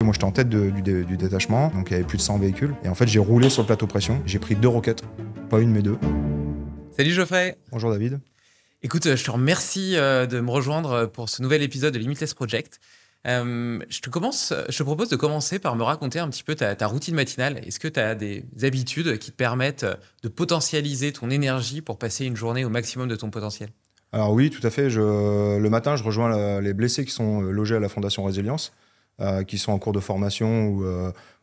Moi, j'étais en tête du détachement, donc il y avait plus de 100 véhicules. Et en fait, j'ai roulé sur le plateau pression. J'ai pris 2 roquettes, pas une mais 2. Salut Geoffrey. Bonjour David. Écoute, je te remercie de me rejoindre pour ce nouvel épisode de Limitless Project. Je te propose de commencer par me raconter un petit peu ta routine matinale. Est-ce que tu as des habitudes qui te permettent de potentialiser ton énergie pour passer une journée au maximum de ton potentiel? Alors oui, tout à fait. Le matin, je rejoins les blessés qui sont logés à la Fondation Résilience, qui sont en cours de formation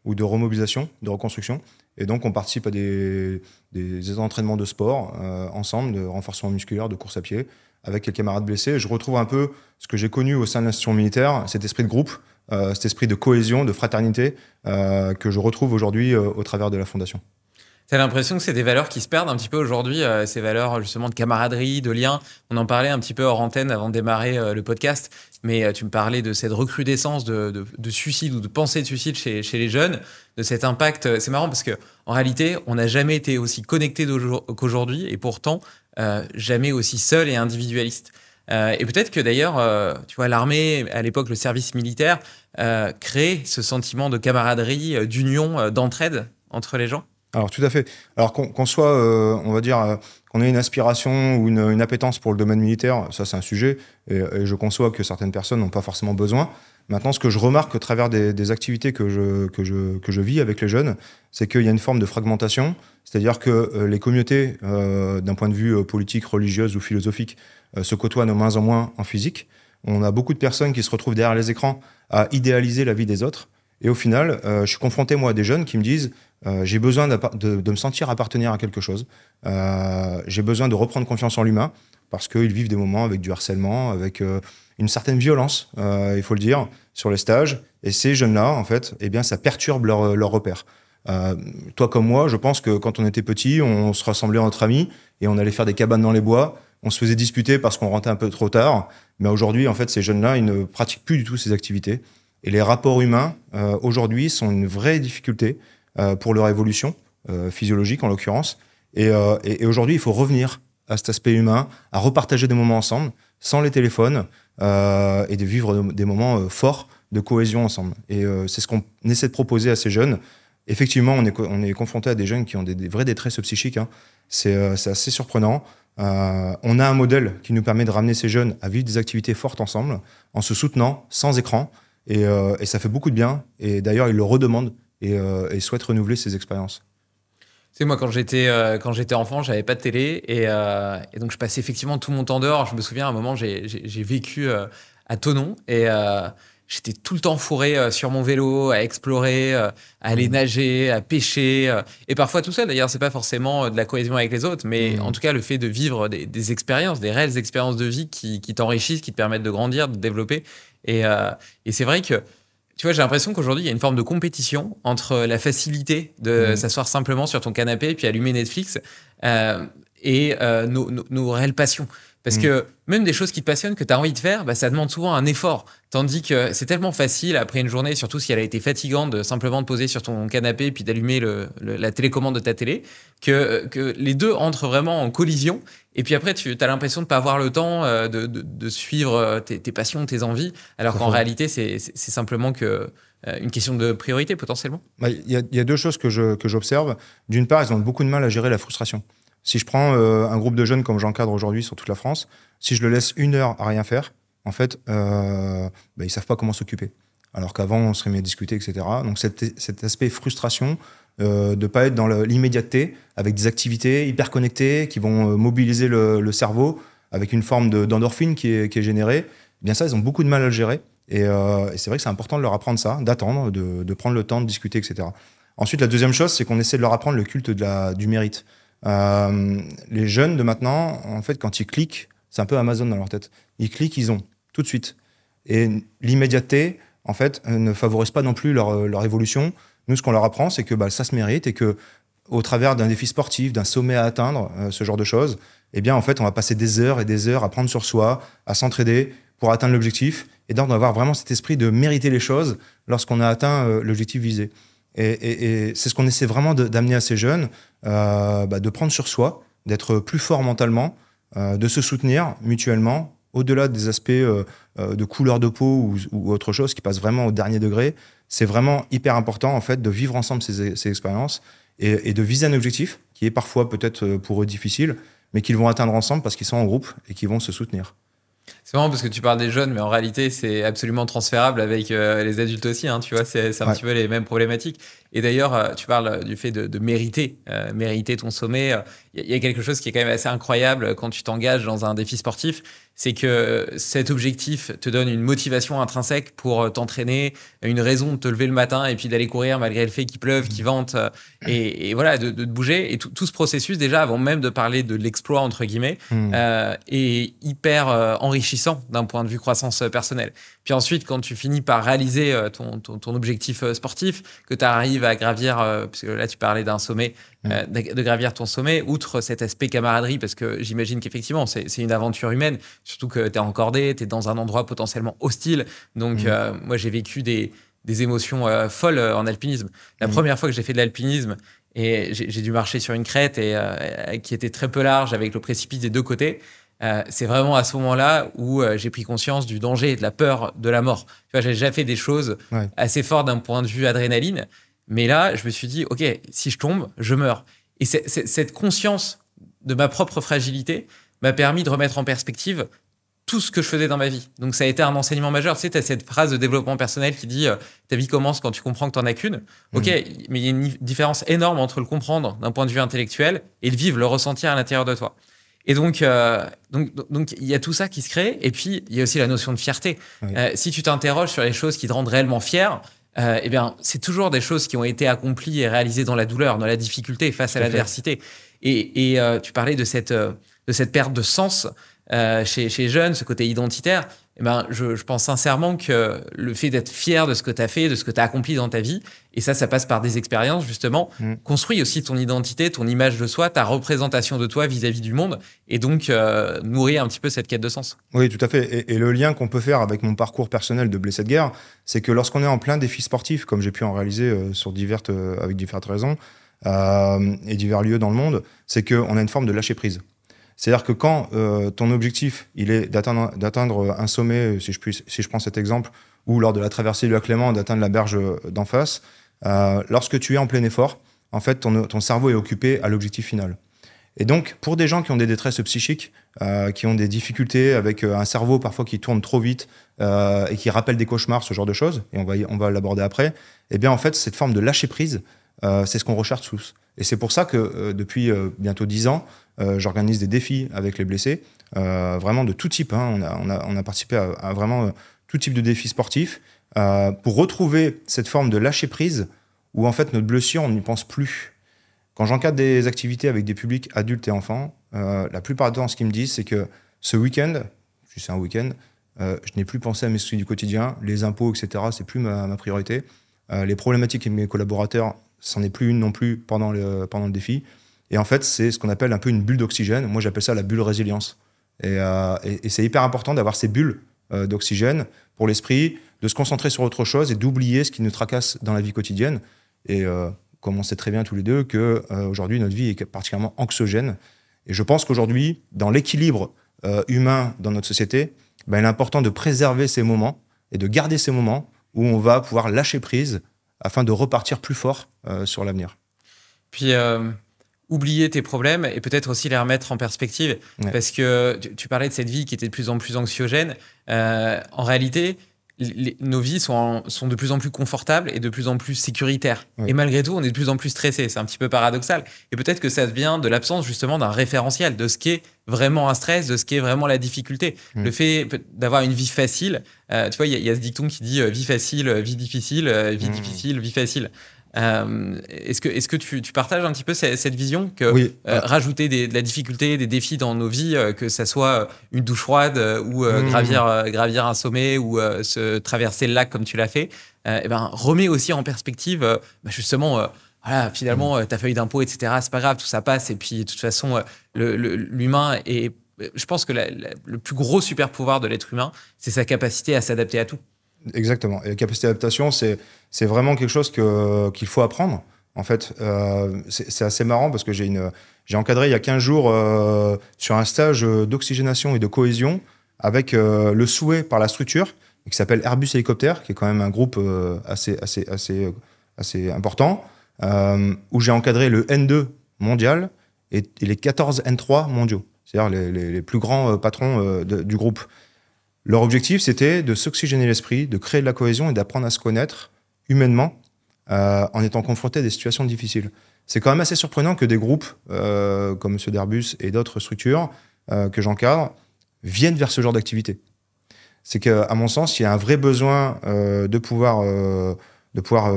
ou de remobilisation, de reconstruction. Et donc, on participe à des entraînements de sport ensemble, de renforcement musculaire, de course à pied, avec les camarades blessés. Je retrouve un peu ce que j'ai connu au sein de l'institution militaire, cet esprit de groupe, cet esprit de cohésion, de fraternité, que je retrouve aujourd'hui au travers de la Fondation. T'as l'impression que c'est des valeurs qui se perdent un petit peu aujourd'hui, ces valeurs justement de camaraderie, de lien. On en parlait un petit peu hors antenne avant de démarrer le podcast, mais tu me parlais de cette recrudescence de suicide ou de pensée de suicide chez les jeunes, de cet impact. C'est marrant parce que en réalité, on n'a jamais été aussi connecté qu'aujourd'hui et pourtant jamais aussi seul et individualiste. Et peut-être que d'ailleurs, tu vois, l'armée, à l'époque, le service militaire, crée ce sentiment de camaraderie, d'union, d'entraide entre les gens. Alors tout à fait. Alors qu'on soit, on va dire, qu'on ait une aspiration ou une appétence pour le domaine militaire, ça c'est un sujet, et je conçois que certaines personnes n'ont pas forcément besoin. Maintenant, ce que je remarque au travers des activités que je vis avec les jeunes, c'est qu'il y a une forme de fragmentation, c'est-à-dire que les communautés, d'un point de vue politique, religieuse ou philosophique, se côtoient de moins en moins en physique. On a beaucoup de personnes qui se retrouvent derrière les écrans à idéaliser la vie des autres. Et au final, je suis confronté, moi, à des jeunes qui me disent j'ai besoin de me sentir appartenir à quelque chose. J'ai besoin de reprendre confiance en l'humain parce qu'ils vivent des moments avec du harcèlement, avec une certaine violence, il faut le dire, sur les stages. Et ces jeunes-là, en fait, eh bien, ça perturbe leur repère. Toi comme moi, je pense que quand on était petit, on se rassemblait entre amis et on allait faire des cabanes dans les bois. On se faisait disputer parce qu'on rentrait un peu trop tard. Mais aujourd'hui, en fait, ces jeunes-là, ils ne pratiquent plus du tout ces activités. Et les rapports humains, aujourd'hui, sont une vraie difficulté pour leur évolution physiologique, en l'occurrence. Et aujourd'hui, il faut revenir à cet aspect humain, à repartager des moments ensemble, sans les téléphones, et de vivre des moments forts de cohésion ensemble. Et c'est ce qu'on essaie de proposer à ces jeunes. Effectivement, on est confronté à des jeunes qui ont des vrais détresses psychiques. Hein. C'est assez surprenant. On a un modèle qui nous permet de ramener ces jeunes à vivre des activités fortes ensemble, en se soutenant, sans écran. Et ça fait beaucoup de bien. Et d'ailleurs, ils le redemandent et souhaitent renouveler ces expériences. Tu sais, moi, quand j'étais enfant, j'avais pas de télé et donc je passais effectivement tout mon temps dehors. Je me souviens, à un moment, j'ai vécu à Thonon et j'étais tout le temps fourré sur mon vélo, à explorer, à aller nager, à pêcher. Et parfois tout seul, d'ailleurs, c'est pas forcément de la cohésion avec les autres, mais en tout cas, le fait de vivre des expériences, des réelles expériences de vie qui t'enrichissent, qui te permettent de grandir, de te développer. Et c'est vrai que, tu vois, j'ai l'impression qu'aujourd'hui, il y a une forme de compétition entre la facilité de s'asseoir simplement sur ton canapé et puis allumer Netflix et nos réelles passions. Parce que même des choses qui te passionnent, que tu as envie de faire, bah, ça demande souvent un effort. Tandis que c'est tellement facile, après une journée, surtout si elle a été fatigante, de simplement te poser sur ton canapé et puis d'allumer la télécommande de ta télé, que les deux entrent vraiment en collision. Et puis après, tu as l'impression de ne pas avoir le temps de suivre tes passions, tes envies, alors qu'en réalité, c'est simplement une question de priorité potentiellement. Il y a 2 choses que j'observe. D'une part, ils ont beaucoup de mal à gérer la frustration. Si je prends un groupe de jeunes comme j'encadre aujourd'hui sur toute la France, si je le laisse 1 heure à rien faire, en fait, ils savent pas comment s'occuper. Alors qu'avant, on serait mis à discuter, etc. Donc cet aspect frustration, de pas être dans l'immédiateté, avec des activités hyper connectées qui vont mobiliser le cerveau, avec une forme d'endorphine qui est générée, eh bien ça, ils ont beaucoup de mal à le gérer. Et c'est vrai que c'est important de leur apprendre ça, d'attendre, de prendre le temps de discuter, etc. Ensuite, la deuxième chose, c'est qu'on essaie de leur apprendre le culte du mérite. Les jeunes de maintenant, en fait, quand ils cliquent, c'est un peu Amazon dans leur tête. Ils cliquent, ils ont tout de suite. Et l'immédiateté, en fait, ne favorise pas non plus leur évolution. Nous, ce qu'on leur apprend, c'est que ça se mérite et que, au travers d'un défi sportif, d'un sommet à atteindre, ce genre de choses, eh bien, en fait, on va passer des heures et des heures à prendre sur soi, à s'entraider pour atteindre l'objectif. Et donc, on va avoir vraiment cet esprit de mériter les choses lorsqu'on a atteint l'objectif visé. Et c'est ce qu'on essaie vraiment d'amener à ces jeunes, de prendre sur soi, d'être plus fort mentalement, de se soutenir mutuellement, au-delà des aspects de couleur de peau ou autre chose qui passe vraiment au dernier degré. c'est vraiment hyper important en fait de vivre ensemble ces expériences et de viser un objectif qui est parfois peut-être pour eux difficile, mais qu'ils vont atteindre ensemble parce qu'ils sont en groupe et qu'ils vont se soutenir. C'est marrant parce que tu parles des jeunes, mais en réalité, c'est absolument transférable avec les adultes aussi. Hein, tu vois, c'est un petit peu les mêmes problématiques. Et d'ailleurs, tu parles du fait de mériter, mériter ton sommet. Il y a quelque chose qui est quand même assez incroyable quand tu t'engages dans un défi sportif, c'est que cet objectif te donne une motivation intrinsèque pour t'entraîner, une raison de te lever le matin et puis d'aller courir malgré le fait qu'il pleuve, qu'il vente, et voilà, de te bouger. Et tout ce processus, déjà, avant même de parler de l'exploit, entre guillemets, est hyper enrichissant d'un point de vue croissance personnelle. Puis ensuite, quand tu finis par réaliser ton objectif sportif, que tu arrives à gravir, parce que là, tu parlais d'un sommet, de gravir ton sommet, outre cet aspect camaraderie, parce que j'imagine qu'effectivement, c'est une aventure humaine, surtout que tu es en cordée, tu es dans un endroit potentiellement hostile. Donc, moi, j'ai vécu des émotions folles en alpinisme. La première fois que j'ai fait de l'alpinisme, et j'ai dû marcher sur une crête qui était très peu large, avec le précipice des deux côtés. C'est vraiment à ce moment-là où j'ai pris conscience du danger et de la peur de la mort. Tu vois, j'ai déjà fait des choses assez fortes d'un point de vue adrénaline, mais là, je me suis dit, OK, si je tombe, je meurs. Et cette conscience de ma propre fragilité m'a permis de remettre en perspective tout ce que je faisais dans ma vie. Donc, ça a été un enseignement majeur. Tu sais, tu as cette phrase de développement personnel qui dit ta vie commence quand tu comprends que tu n'en as qu'une. OK, mais il y a une différence énorme entre le comprendre d'un point de vue intellectuel et le vivre, le ressentir à l'intérieur de toi. Et donc, il y a tout ça qui se crée. Et puis, il y a aussi la notion de fierté. Si tu t'interroges sur les choses qui te rendent réellement fier, eh bien, c'est toujours des choses qui ont été accomplies et réalisées dans la douleur, dans la difficulté, face à l'adversité. Et tu parlais de cette perte de sens chez les jeunes, ce côté identitaire. Eh ben, je pense sincèrement que le fait d'être fier de ce que tu as fait, de ce que tu as accompli dans ta vie, et ça passe par des expériences, justement, construit aussi ton identité, ton image de soi, ta représentation de toi vis-à-vis du monde, et donc nourrir un petit peu cette quête de sens. Oui, tout à fait. Et le lien qu'on peut faire avec mon parcours personnel de blessé de guerre, c'est que lorsqu'on est en plein défi sportif, comme j'ai pu en réaliser avec diverses raisons, et divers lieux dans le monde, c'est qu'on a une forme de lâcher-prise. C'est-à-dire que quand ton objectif il est d'atteindre un sommet, si je prends cet exemple, ou lors de la traversée du lac Léman, d'atteindre la berge d'en face, lorsque tu es en plein effort, en fait, ton cerveau est occupé à l'objectif final. Et donc, pour des gens qui ont des détresses psychiques, qui ont des difficultés avec un cerveau parfois qui tourne trop vite et qui rappelle des cauchemars, ce genre de choses, et on va l'aborder après, eh bien, en fait, cette forme de lâcher-prise, c'est ce qu'on recherche tous. Et c'est pour ça que depuis bientôt 10 ans, j'organise des défis avec les blessés, vraiment de tout type. Hein. On a participé à vraiment tout type de défis sportifs pour retrouver cette forme de lâcher-prise où en fait notre blessure, on n'y pense plus. Quand j'encadre des activités avec des publics adultes et enfants, la plupart du temps, ce qu'ils me disent, c'est que ce week-end, si c'est un week-end, je n'ai plus pensé à mes soucis du quotidien, les impôts, etc., c'est plus ma priorité. Les problématiques avec mes collaborateurs, c'en est plus une non plus pendant le défi. Et en fait, c'est ce qu'on appelle un peu une bulle d'oxygène. Moi, j'appelle ça la bulle résilience. Et c'est hyper important d'avoir ces bulles d'oxygène pour l'esprit, de se concentrer sur autre chose et d'oublier ce qui nous tracasse dans la vie quotidienne. Et comme on sait très bien tous les deux qu'aujourd'hui, notre vie est particulièrement anxiogène. Et je pense qu'aujourd'hui, dans l'équilibre humain dans notre société, il est important de préserver ces moments et de garder ces moments où on va pouvoir lâcher prise afin de repartir plus fort sur l'avenir. Puis, oublier tes problèmes et peut-être aussi les remettre en perspective. Ouais. Parce que tu parlais de cette vie qui était de plus en plus anxiogène. En réalité, nos vies sont de plus en plus confortables et de plus en plus sécuritaires. Oui. Et malgré tout, on est de plus en plus stressé. C'est un petit peu paradoxal. Et peut-être que ça vient de l'absence justement d'un référentiel, de ce qu'est vraiment un stress, de ce qu'est vraiment la difficulté. Le fait d'avoir une vie facile, tu vois, il y a ce dicton qui dit vie facile, vie difficile, vie difficile, vie facile. Est-ce que tu partages un petit peu cette vision que oui. Rajouter de la difficulté, des défis dans nos vies, que ça soit une douche froide ou gravir un sommet ou se traverser le lac comme tu l'as fait, remet aussi en perspective justement voilà, finalement ta feuille d'impôt, etc., c'est pas grave, tout ça passe. Et puis de toute façon l'humain est, je pense que le plus gros super pouvoir de l'être humain, c'est sa capacité à s'adapter à tout. Exactement. Et la capacité d'adaptation, c'est vraiment quelque chose qu'il faut apprendre. En fait, c'est assez marrant parce que j'ai encadré il y a 15 jours sur un stage d'oxygénation et de cohésion avec le souhait par la structure qui s'appelle Airbus Hélicoptère, qui est quand même un groupe assez important, où j'ai encadré le N2 mondial et les 14 N3 mondiaux, c'est-à-dire les plus grands patrons du groupe. Leur objectif, c'était de s'oxygéner l'esprit, de créer de la cohésion et d'apprendre à se connaître humainement en étant confronté à des situations difficiles. C'est quand même assez surprenant que des groupes comme ceux d'Airbus et d'autres structures que j'encadre viennent vers ce genre d'activité. C'est qu'à mon sens, il y a un vrai besoin de pouvoir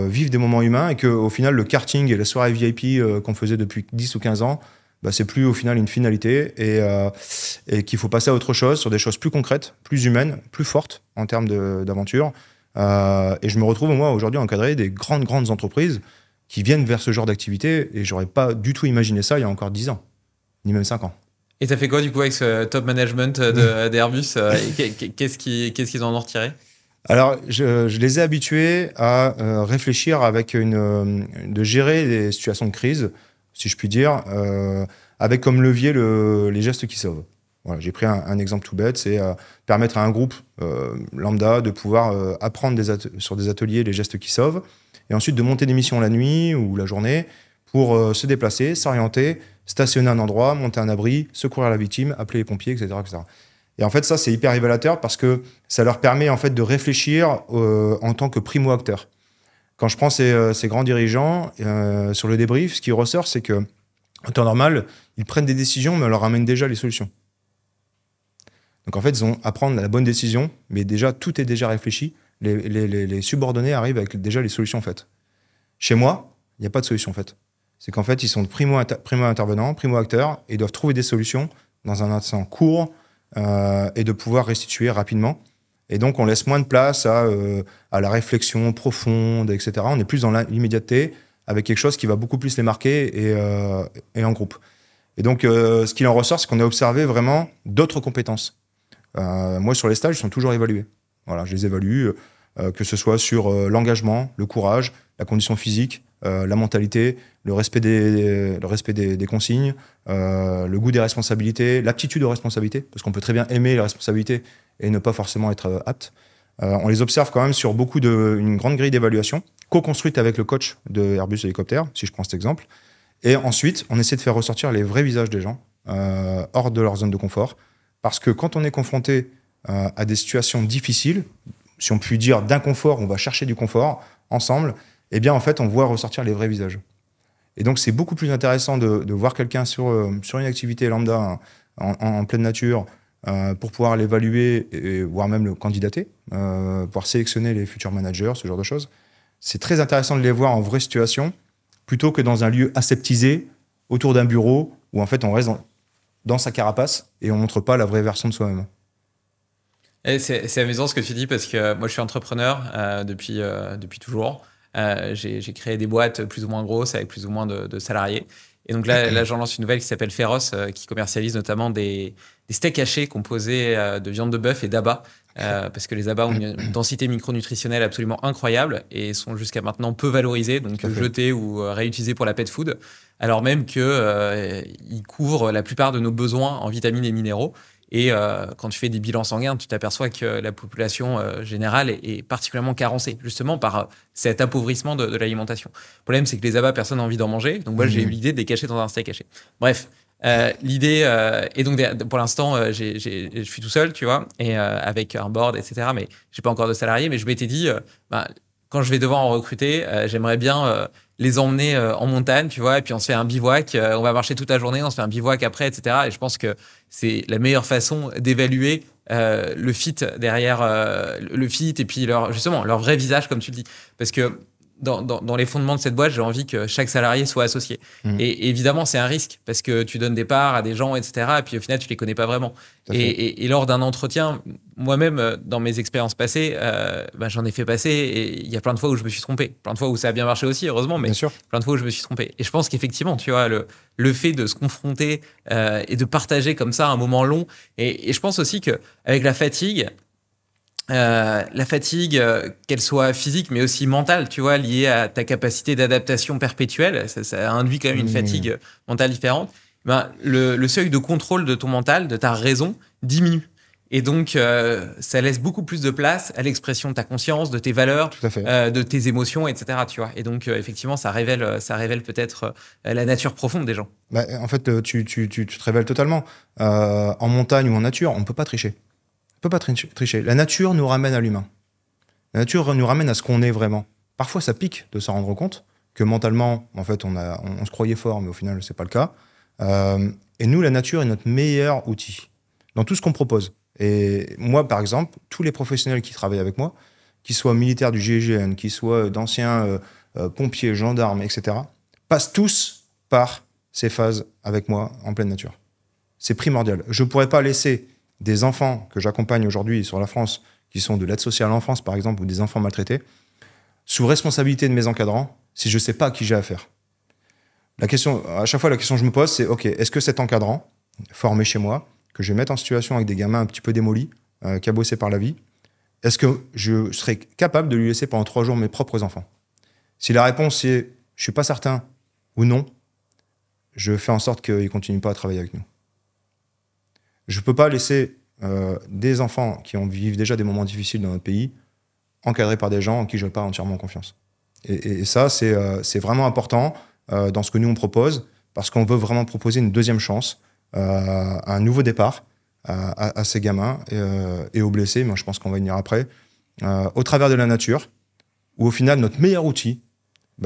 vivre des moments humains et qu'au final, le karting et la soirée VIP qu'on faisait depuis 10 ou 15 ans, c'est plus au final une finalité et qu'il faut passer à autre chose, sur des choses plus concrètes, plus humaines, plus fortes en termes d'aventure. Et je me retrouve, moi, aujourd'hui, à encadrer des grandes entreprises qui viennent vers ce genre d'activité et j'aurais pas du tout imaginé ça il y a encore 10 ans, ni même 5 ans. Et t'as fait quoi du coup avec ce top management d'Airbus qu'est-ce qu'ils en ont retiré? Alors, je les ai habitués à réfléchir de gérer des situations de crise, si je puis dire, avec comme levier les gestes qui sauvent. Voilà, j'ai pris un exemple tout bête, c'est permettre à un groupe lambda de pouvoir apprendre sur des ateliers les gestes qui sauvent, et ensuite de monter des missions la nuit ou la journée pour se déplacer, s'orienter, stationner à un endroit, monter un abri, secourir la victime, appeler les pompiers, etc., etc. Et en fait, ça, c'est hyper révélateur parce que ça leur permet en fait de réfléchir en tant que primo-acteur. Quand je prends ces grands dirigeants sur le débrief, ce qui ressort, c'est que en temps normal, ils prennent des décisions, mais on leur amène déjà les solutions. Donc en fait, ils ont à prendre la bonne décision, mais déjà, tout est déjà réfléchi. Les subordonnés arrivent avec déjà les solutions faites. Chez moi, il n'y a pas de solution faite. C'est qu'en fait, ils sont primo-intervenants, primo-acteurs, et doivent trouver des solutions dans un instant court et de pouvoir restituer rapidement. Et donc, on laisse moins de place à la réflexion profonde, etc. On est plus dans l'immédiateté, avec quelque chose qui va beaucoup plus les marquer et en groupe. Et donc, ce qu'il en ressort, c'est qu'on a observé vraiment d'autres compétences. Moi, sur les stages, ils sont toujours évalués. Voilà, je les évalue, que ce soit sur l'engagement, le courage, la condition physique, la mentalité, le respect des consignes, le goût des responsabilités, l'aptitude aux responsabilités, parce qu'on peut très bien aimer les responsabilités et ne pas forcément être apte. On les observe quand même sur une grande grille d'évaluation, co-construite avec le coach de Airbus Hélicoptère, si je prends cet exemple. Et ensuite, on essaie de faire ressortir les vrais visages des gens, hors de leur zone de confort, parce que quand on est confronté à des situations difficiles, si on peut dire d'inconfort, on va chercher du confort ensemble, eh bien en fait on voit ressortir les vrais visages. Et donc c'est beaucoup plus intéressant de voir quelqu'un sur une activité lambda en pleine nature pour pouvoir l'évaluer, voire même le candidater, pouvoir sélectionner les futurs managers, ce genre de choses. C'est très intéressant de les voir en vraie situation, plutôt que dans un lieu aseptisé, autour d'un bureau, où en fait on reste dans sa carapace et on ne montre pas la vraie version de soi-même. Et c'est amusant ce que tu dis parce que moi je suis entrepreneur depuis toujours. J'ai créé des boîtes plus ou moins grosses avec plus ou moins de salariés. Et donc là j'en lance une nouvelle qui s'appelle Féroce, qui commercialise notamment des steaks hachés composés de viande de bœuf et d'abats. Parce que les abats ont une densité micronutritionnelle absolument incroyable et sont jusqu'à maintenant peu valorisés, donc jetés ou réutilisés pour la pet food, alors même qu'ils couvrent la plupart de nos besoins en vitamines et minéraux. Et quand tu fais des bilans sanguins, tu t'aperçois que la population générale est particulièrement carencée, justement par cet appauvrissement de l'alimentation. Le problème, c'est que les abats, personne n'a envie d'en manger. Donc moi, j'ai eu l'idée de les cacher dans un steak haché. Bref, l'idée... et donc, pour l'instant, je suis tout seul, tu vois, et avec un board, etc. Mais j'ai pas encore de salariés. Mais je m'étais dit, quand je vais devoir en recruter, j'aimerais bien... les emmener en montagne, tu vois, et puis on se fait un bivouac, on va marcher toute la journée, on se fait un bivouac après, etc. Et je pense que c'est la meilleure façon d'évaluer le fit derrière le fit et puis justement leur vrai visage, comme tu le dis. Parce que dans les fondements de cette boîte, j'ai envie que chaque salarié soit associé. Et évidemment, c'est un risque parce que tu donnes des parts à des gens, etc. Et puis au final, tu les connais pas vraiment. Et lors d'un entretien, moi-même, dans mes expériences passées, j'en ai fait passer et il y a plein de fois où je me suis trompé. Plein de fois où ça a bien marché aussi, heureusement, mais plein de fois où je me suis trompé. Et je pense qu'effectivement, tu vois, le fait de se confronter et de partager comme ça un moment long. Et je pense aussi qu'avec la fatigue, qu'elle soit physique mais aussi mentale, tu vois, liée à ta capacité d'adaptation perpétuelle, ça induit quand même une fatigue mentale différente. Le seuil de contrôle de ton mental, de ta raison, diminue. Et donc, ça laisse beaucoup plus de place à l'expression de ta conscience, de tes valeurs, Tout à fait. de tes émotions, etc. Tu vois. Et donc, effectivement, ça révèle peut-être la nature profonde des gens. Bah, en fait, tu te révèles totalement. En montagne ou en nature, on ne peut pas tricher. On ne peut pas tricher. La nature nous ramène à l'humain. La nature nous ramène à ce qu'on est vraiment. Parfois, ça pique de s'en rendre compte que mentalement, en fait, on se croyait fort, mais au final, c'est pas le cas. Et nous, la nature est notre meilleur outil dans tout ce qu'on propose. Et moi, par exemple, tous les professionnels qui travaillent avec moi, qu'ils soient militaires du GIGN, qu'ils soient d'anciens pompiers, gendarmes, etc., passent tous par ces phases avec moi en pleine nature. C'est primordial. Je ne pourrais pas laisser des enfants que j'accompagne aujourd'hui sur la France, qui sont de l'aide sociale à l'enfance, par exemple, ou des enfants maltraités, sous responsabilité de mes encadrants, si je ne sais pas à qui j'ai affaire. À chaque fois, la question que je me pose, c'est OK, est-ce que cet encadrant, formé chez moi, que je vais mettre en situation avec des gamins un petit peu démolis, cabossés par la vie, est-ce que je serais capable de lui laisser pendant 3 jours mes propres enfants? Si la réponse est je ne suis pas certain ou non, je fais en sorte qu'ils ne continuent pas à travailler avec nous. Je ne peux pas laisser des enfants qui vivent déjà des moments difficiles dans notre pays encadrés par des gens en qui je n'ai pas entièrement confiance. Et ça, c'est vraiment important dans ce que nous on propose, parce qu'on veut vraiment proposer une deuxième chance, un nouveau départ à ces gamins et aux blessés, mais je pense qu'on va y venir après, au travers de la nature, où au final, notre meilleur outil,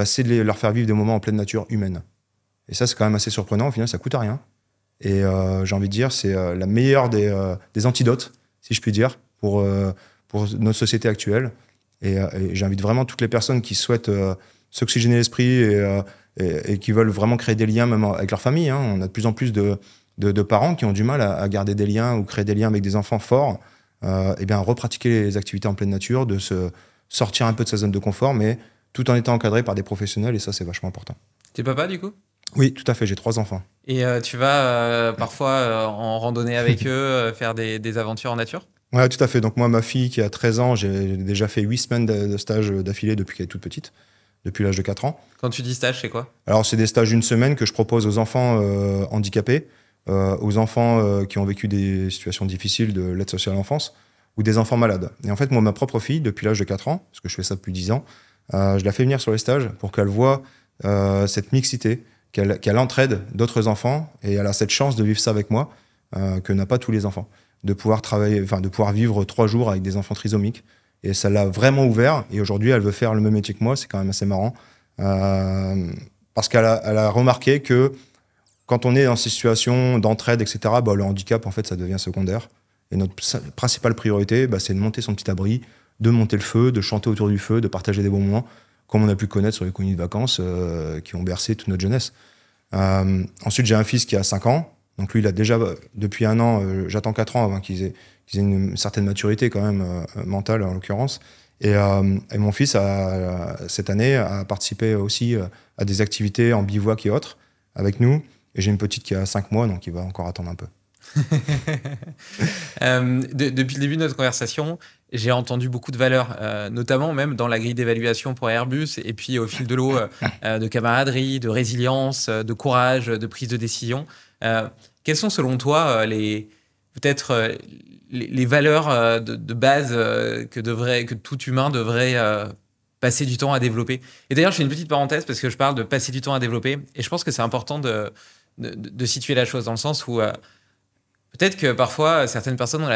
c'est de leur faire vivre des moments en pleine nature humaine. Et ça, c'est quand même assez surprenant. Au final, ça coûte rien. Et j'ai envie de dire, c'est la meilleure des antidotes, si je puis dire, pour notre société actuelle. Et j'invite vraiment toutes les personnes qui souhaitent s'oxygéner l'esprit et qui veulent vraiment créer des liens, même avec leur famille. Hein. On a de plus en plus de parents qui ont du mal à garder des liens ou créer des liens avec des enfants forts. Et bien, repratiquer les activités en pleine nature, de se sortir un peu de sa zone de confort, mais tout en étant encadré par des professionnels. Et ça, c'est vachement important. T'es papa, du coup? Oui, tout à fait. J'ai 3 enfants. Et tu vas parfois en randonnée avec eux, faire des aventures en nature? Ouais, tout à fait. Donc moi, ma fille qui a 13 ans, j'ai déjà fait 8 semaines de stage d'affilée depuis qu'elle est toute petite, depuis l'âge de 4 ans. Quand tu dis stage, c'est quoi? Alors, c'est des stages d'une semaine que je propose aux enfants handicapés, aux enfants qui ont vécu des situations difficiles de l'aide sociale à l'enfance, ou des enfants malades. Et en fait, moi, ma propre fille, depuis l'âge de 4 ans, parce que je fais ça depuis 10 ans, je la fais venir sur les stages pour qu'elle voit cette mixité, qu'elle entraide d'autres enfants, et elle a cette chance de vivre ça avec moi, que n'a pas tous les enfants. De pouvoir travailler, de pouvoir vivre 3 jours avec des enfants trisomiques. Et ça l'a vraiment ouvert. Et aujourd'hui, elle veut faire le même métier que moi. C'est quand même assez marrant. Parce qu'elle a remarqué que quand on est dans ces situations d'entraide, etc., le handicap, en fait, ça devient secondaire. Et notre principale priorité, c'est de monter son petit abri, de monter le feu, de chanter autour du feu, de partager des bons moments, comme on a pu connaître sur les colonies de vacances qui ont bercé toute notre jeunesse. Ensuite, j'ai un fils qui a 5 ans. Donc lui, il a déjà, depuis 1 an, j'attends 4 ans avant qu'ils aient une certaine maturité quand même, mentale en l'occurrence. Et mon fils, cette année, a participé aussi à des activités en bivouac et autres avec nous. Et j'ai une petite qui a 5 mois, donc il va encore attendre un peu. Depuis le début de notre conversation, j'ai entendu beaucoup de valeurs, notamment même dans la grille d'évaluation pour Airbus, et puis au fil de l'eau, de camaraderie, de résilience, de courage, de prise de décision. Quelles sont selon toi les valeurs de base que tout humain devrait passer du temps à développer? Et d'ailleurs, je fais une petite parenthèse parce que je parle de passer du temps à développer, et je pense que c'est important de situer la chose dans le sens où peut-être que parfois certaines personnes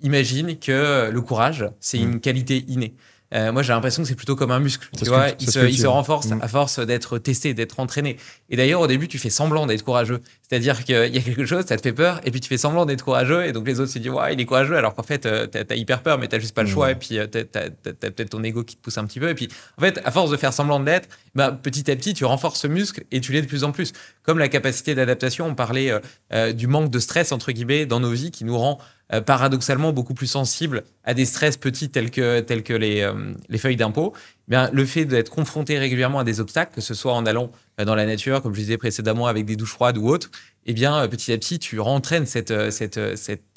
imaginent que le courage, c'est une qualité innée. Moi, j'ai l'impression que c'est plutôt comme un muscle. Tu vois, il se renforce à force d'être testé, d'être entraîné. Et d'ailleurs, au début, tu fais semblant d'être courageux. C'est-à-dire qu'il y a quelque chose, ça te fait peur, et puis tu fais semblant d'être courageux, et donc les autres se disent, ouais, il est courageux, alors qu'en fait, t'as hyper peur, mais t'as juste pas le choix, et puis t'as peut-être ton ego qui te pousse un petit peu. Et puis, en fait, à force de faire semblant de l'être, petit à petit, tu renforces ce muscle, et tu l'es de plus en plus. Comme la capacité d'adaptation, on parlait du manque de stress, entre guillemets, dans nos vies, qui nous rend paradoxalement beaucoup plus sensibles à des stress petits tels que les feuilles d'impôt. Le fait d'être confronté régulièrement à des obstacles, que ce soit en allant dans la nature, comme je disais précédemment, avec des douches froides ou autres, petit à petit, tu rentraînes cette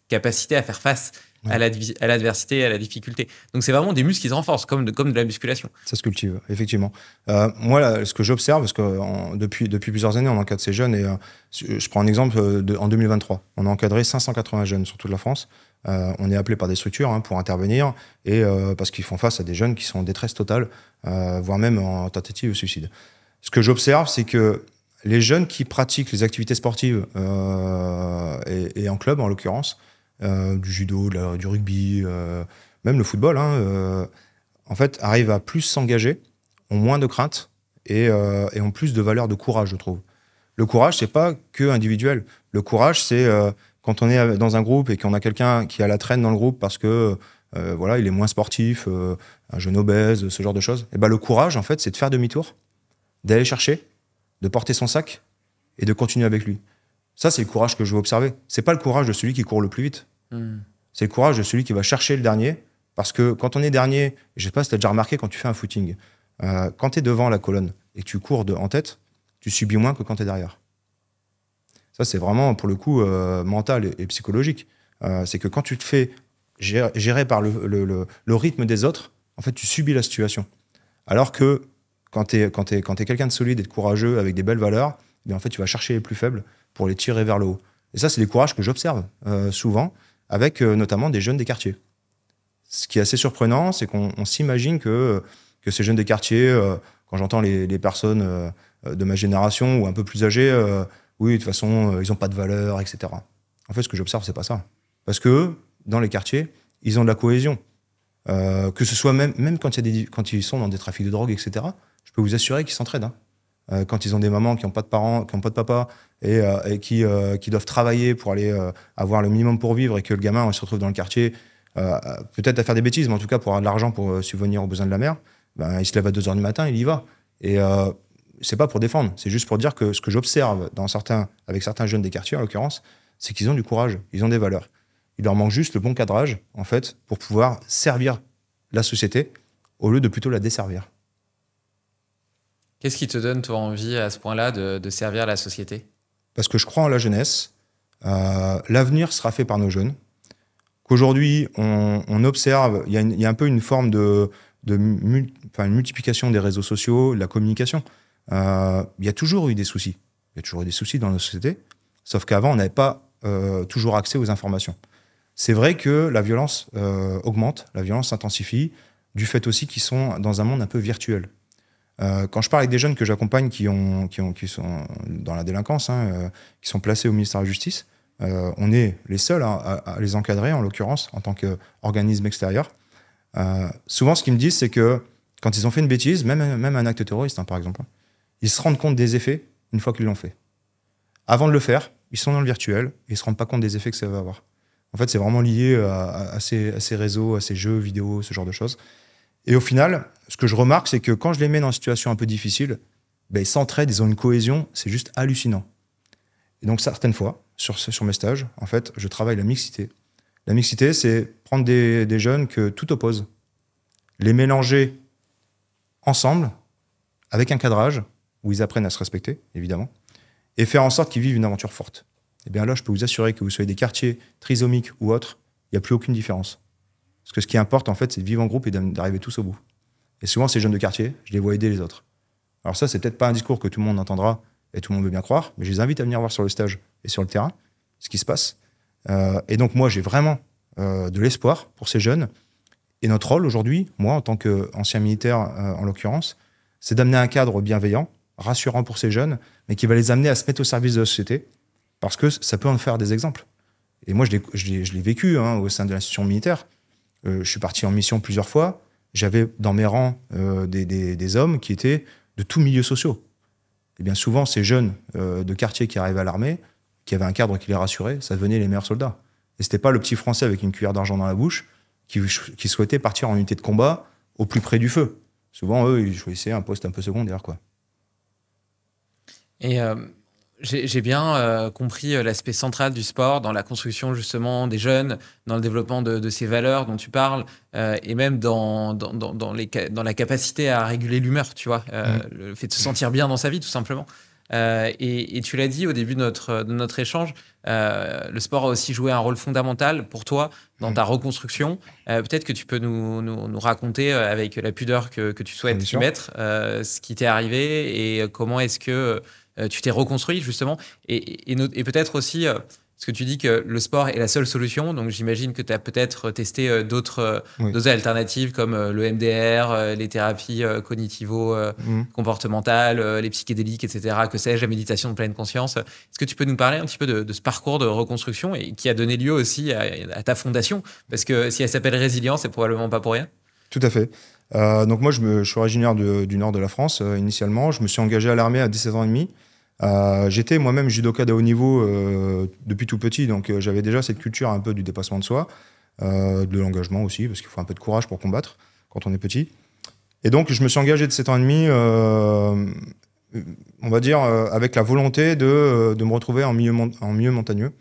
capacité à faire face à l'adversité, à la difficulté. Donc, c'est vraiment des muscles qui se renforcent, comme de la musculation. Ça se cultive, effectivement. Moi, là, ce que j'observe, parce que depuis plusieurs années, on encadre ces jeunes, et je prends un exemple en 2023. On a encadré 580 jeunes sur toute la France. On est appelé par des structures pour intervenir, et parce qu'ils font face à des jeunes qui sont en détresse totale, voire même en tentative de suicide. Ce que j'observe, c'est que les jeunes qui pratiquent les activités sportives, et en club, en l'occurrence, du judo, du rugby, même le football, en fait, arrivent à plus s'engager, ont moins de crainte et ont plus de valeur de courage, je trouve. Le courage, c'est pas que individuel. Le courage, c'est quand on est dans un groupe et qu'on a quelqu'un qui a la traîne dans le groupe parce que voilà, il est moins sportif, un jeune obèse, ce genre de choses. Et ben, le courage, en fait, c'est de faire demi-tour, d'aller chercher, de porter son sac et de continuer avec lui. Ça, c'est le courage que je veux observer. C'est pas le courage de celui qui court le plus vite. C'est le courage de celui qui va chercher le dernier. Parce que quand on est dernier, je sais pas si tu as déjà remarqué quand tu fais un footing, quand tu es devant la colonne et que tu cours en tête, tu subis moins que quand tu es derrière. Ça, c'est vraiment, pour le coup, mental et psychologique. C'est que quand tu te fais gérer par le rythme des autres, en fait, tu subis la situation. Alors que quand tu es quelqu'un de solide et de courageux, avec des belles valeurs, bien, en fait, tu vas chercher les plus faibles pour les tirer vers le haut. Et ça, c'est des courages que j'observe souvent, avec notamment des jeunes des quartiers. Ce qui est assez surprenant, c'est qu'on s'imagine que ces jeunes des quartiers, quand j'entends les personnes de ma génération ou un peu plus âgées, oui, de toute façon, ils n'ont pas de valeur, etc. En fait, ce que j'observe, c'est pas ça. Parce que dans les quartiers, ils ont de la cohésion. Que ce soit même quand ils sont dans des trafics de drogue, etc., je peux vous assurer qu'ils s'entraident. Quand ils ont des mamans qui n'ont pas de parents, qui n'ont pas de papa, et qui doivent travailler pour aller avoir le minimum pour vivre, et que le gamin se retrouve dans le quartier, peut-être à faire des bêtises, mais en tout cas pour avoir de l'argent pour subvenir aux besoins de la mère, ben, il se lève à 2h du matin, il y va. Et c'est pas pour défendre, c'est juste pour dire que ce que j'observe avec certains jeunes des quartiers, en l'occurrence, c'est qu'ils ont du courage, ils ont des valeurs. Il leur manque juste le bon cadrage, en fait, pour pouvoir servir la société au lieu de plutôt la desservir. Qu'est-ce qui te donne, toi, envie à ce point-là de servir la société ? Parce que je crois en la jeunesse. L'avenir sera fait par nos jeunes. Qu'aujourd'hui, on observe, il y a un peu une forme une multiplication des réseaux sociaux, de la communication. Il y a toujours eu des soucis. Il y a toujours eu des soucis dans nos sociétés. Sauf qu'avant, on n'avait pas toujours accès aux informations. C'est vrai que la violence augmente, la violence s'intensifie, du fait aussi qu'ils sont dans un monde un peu virtuel. Quand je parle avec des jeunes que j'accompagne qui sont dans la délinquance, qui sont placés au ministère de la Justice, on est les seuls à les encadrer, en l'occurrence, en tant qu'organisme extérieur. Souvent, ce qu'ils me disent, c'est que quand ils ont fait une bêtise, même un acte terroriste, par exemple, ils se rendent compte des effets une fois qu'ils l'ont fait. Avant de le faire, ils sont dans le virtuel et ils ne se rendent pas compte des effets que ça va avoir. En fait, c'est vraiment lié à ces réseaux, à ces jeux vidéo, ce genre de choses. Et au final, ce que je remarque, c'est que quand je les mets dans une situation un peu difficile, ils s'entraident, ils ont une cohésion, c'est juste hallucinant. Et donc, certaines fois, sur mes stages, en fait, je travaille la mixité. La mixité, c'est prendre des jeunes que tout oppose, les mélanger ensemble, avec un cadrage, où ils apprennent à se respecter, évidemment, et faire en sorte qu'ils vivent une aventure forte. Et bien là, je peux vous assurer que vous soyez des quartiers trisomiques ou autres, il n'y a plus aucune différence. Parce que ce qui importe, en fait, c'est de vivre en groupe et d'arriver tous au bout. Et souvent, ces jeunes de quartier, je les vois aider les autres. Alors ça, c'est peut-être pas un discours que tout le monde entendra et tout le monde veut bien croire, mais je les invite à venir voir sur le stage et sur le terrain ce qui se passe. Et donc, moi, j'ai vraiment de l'espoir pour ces jeunes. Et notre rôle aujourd'hui, moi, en tant qu'ancien militaire, en l'occurrence, c'est d'amener un cadre bienveillant, rassurant pour ces jeunes, mais qui va les amener à se mettre au service de la société, parce que ça peut en faire des exemples. Et moi, je l'ai vécu au sein de l'institution militaire. Je suis parti en mission plusieurs fois. J'avais dans mes rangs des hommes qui étaient de tous milieux sociaux. Et bien souvent, ces jeunes de quartier qui arrivaient à l'armée, qui avaient un cadre qui les rassurait, ça devenait les meilleurs soldats. Et c'était pas le petit Français avec une cuillère d'argent dans la bouche qui souhaitait partir en unité de combat au plus près du feu. Souvent, eux, ils choisissaient un poste un peu secondaire, quoi. Et j'ai bien compris l'aspect central du sport dans la construction justement des jeunes, dans le développement de ces valeurs dont tu parles, et même dans la capacité à réguler l'humeur, tu vois, le fait de se sentir bien dans sa vie, tout simplement. Et tu l'as dit au début de notre échange, le sport a aussi joué un rôle fondamental pour toi dans ta reconstruction. Peut-être que tu peux nous raconter, avec la pudeur que tu souhaites y mettre, ce qui t'est arrivé et comment est-ce que tu t'es reconstruit justement. Et peut-être aussi, parce que tu dis que le sport est la seule solution, donc j'imagine que tu as peut-être testé d'autres alternatives comme le MDR, les thérapies cognitivo-comportementales, les psychédéliques, etc., que sais-je, la méditation de pleine conscience. Est-ce que tu peux nous parler un petit peu de ce parcours de reconstruction et qui a donné lieu aussi à ta fondation? Parce que si elle s'appelle Résilience, c'est probablement pas pour rien. Tout à fait. Donc moi, je suis originaire du nord de la France, initialement. Je me suis engagé à l'armée à 17 ans et demi. J'étais moi-même judoka de haut niveau depuis tout petit, donc j'avais déjà cette culture un peu du dépassement de soi, de l'engagement aussi, parce qu'il faut un peu de courage pour combattre quand on est petit. Et donc je me suis engagé de 7 ans et demi, on va dire, avec la volonté de me retrouver en milieu montagneux.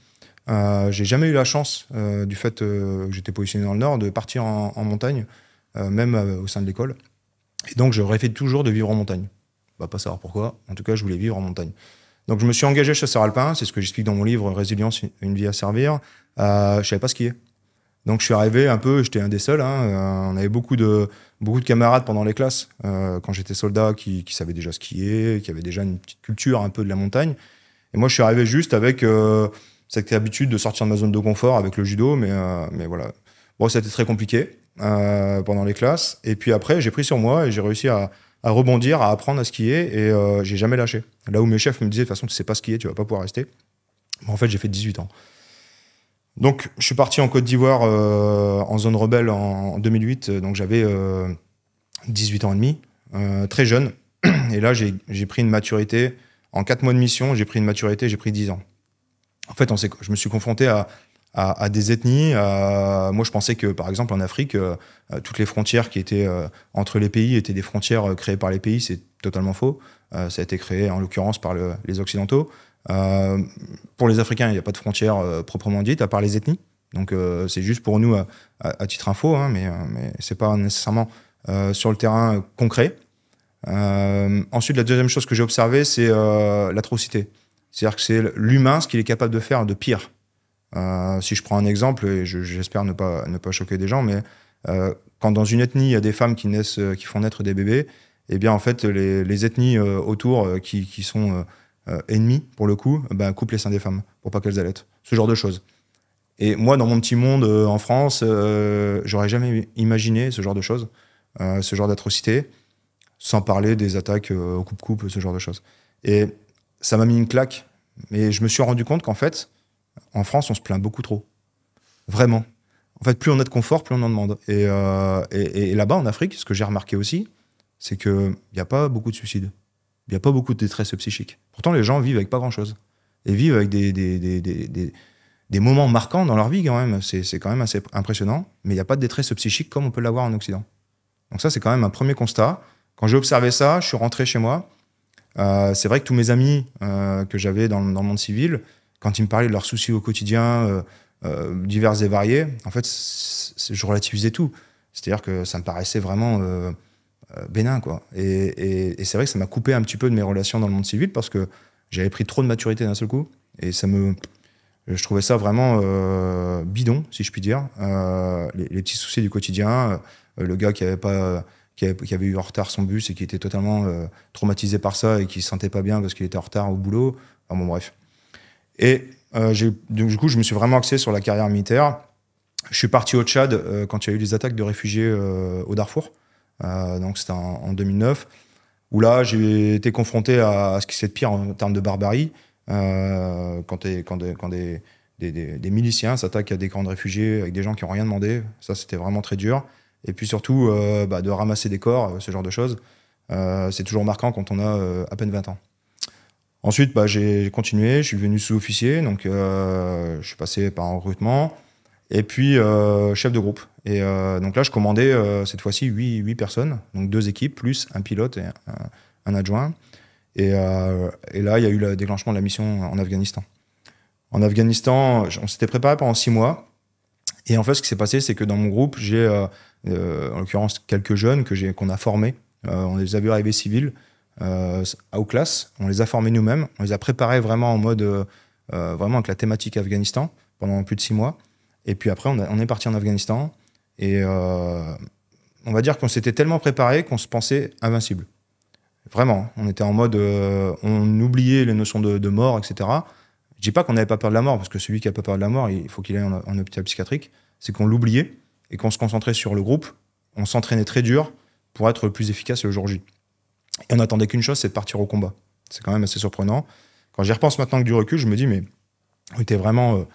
J'ai jamais eu la chance, du fait que j'étais positionné dans le nord, de partir en montagne, même au sein de l'école. Et donc je rêvais toujours de vivre en montagne. On va pas savoir pourquoi, en tout cas je voulais vivre en montagne. Donc je me suis engagé chasseur alpin, c'est ce que j'explique dans mon livre Résilience, une vie à servir. Je savais pas skier. Donc je suis arrivé un peu, j'étais un des seuls, on avait beaucoup de camarades pendant les classes, quand j'étais soldat, qui savaient déjà skier, qui avaient déjà une petite culture un peu de la montagne. Et moi je suis arrivé juste avec cette habitude de sortir de ma zone de confort avec le judo, mais voilà. Bon, ça a été très compliqué pendant les classes. Et puis après, j'ai pris sur moi et j'ai réussi à rebondir, à apprendre à skier, et j'ai jamais lâché. Là où mes chefs me disaient, de toute façon, tu sais pas skier, tu vas pas pouvoir rester. En fait, j'ai fait 18 ans. Donc, je suis parti en Côte d'Ivoire en zone rebelle en 2008, donc j'avais 18 ans et demi, très jeune. Et là, j'ai pris une maturité. En 4 mois de mission, j'ai pris une maturité, j'ai pris 10 ans. En fait, je me suis confronté à des ethnies. Moi, je pensais que, par exemple, en Afrique, toutes les frontières qui étaient entre les pays étaient des frontières créées par les pays. C'est totalement faux. Ça a été créé, en l'occurrence, par les Occidentaux. Pour les Africains, il n'y a pas de frontières proprement dites, à part les ethnies. Donc, c'est juste pour nous, à titre info, mais ce n'est pas nécessairement sur le terrain concret. Ensuite, la deuxième chose que j'ai observée, c'est l'atrocité. C'est-à-dire que c'est l'humain ce qu'il est capable de faire de pire. Si je prends un exemple, et j'espère ne pas choquer des gens, mais quand dans une ethnie, il y a des femmes qui font naître des bébés, eh bien, en fait, les ethnies autour qui sont ennemies, pour le coup, coupent les seins des femmes pour pas qu'elles allaitent. Ce genre de choses. Et moi, dans mon petit monde en France, j'aurais jamais imaginé ce genre de choses, ce genre d'atrocité, sans parler des attaques au coupe-coupe, ce genre de choses. Et ça m'a mis une claque. Mais je me suis rendu compte qu'en fait, en France, on se plaint beaucoup trop. Vraiment. En fait, plus on a de confort, plus on en demande. Et là-bas, en Afrique, ce que j'ai remarqué aussi, c'est qu'il n'y a pas beaucoup de suicides. Il n'y a pas beaucoup de détresse psychique. Pourtant, les gens vivent avec pas grand-chose. Et vivent avec des moments marquants dans leur vie, quand même. C'est quand même assez impressionnant. Mais il n'y a pas de détresse psychique comme on peut l'avoir en Occident. Donc ça, c'est quand même un premier constat. Quand j'ai observé ça, je suis rentré chez moi. C'est vrai que tous mes amis que j'avais dans le monde civil, quand ils me parlaient de leurs soucis au quotidien, divers et variés, en fait, je relativisais tout. C'est-à-dire que ça me paraissait vraiment bénin, quoi. Et c'est vrai que ça m'a coupé un petit peu de mes relations dans le monde civil parce que j'avais pris trop de maturité d'un seul coup. Et je trouvais ça vraiment bidon, si je puis dire. Les petits soucis du quotidien, le gars qui avait eu en retard son bus et qui était totalement traumatisé par ça et qui se sentait pas bien parce qu'il était en retard au boulot. Enfin bon, bref. Et du coup, je me suis vraiment axé sur la carrière militaire. Je suis parti au Tchad quand il y a eu les attaques de réfugiés au Darfour. Donc c'était en 2009. Où là, j'ai été confronté à ce qui s'est de pire en termes de barbarie. Quand des miliciens s'attaquent à des camps de réfugiés avec des gens qui n'ont rien demandé. Ça, c'était vraiment très dur. Et puis surtout, de ramasser des corps, ce genre de choses. C'est toujours marquant quand on a à peine 20 ans. Ensuite, j'ai continué, je suis devenu sous-officier, donc je suis passé par un recrutement, et puis chef de groupe. Et donc là, je commandais cette fois-ci 8 personnes, donc 2 équipes, plus un pilote et un adjoint. Et là, il y a eu le déclenchement de la mission en Afghanistan. En Afghanistan, on s'était préparé pendant 6 mois. Et en fait, ce qui s'est passé, c'est que dans mon groupe, j'ai, en l'occurrence, quelques jeunes qu'on a formés. On les a vus arriver civils. aux classes. On les a formés nous-mêmes. On les a préparés vraiment en mode, vraiment avec la thématique Afghanistan pendant plus de 6 mois. Et puis après, on est parti en Afghanistan. Et on va dire qu'on s'était tellement préparé qu'on se pensait invincible. Vraiment. On était en mode, on oubliait les notions de mort, etc. Je dis pas qu'on n'avait pas peur de la mort, parce que celui qui a pas peur de la mort, il faut qu'il aille en hôpital psychiatrique. C'est qu'on l'oubliait et qu'on se concentrait sur le groupe. On s'entraînait très dur pour être le plus efficace le jour J. Et on n'attendait qu'une chose, c'est de partir au combat. C'est quand même assez surprenant. Quand j'y repense maintenant avec du recul, je me dis, mais on était vraiment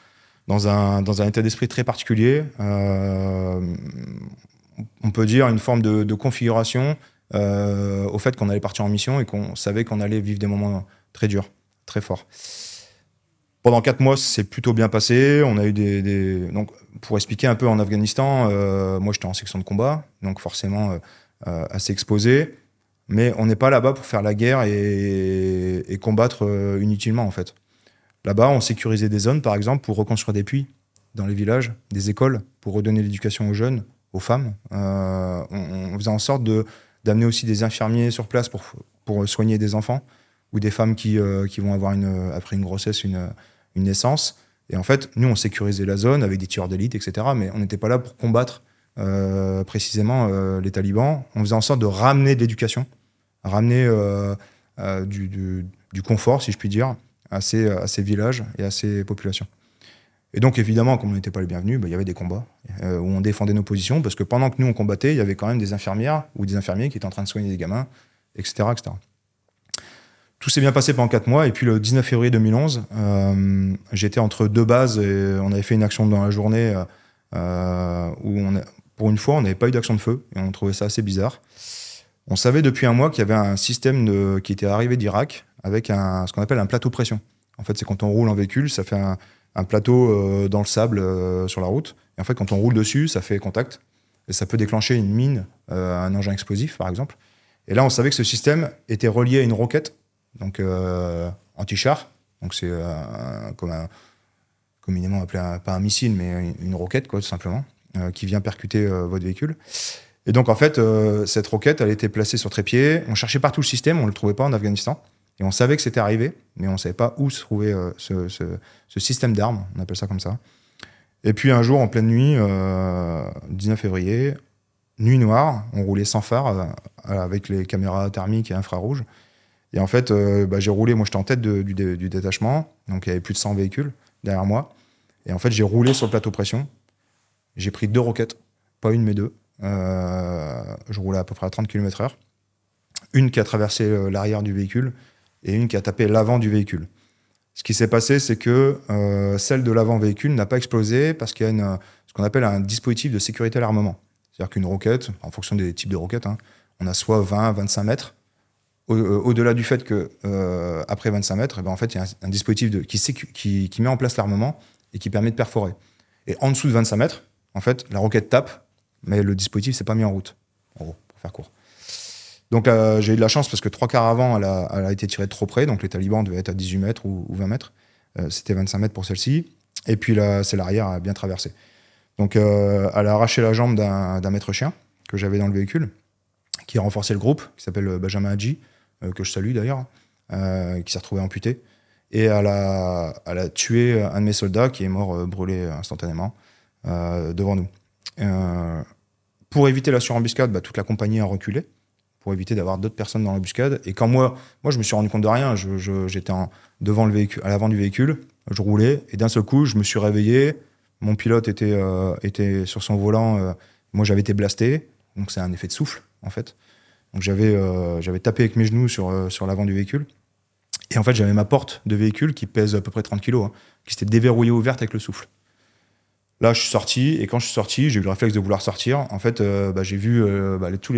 dans un état d'esprit très particulier. On peut dire une forme de configuration au fait qu'on allait partir en mission et qu'on savait qu'on allait vivre des moments très durs, très forts. Pendant 4 mois, c'est plutôt bien passé. On a eu donc, pour expliquer un peu en Afghanistan, moi j'étais en section de combat, donc forcément assez exposé. Mais on n'est pas là-bas pour faire la guerre et combattre inutilement, en fait. Là-bas, on sécurisait des zones, par exemple, pour reconstruire des puits dans les villages, des écoles, pour redonner l'éducation aux jeunes, aux femmes. On faisait en sorte d'amener aussi des infirmiers sur place pour soigner des enfants ou des femmes qui vont avoir, après une grossesse, une naissance. Et en fait, nous, on sécurisait la zone avec des tueurs d'élite, etc. Mais on n'était pas là pour combattre précisément les talibans. On faisait en sorte de ramener de l'éducation, ramener du confort, si je puis dire, à ces villages et à ces populations. Et donc, évidemment, comme on n'était pas les bienvenus, il y avait des combats où on défendait nos positions, parce que pendant que nous, on combattait, il y avait quand même des infirmières ou des infirmiers qui étaient en train de soigner des gamins, etc. etc. Tout s'est bien passé pendant 4 mois, et puis le 19 février 2011, j'étais entre 2 bases, et on avait fait une action dans la journée où, pour une fois, on n'avait pas eu d'action de feu, et on trouvait ça assez bizarre. On savait depuis un mois qu'il y avait un système qui était arrivé d'Irak, avec ce qu'on appelle un plateau pression. En fait, c'est quand on roule en véhicule, ça fait un plateau dans le sable sur la route. Et en fait, quand on roule dessus, ça fait contact. Et ça peut déclencher une mine, un engin explosif, par exemple. Et là, on savait que ce système était relié à une roquette, donc anti-char. Donc c'est communément appelé, pas un missile, mais une roquette, quoi, tout simplement, qui vient percuter votre véhicule. Et donc, en fait, cette roquette, elle était placée sur trépied. On cherchait partout le système, on ne le trouvait pas en Afghanistan. Et on savait que c'était arrivé, mais on ne savait pas où se trouvait ce système d'armes, on appelle ça comme ça. Et puis un jour, en pleine nuit, 19 février, nuit noire, on roulait sans phare avec les caméras thermiques et infrarouges. Et en fait, j'ai roulé, moi j'étais en tête du détachement, donc il y avait plus de 100 véhicules derrière moi. Et en fait, j'ai roulé sur le plateau pression. J'ai pris 2 roquettes, pas une mais 2. Je roulais à peu près à 30 km/h. Une qui a traversé l'arrière du véhicule et une qui a tapé l'avant du véhicule. Ce qui s'est passé, c'est que celle de l'avant-véhicule n'a pas explosé parce qu'il y a ce qu'on appelle un dispositif de sécurité à l'armement. C'est-à-dire qu'une roquette, en fonction des types de roquettes, on a soit 20, 25 mètres. Au-delà du fait que après 25 mètres, en fait, il y a un dispositif qui met en place l'armement et qui permet de perforer. Et en dessous de 25 mètres, en fait, la roquette tape, mais le dispositif ne s'est pas mis en route, en gros, pour faire court. Donc j'ai eu de la chance parce que 3 quarts avant, elle a été tirée de trop près, donc les talibans devaient être à 18 mètres ou 20 mètres. C'était 25 mètres pour celle-ci. Et puis là, c'est l'arrière a bien traversé. Donc elle a arraché la jambe d'un maître chien que j'avais dans le véhicule, qui a renforcé le groupe, qui s'appelle Benjamin Hadji, que je salue d'ailleurs, qui s'est retrouvé amputé. Et elle a tué un de mes soldats qui est mort brûlé instantanément devant nous. Pour éviter la surembuscade, toute la compagnie a reculé pour éviter d'avoir d'autres personnes dans l'embuscade. Et quand moi, je me suis rendu compte de rien. J'étais devant le véhicule, à l'avant du véhicule, je roulais, et d'un seul coup, je me suis réveillé. Mon pilote était sur son volant. Moi, j'avais été blasté. Donc, c'est un effet de souffle, en fait. Donc, j'avais tapé avec mes genoux sur l'avant du véhicule. Et en fait, j'avais ma porte de véhicule qui pèse à peu près 30 kilos, qui s'était déverrouillée ouverte avec le souffle. Là, je suis sorti, et quand je suis sorti, j'ai eu le réflexe de vouloir sortir. En fait, j'ai vu tous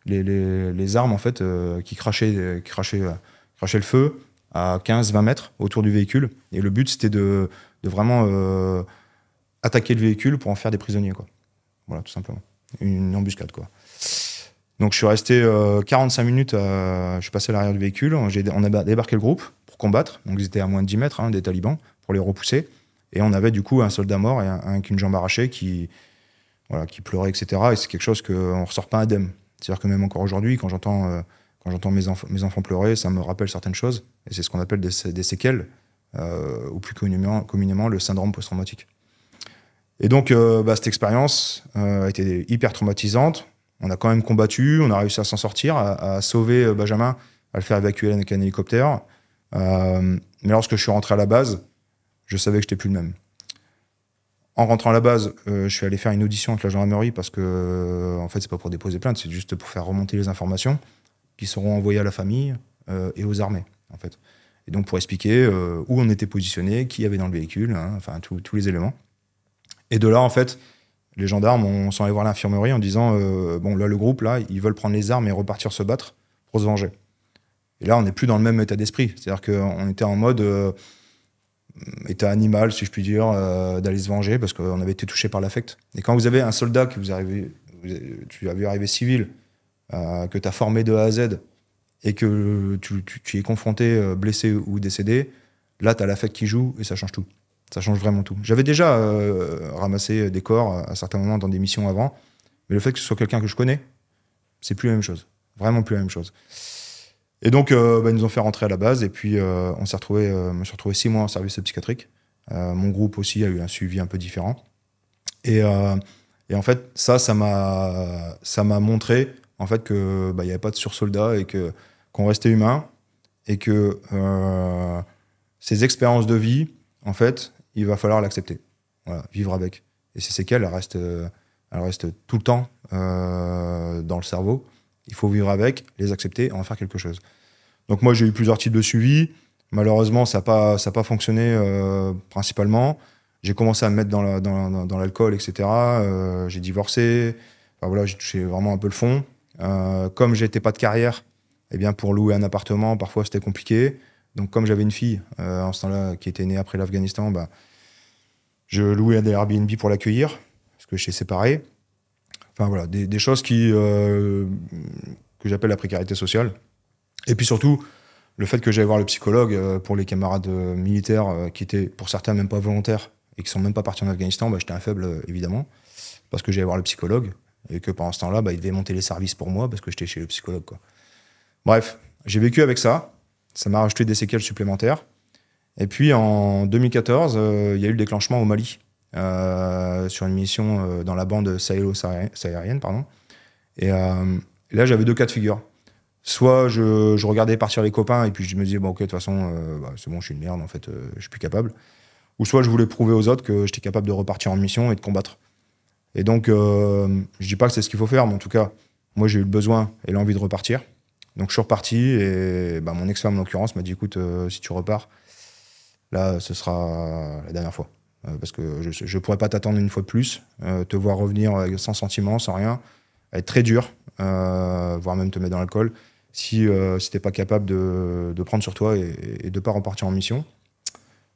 les armes en fait, qui crachaient le feu à 15-20 mètres autour du véhicule. Et le but, c'était de vraiment attaquer le véhicule pour en faire des prisonniers, quoi. Voilà, tout simplement. Une embuscade, quoi. Donc, je suis resté 45 minutes, je suis passé à l'arrière du véhicule. On a débarqué le groupe pour combattre. Donc, ils étaient à moins de 10 mètres des talibans pour les repousser. Et on avait du coup un soldat mort et avec une jambe arrachée qui pleurait, etc. Et c'est quelque chose qu'on ne ressort pas indemne. C'est-à-dire que même encore aujourd'hui, quand j'entends Quand j'entends mes enfants pleurer, ça me rappelle certaines choses. Et c'est ce qu'on appelle des séquelles, ou plus communément le syndrome post-traumatique. Et donc, cette expérience a été hyper traumatisante. On a quand même combattu, on a réussi à s'en sortir, à sauver Benjamin, à le faire évacuer avec un hélicoptère. Mais lorsque je suis rentré à la base, je savais que je n'étais plus le même. En rentrant à la base, je suis allé faire une audition avec la gendarmerie parce que, en fait, c'est pas pour déposer plainte, c'est juste pour faire remonter les informations qui seront envoyées à la famille et aux armées, en fait. Et donc pour expliquer où on était positionné, qui y avait dans le véhicule, hein, enfin tous les éléments. Et de là, en fait, les gendarmes sont allés voir l'infirmerie en disant bon, là, le groupe, là, ils veulent prendre les armes et repartir se battre pour se venger. Et là, on n'est plus dans le même état d'esprit. C'est-à-dire qu'on était en mode état animal, si je puis dire, d'aller se venger parce qu'on avait été touché par l'affect. Et quand vous avez un soldat tu as vu arriver civil, que tu as formé de A à Z et que tu es confronté, blessé ou décédé, là, tu as l'affect qui joue et ça change tout. Ça change vraiment tout. J'avais déjà ramassé des corps à certains moments dans des missions avant, mais le fait que ce soit quelqu'un que je connais, c'est plus la même chose. Vraiment plus la même chose. Et donc, ils nous ont fait rentrer à la base, et puis je me suis retrouvé 6 mois en service psychiatrique. Mon groupe aussi a eu un suivi un peu différent. Et en fait, ça m'a montré en fait que il n'y avait pas de sursoldat et qu'on restait humain et que ces expériences de vie, en fait, il va falloir l'accepter, voilà, vivre avec. Et ces séquelles, elles restent tout le temps dans le cerveau. Il faut vivre avec, les accepter et en faire quelque chose. Donc moi, j'ai eu plusieurs types de suivi. Malheureusement, ça n'a pas fonctionné principalement. J'ai commencé à me mettre dans l'alcool, etc. J'ai divorcé. Enfin, voilà, j'ai touché vraiment un peu le fond. Comme j'étais pas de carrière, eh bien, pour louer un appartement, parfois c'était compliqué. Donc comme j'avais une fille en ce temps-là qui était née après l'Afghanistan, je louais des Airbnb pour l'accueillir, parce que je suis séparé. Enfin voilà, des choses que j'appelle la précarité sociale. Et puis surtout, le fait que j'aille voir le psychologue pour les camarades militaires qui étaient pour certains même pas volontaires et qui sont même pas partis en Afghanistan, j'étais un faible évidemment, parce que j'allais voir le psychologue et que pendant ce temps-là, il devait monter les services pour moi parce que j'étais chez le psychologue, quoi. Bref, j'ai vécu avec ça. Ça m'a rajouté des séquelles supplémentaires. Et puis en 2014, il y a eu le déclenchement au Mali, sur une mission dans la bande sahélo-saharienne, pardon. Et là, j'avais 2 cas de figure. Soit je regardais partir les copains et puis je me disais, ok, de toute façon, c'est bon, je suis une merde, en fait, je suis plus capable. Ou soit je voulais prouver aux autres que j'étais capable de repartir en mission et de combattre. Et donc, je dis pas que c'est ce qu'il faut faire, mais en tout cas, moi, j'ai eu le besoin et l'envie de repartir. Donc, je suis reparti et mon ex-femme, en l'occurrence, m'a dit, écoute, si tu repars, là, ce sera la dernière fois. Parce que je pourrais pas t'attendre une fois de plus, te voir revenir sans sentiment, sans rien, être très dur, voire même te mettre dans l'alcool, si t'es pas capable de prendre sur toi et de pas repartir en mission.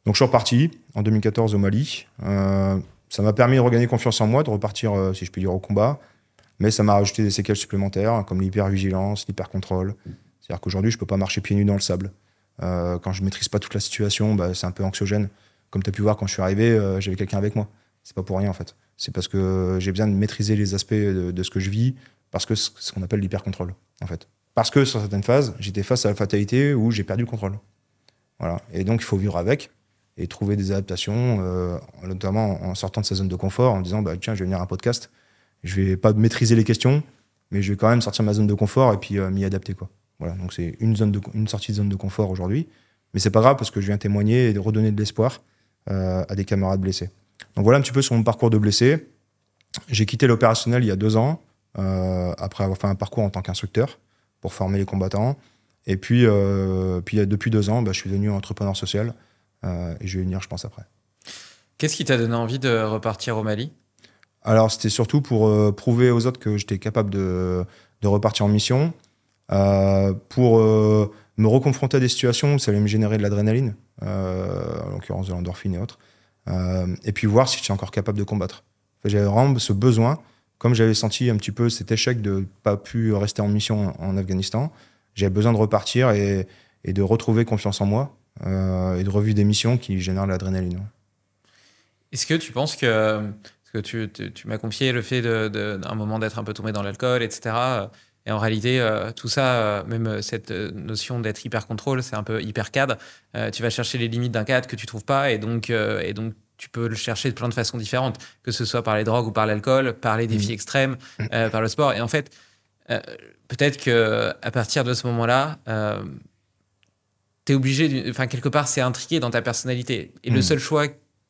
Donc je suis reparti en 2014 au Mali. Ça m'a permis de regagner confiance en moi, de repartir, si je puis dire, au combat. Mais ça m'a rajouté des séquelles supplémentaires, comme l'hypervigilance, l'hypercontrôle. C'est-à-dire qu'aujourd'hui, je peux pas marcher pieds nus dans le sable. Quand je maîtrise pas toute la situation, c'est un peu anxiogène. Comme tu as pu voir, quand je suis arrivé, j'avais quelqu'un avec moi. C'est pas pour rien, en fait. C'est parce que j'ai besoin de maîtriser les aspects de ce que je vis, parce que c'est ce qu'on appelle l'hypercontrôle, en fait. Parce que sur certaines phases, j'étais face à la fatalité où j'ai perdu le contrôle. Voilà. Et donc, il faut vivre avec et trouver des adaptations, notamment en sortant de sa zone de confort, en disant, tiens, je vais venir à un podcast, je vais pas maîtriser les questions, mais je vais quand même sortir de ma zone de confort et puis m'y adapter, quoi. Voilà. Donc, c'est une sortie de zone de confort aujourd'hui. Mais c'est pas grave parce que je viens témoigner et de redonner de l'espoir à des camarades blessés. Donc voilà un petit peu sur mon parcours de blessé. J'ai quitté l'opérationnel il y a 2 ans, après avoir fait un parcours en tant qu'instructeur pour former les combattants. Et puis depuis 2 ans, je suis devenu entrepreneur social et je vais venir, je pense, après. Qu'est-ce qui t'a donné envie de repartir au Mali ? Alors, c'était surtout pour prouver aux autres que j'étais capable de repartir en mission, pour me reconfronter à des situations où ça allait me générer de l'adrénaline, en l'occurrence de l'endorphine et autres, et puis voir si j'étais encore capable de combattre. Enfin, j'avais vraiment ce besoin, comme j'avais senti un petit peu cet échec de ne pas pu rester en mission en Afghanistan, j'avais besoin de repartir et de retrouver confiance en moi, et de revivre des missions qui génèrent de l'adrénaline. Est-ce que tu penses que... Parce que tu m'as confié le fait d'un moment d'être un peu tombé dans l'alcool, etc. Et en réalité, tout ça, même cette notion d'être hyper contrôle, c'est un peu hyper cadre. Tu vas chercher les limites d'un cadre que tu trouves pas, et donc tu peux le chercher de plein de façons différentes, que ce soit par les drogues ou par l'alcool, par les défis extrêmes, par le sport. Et en fait, peut-être que à partir de ce moment-là, t'es obligé, enfin quelque part, c'est intriqué dans ta personnalité. Et le seul choix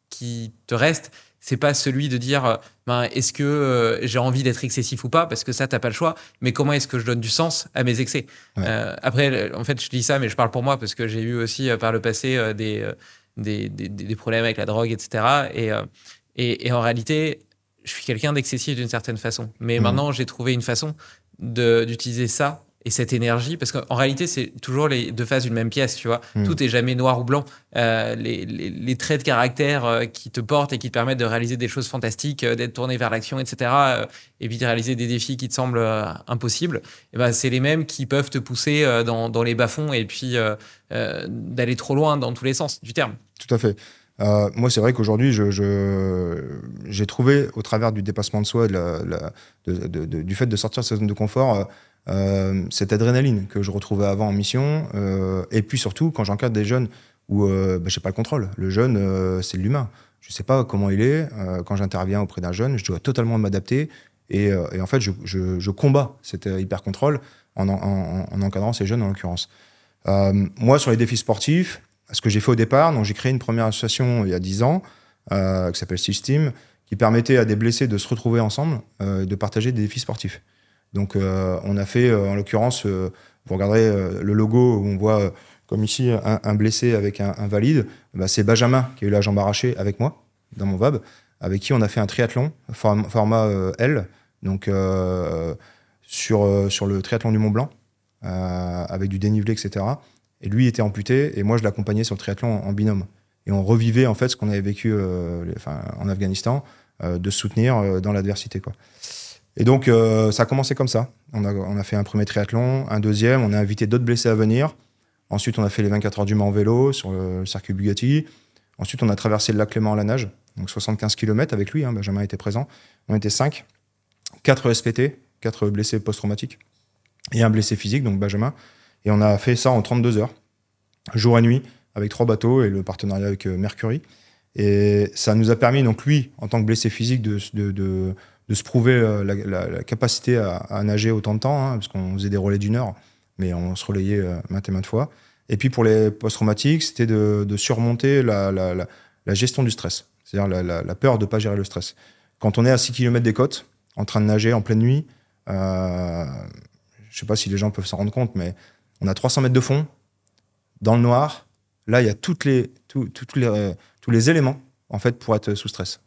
qui te reste, c'est pas celui de dire est-ce que j'ai envie d'être excessif ou pas, parce que ça, t'as pas le choix, mais comment est-ce que je donne du sens à mes excès. Après, en fait, je dis ça, mais je parle pour moi, parce que j'ai eu aussi par le passé des problèmes avec la drogue, etc. Et en réalité, je suis quelqu'un d'excessif d'une certaine façon. Mais maintenant, j'ai trouvé une façon d'utiliser ça et cette énergie, parce qu'en réalité, c'est toujours les deux faces d'une même pièce, tu vois. Tout est jamais noir ou blanc. Les traits de caractère qui te portent et qui te permettent de réaliser des choses fantastiques, d'être tourné vers l'action, etc., et puis de réaliser des défis qui te semblent impossibles, et ben, c'est les mêmes qui peuvent te pousser dans les bas-fonds et puis d'aller trop loin dans tous les sens du terme. Tout à fait. Moi, c'est vrai qu'aujourd'hui, j'ai trouvé, au travers du dépassement de soi, du fait de sortir de sa zone de confort, cette adrénaline que je retrouvais avant en mission, et puis surtout quand j'encadre des jeunes où j'ai pas le contrôle. Le jeune, c'est l'humain. Je sais pas comment il est. Quand j'interviens auprès d'un jeune, je dois totalement m'adapter, et en fait, je combats cet hyper-contrôle en encadrant ces jeunes en l'occurrence. Moi, sur les défis sportifs, ce que j'ai fait au départ, donc j'ai créé une première association il y a 10 ans, qui s'appelle System, qui permettait à des blessés de se retrouver ensemble, de partager des défis sportifs. Donc on a fait, en l'occurrence, vous regarderez le logo où on voit, comme ici, un blessé avec un valide. Bah, c'est Benjamin qui a eu la jambe arrachée avec moi, dans mon VAB, avec qui on a fait un triathlon, format L, donc sur le triathlon du Mont Blanc, avec du dénivelé, etc. Et lui était amputé, et moi je l'accompagnais sur le triathlon en binôme. Et on revivait en fait ce qu'on avait vécu en Afghanistan, de se soutenir dans l'adversité, quoi. Et donc ça a commencé comme ça. On a fait un premier triathlon, un deuxième, on a invité d'autres blessés à venir. Ensuite on a fait les 24 heures du Mans en vélo sur le circuit Bugatti. Ensuite on a traversé le lac Léman à la nage, donc 75 km avec lui, Benjamin était présent. On était 5, 4 SPT, 4 blessés post-traumatiques, et un blessé physique, donc Benjamin. Et on a fait ça en 32 heures, jour et nuit, avec 3 bateaux et le partenariat avec Mercury. Et ça nous a permis, donc lui, en tant que blessé physique, de se prouver la capacité à nager autant de temps, parce qu'on faisait des relais d'1 heure, mais on se relayait maintes et maintes fois. Et puis pour les post-traumatiques, c'était de surmonter la gestion du stress, c'est-à-dire la peur de ne pas gérer le stress. Quand on est à 6 km des côtes, en train de nager en pleine nuit, je ne sais pas si les gens peuvent s'en rendre compte, mais on a 300 mètres de fond, dans le noir. Là, il y a tous les éléments en fait, pour être sous stress.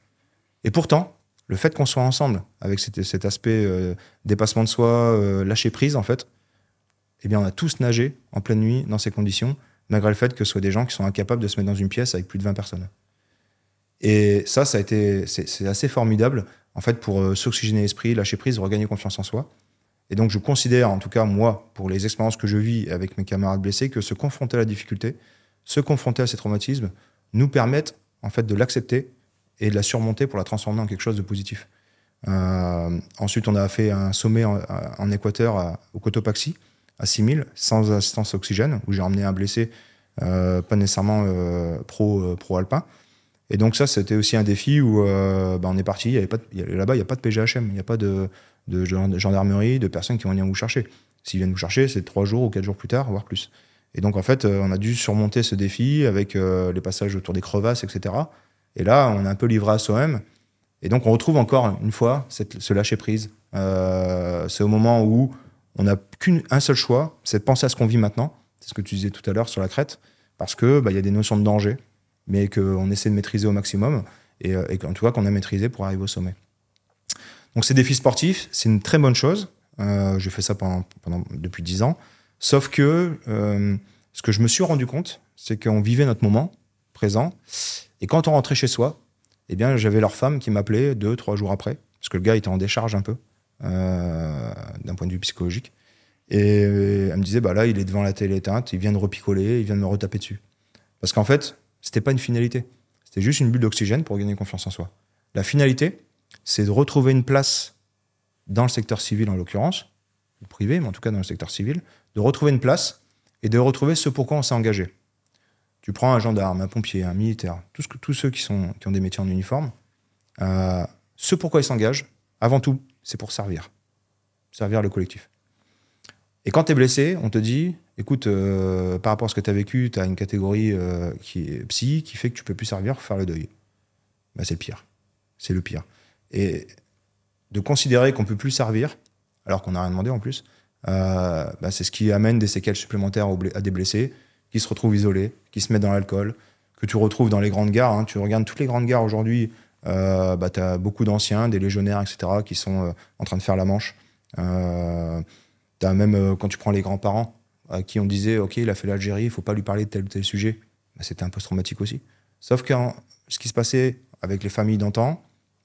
Et pourtant, le fait qu'on soit ensemble, avec cet aspect dépassement de soi, lâcher prise, en fait, eh bien, on a tous nagé en pleine nuit dans ces conditions, malgré le fait que ce soit des gens qui sont incapables de se mettre dans une pièce avec plus de 20 personnes. Et ça a été, c'est assez formidable, en fait, pour s'oxygéner l'esprit, lâcher prise, regagner confiance en soi. Et donc, je considère, en tout cas, moi, pour les expériences que je vis avec mes camarades blessés, que se confronter à la difficulté, se confronter à ces traumatismes, nous permettent, en fait, de l'accepter et de la surmonter pour la transformer en quelque chose de positif. Ensuite, on a fait un sommet en Équateur, au Cotopaxi, à 6000, sans assistance oxygène, où j'ai emmené un blessé, pas nécessairement pro-alpin. Et donc ça, c'était aussi un défi où on est parti, là-bas, il n'y a pas de PGHM, il n'y a pas de gendarmerie, de personnes qui vont venir vous chercher. S'ils viennent vous chercher, c'est 3 jours ou 4 jours plus tard, voire plus. Et donc, en fait, on a dû surmonter ce défi avec les passages autour des crevasses, etc. Et là, on est un peu livré à soi-même. Et donc, on retrouve encore une fois ce lâcher-prise. C'est au moment où on n'a qu'un seul choix, c'est de penser à ce qu'on vit maintenant. C'est ce que tu disais tout à l'heure sur la crête. Parce que y a des notions de danger, mais qu'on essaie de maîtriser au maximum. Et en tout cas, qu'on a maîtrisé pour arriver au sommet. Donc, ces défis sportifs, c'est une très bonne chose. J'ai fait ça depuis 10 ans. Sauf que ce que je me suis rendu compte, c'est qu'on vivait notre moment présent. Et quand on rentrait chez soi, eh bien, j'avais leur femme qui m'appelait 2-3 jours après, parce que le gars était en décharge un peu, d'un point de vue psychologique. Et elle me disait, là, il est devant la télé éteinte, il vient de repicoler, il vient de me retaper dessus. Parce qu'en fait, c'était pas une finalité. C'était juste une bulle d'oxygène pour gagner confiance en soi. La finalité, c'est de retrouver une place dans le secteur civil, en l'occurrence, ou privé, mais en tout cas dans le secteur civil, de retrouver une place et de retrouver ce pourquoi on s'est engagé. Tu prends un gendarme, un pompier, un militaire, tous ceux qui ont des métiers en uniforme, ce pourquoi ils s'engagent, avant tout, c'est pour servir le collectif. Et quand tu es blessé, on te dit, écoute, par rapport à ce que tu as vécu, tu as une catégorie qui est psy, qui fait que tu peux plus servir, faut faire le deuil. Ben, c'est le pire. C'est le pire. Et de considérer qu'on peut plus servir, alors qu'on n'a rien demandé en plus, c'est ce qui amène des séquelles supplémentaires à des blessés, qui se retrouvent isolés, qui se mettent dans l'alcool, que tu retrouves dans les grandes gares. Hein. Tu regardes toutes les grandes gares aujourd'hui, tu as beaucoup d'anciens, des légionnaires, etc., qui sont en train de faire la manche. T'as même, quand tu prends les grands-parents, à qui on disait « Ok, il a fait l'Algérie, il ne faut pas lui parler de tel ou tel sujet », c'était un post-traumatique aussi. Sauf que ce qui se passait avec les familles d'antan,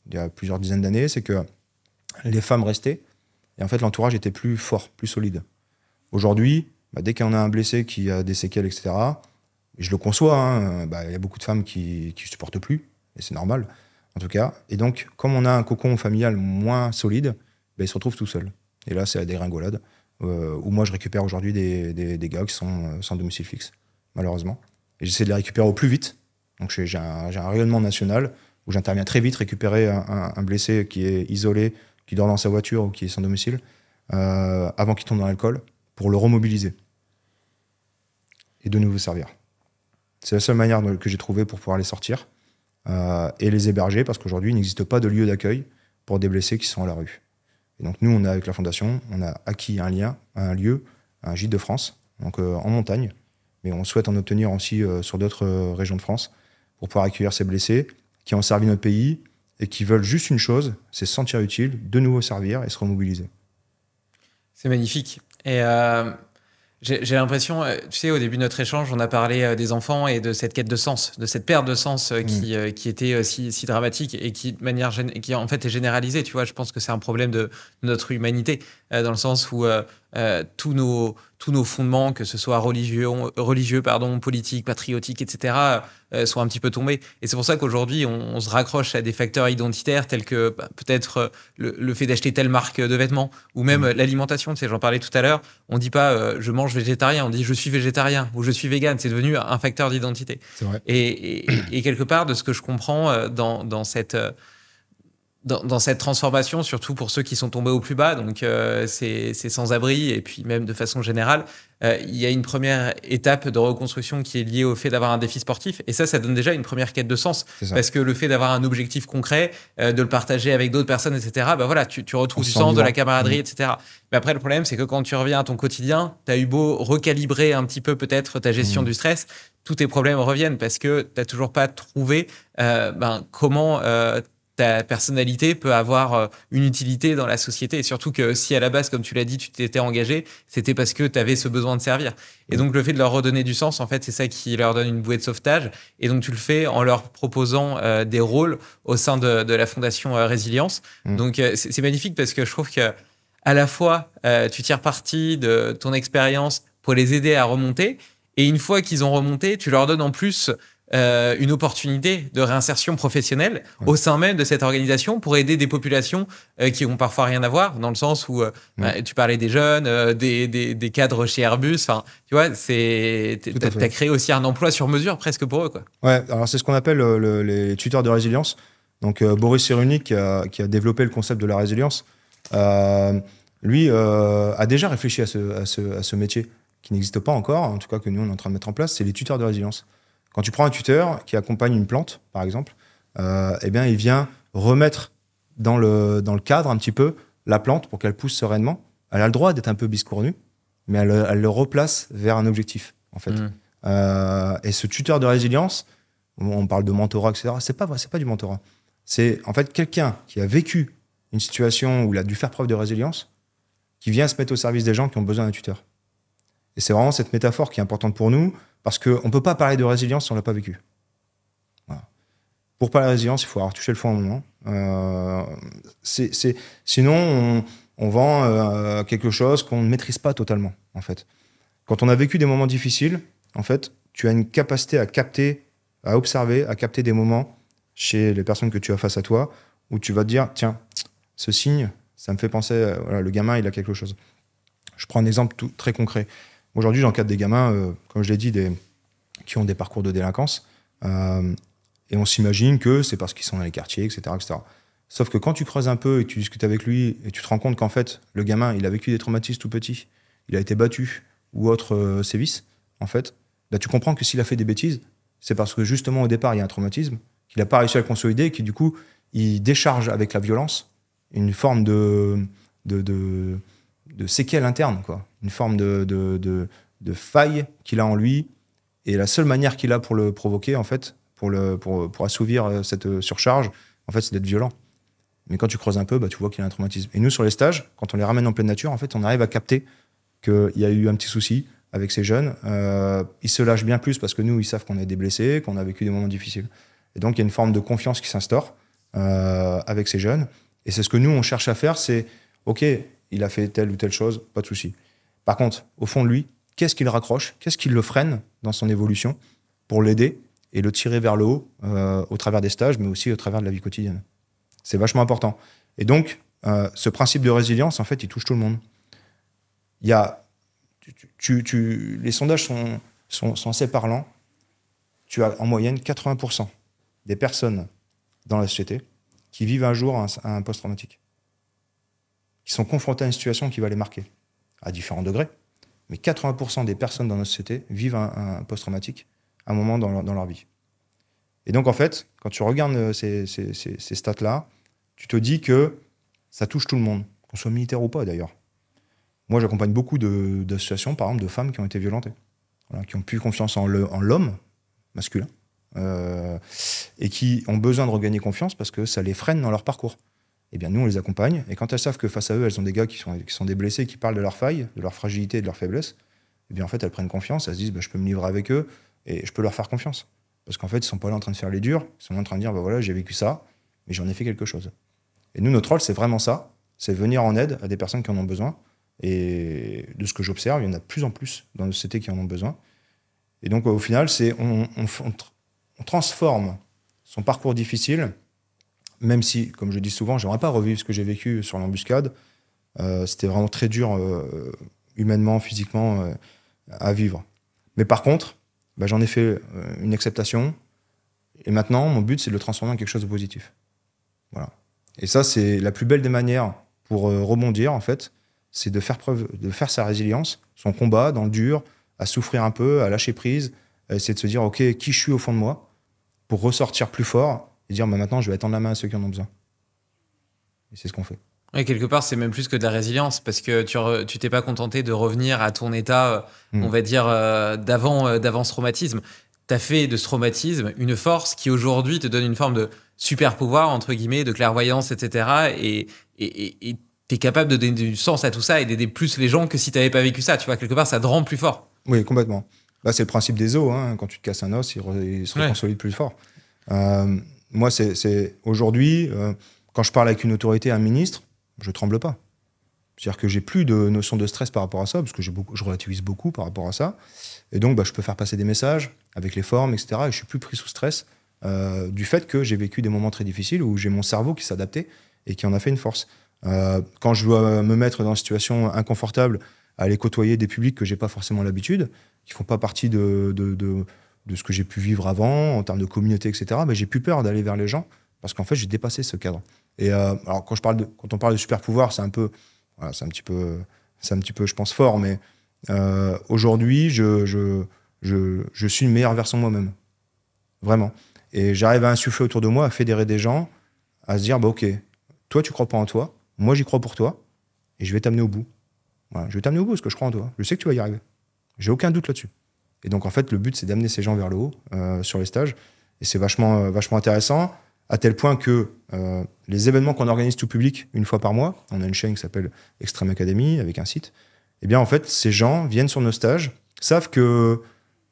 il y a plusieurs dizaines d'années, c'est que les femmes restaient, et en fait l'entourage était plus fort, plus solide. Aujourd'hui, dès qu'on a un blessé qui a des séquelles, etc., et je le conçois, hein, il y a beaucoup de femmes qui ne supportent plus, et c'est normal, en tout cas. Et donc, comme on a un cocon familial moins solide, ils se retrouvent tout seuls. Et là, c'est la dégringolade, où moi, je récupère aujourd'hui des gars qui sont sans domicile fixe, malheureusement. Et j'essaie de les récupérer au plus vite. Donc, j'ai un rayonnement national où j'interviens très vite, récupérer un blessé qui est isolé, qui dort dans sa voiture ou qui est sans domicile, avant qu'il tombe dans l'alcool, pour le remobiliser et de nouveau servir. C'est la seule manière que j'ai trouvée pour pouvoir les sortir et les héberger, parce qu'aujourd'hui, il n'existe pas de lieu d'accueil pour des blessés qui sont à la rue. Et donc nous, avec la Fondation, on a acquis un lieu, un gîte de France, donc en montagne, mais on souhaite en obtenir aussi sur d'autres régions de France pour pouvoir accueillir ces blessés qui ont servi notre pays et qui veulent juste une chose, c'est se sentir utile, de nouveau servir et se remobiliser. C'est magnifique. Et j'ai l'impression, tu sais, au début de notre échange, on a parlé des enfants et de cette quête de sens, de cette perte de sens qui était si dramatique et qui, qui en fait est généralisée. Tu vois, je pense que c'est un problème de notre humanité, dans le sens où tous nos fondements, que ce soit religieux, politiques, patriotiques, etc., sont un petit peu tombés. Et c'est pour ça qu'aujourd'hui, on se raccroche à des facteurs identitaires tels que peut-être le fait d'acheter telle marque de vêtements, ou même l'alimentation. Tu sais, j'en parlais tout à l'heure. On dit pas je mange végétarien, on dit je suis végétarien ou je suis vegan. C'est devenu un facteur d'identité. C'est vrai. Et quelque part, de ce que je comprends dans cette transformation, surtout pour ceux qui sont tombés au plus bas, donc c'est sans-abri, et puis même de façon générale, il y a une première étape de reconstruction qui est liée au fait d'avoir un défi sportif, et ça donne déjà une première quête de sens, parce que le fait d'avoir un objectif concret, de le partager avec d'autres personnes, etc., voilà, tu retrouves du sens, de la camaraderie, etc. Mais après, le problème, c'est que quand tu reviens à ton quotidien, tu as eu beau recalibrer un petit peu peut-être ta gestion du stress, tous tes problèmes reviennent, parce que tu n'as toujours pas trouvé comment ta personnalité peut avoir une utilité dans la société. Et surtout que si à la base, comme tu l'as dit, tu t'étais engagé, c'était parce que tu avais ce besoin de servir. Et donc le fait de leur redonner du sens, en fait, c'est ça qui leur donne une bouée de sauvetage. Et donc tu le fais en leur proposant des rôles au sein de la Fondation Résilience. Donc c'est magnifique, parce que je trouve que à la fois tu tires parti de ton expérience pour les aider à remonter, et une fois qu'ils ont remonté, tu leur donnes en plus une opportunité de réinsertion professionnelle au sein même de cette organisation pour aider des populations qui ont parfois rien à voir, dans le sens où tu parlais des jeunes, des cadres chez Airbus, enfin, tu vois, t'as créé aussi un emploi sur mesure presque pour eux, quoi. Ouais, alors c'est ce qu'on appelle les tuteurs de résilience. Donc Boris Cyrulnik qui a développé le concept de la résilience, lui a déjà réfléchi à ce métier qui n'existe pas encore, en tout cas que nous on est en train de mettre en place, c'est les tuteurs de résilience. Quand tu prends un tuteur qui accompagne une plante, par exemple, eh bien, il vient remettre dans le cadre un petit peu la plante pour qu'elle pousse sereinement. Elle a le droit d'être un peu biscornue, mais elle le replace vers un objectif, en fait. Et ce tuteur de résilience, on parle de mentorat, etc., c'est pas du mentorat. C'est en fait quelqu'un qui a vécu une situation où il a dû faire preuve de résilience, qui vient se mettre au service des gens qui ont besoin d'un tuteur. Et c'est vraiment cette métaphore qui est importante pour nous, parce qu'on ne peut pas parler de résilience si on ne l'a pas vécu. Voilà. Pour parler de résilience, il faut avoir touché le fond à un moment. Sinon, on vend quelque chose qu'on ne maîtrise pas totalement, en fait. Quand on a vécu des moments difficiles, en fait, tu as une capacité à capter, à observer, à capter des moments chez les personnes que tu as face à toi, où tu vas te dire, tiens, ce signe, ça me fait penser, voilà, le gamin, il a quelque chose. Je prends un exemple très concret. Aujourd'hui, j'encadre des gamins, comme je l'ai dit, qui ont des parcours de délinquance. Et on s'imagine que c'est parce qu'ils sont dans les quartiers, etc., etc. Sauf que quand tu creuses un peu et que tu discutes avec lui et tu te rends compte qu'en fait, le gamin, il a vécu des traumatismes tout petit, il a été battu ou autre sévice, en fait, là, tu comprends que s'il a fait des bêtises, c'est parce que justement, au départ, il y a un traumatisme, qu'il n'a pas réussi à le consolider et qui, du coup, il décharge avec la violence une forme de séquelle interne, quoi. Une forme de faille qu'il a en lui. Et la seule manière qu'il a pour le provoquer, en fait, pour assouvir cette surcharge, en fait, c'est d'être violent. Mais quand tu creuses un peu, bah, tu vois qu'il y a un traumatisme. Et nous, sur les stages, quand on les ramène en pleine nature, en fait, on arrive à capter qu'il y a eu un petit souci avec ces jeunes. Ils se lâchent bien plus parce que nous, ils savent qu'on a des blessés, qu'on a vécu des moments difficiles. Et donc, il y a une forme de confiance qui s'instaure avec ces jeunes. Et c'est ce que nous, on cherche à faire, c'est, OK, il a fait telle ou telle chose, pas de souci. Par contre, au fond de lui, qu'est-ce qui le raccroche? Qu'est-ce qui le freine dans son évolution pour l'aider et le tirer vers le haut au travers des stages, mais aussi au travers de la vie quotidienne? C'est vachement important. Et donc, ce principe de résilience, en fait, il touche tout le monde. Il y a, les sondages sont assez parlants. Tu as en moyenne 80% des personnes dans la société qui vivent un jour un post-traumatique, qui sont confrontées à une situation qui va les marquer, à différents degrés. Mais 80% des personnes dans notre société vivent un post-traumatique à un moment dans leur vie. Et donc, en fait, quand tu regardes ces stats-là, tu te dis que ça touche tout le monde, qu'on soit militaire ou pas, d'ailleurs. Moi, j'accompagne beaucoup d'associations, par exemple, de femmes qui ont été violentées, voilà, qui ont plus confiance en l'homme masculin, et qui ont besoin de regagner confiance parce que ça les freine dans leur parcours. Eh bien, nous, on les accompagne, et quand elles savent que face à eux, elles ont des gars qui sont des blessés, qui parlent de leurs failles, de leur fragilité et de leur faiblesse, eh bien, en fait, elles prennent confiance, elles se disent, bah, je peux me livrer avec eux, et je peux leur faire confiance. Parce qu'en fait, ils ne sont pas là en train de faire les durs, ils sont là en train de dire, bah voilà, j'ai vécu ça, mais j'en ai fait quelque chose. Et nous, notre rôle, c'est vraiment ça, c'est venir en aide à des personnes qui en ont besoin, et de ce que j'observe, il y en a de plus en plus dans nos sociétés qui en ont besoin. Et donc, au final, on transforme son parcours difficile, même si, comme je dis souvent, j'aimerais pas revivre ce que j'ai vécu sur l'embuscade. C'était vraiment très dur, humainement, physiquement, à vivre. Mais par contre, bah, j'en ai fait une acceptation. Et maintenant, mon but, c'est de le transformer en quelque chose de positif. Voilà. Et ça, c'est la plus belle des manières pour rebondir, en fait, c'est de faire sa résilience, son combat dans le dur, à souffrir un peu, à lâcher prise, à essayer de se dire, OK, qui je suis au fond de moi, pour ressortir plus fort et dire, bah, maintenant, je vais tendre la main à ceux qui en ont besoin. Et c'est ce qu'on fait. Et quelque part, c'est même plus que de la résilience, parce que tu t'es pas contenté de revenir à ton état, on va dire, d'avant ce traumatisme. Tu as fait de ce traumatisme une force qui, aujourd'hui, te donne une forme de super pouvoir, entre guillemets, de clairvoyance, etc. Et tu es capable de donner du sens à tout ça et d'aider plus les gens que si tu n'avais pas vécu ça. Tu vois, quelque part, ça te rend plus fort. Oui, complètement. Là, c'est le principe des os. Hein. Quand tu te casses un os, il se reconsolide plus fort. Moi, c'est aujourd'hui, quand je parle avec une autorité, un ministre, je tremble pas. C'est-à-dire que j'ai plus de notion de stress par rapport à ça, parce que je relativise beaucoup par rapport à ça. Et donc, bah, je peux faire passer des messages avec les formes, etc. Et je suis plus pris sous stress du fait que j'ai vécu des moments très difficiles où j'ai mon cerveau qui s'adaptait et qui en a fait une force. Quand je dois me mettre dans une situation inconfortable, à aller côtoyer des publics que j'ai pas forcément l'habitude, qui font pas partie de ce que j'ai pu vivre avant, en termes de communauté, etc., mais j'ai plus peur d'aller vers les gens, parce qu'en fait, j'ai dépassé ce cadre. Et alors, quand on parle de super pouvoir, c'est un petit peu, je pense, fort, mais aujourd'hui, je suis une meilleure version de moi-même. Vraiment. Et j'arrive à insuffler autour de moi, à fédérer des gens, à se dire, bah, OK, toi, tu crois pas en toi, moi, j'y crois pour toi, et je vais t'amener au bout. Voilà, je vais t'amener au bout parce que je crois en toi. Je sais que tu vas y arriver. J'ai aucun doute là-dessus. Et donc, en fait, le but, c'est d'amener ces gens vers le haut sur les stages. Et c'est vachement intéressant, à tel point que les événements qu'on organise tout public, une fois par mois, on a une chaîne qui s'appelle Extreme Academy, avec un site, eh bien, en fait, ces gens viennent sur nos stages, savent que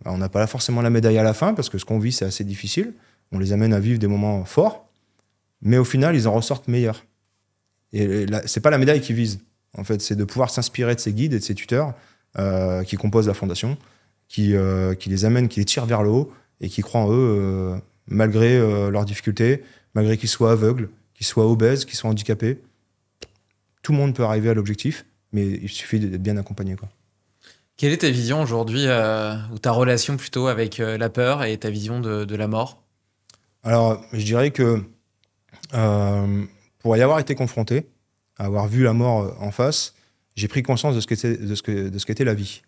on n'a pas forcément la médaille à la fin, parce que ce qu'on vit, c'est assez difficile. On les amène à vivre des moments forts, mais au final, ils en ressortent meilleurs. Et c'est pas la médaille qui vise. En fait, c'est de pouvoir s'inspirer de ces guides et de ces tuteurs qui composent la fondation, qui les amènent, qui les tirent vers le haut et qui croient en eux malgré leurs difficultés, malgré qu'ils soient aveugles, qu'ils soient obèses, qu'ils soient handicapés. Tout le monde peut arriver à l'objectif mais il suffit d'être bien accompagné, quoi. Quelle est ta vision aujourd'hui, ou ta relation plutôt avec la peur et ta vision de la mort? Alors, je dirais que pour y avoir été confronté, avoir vu la mort en face, j'ai pris conscience de ce qu'était la vie.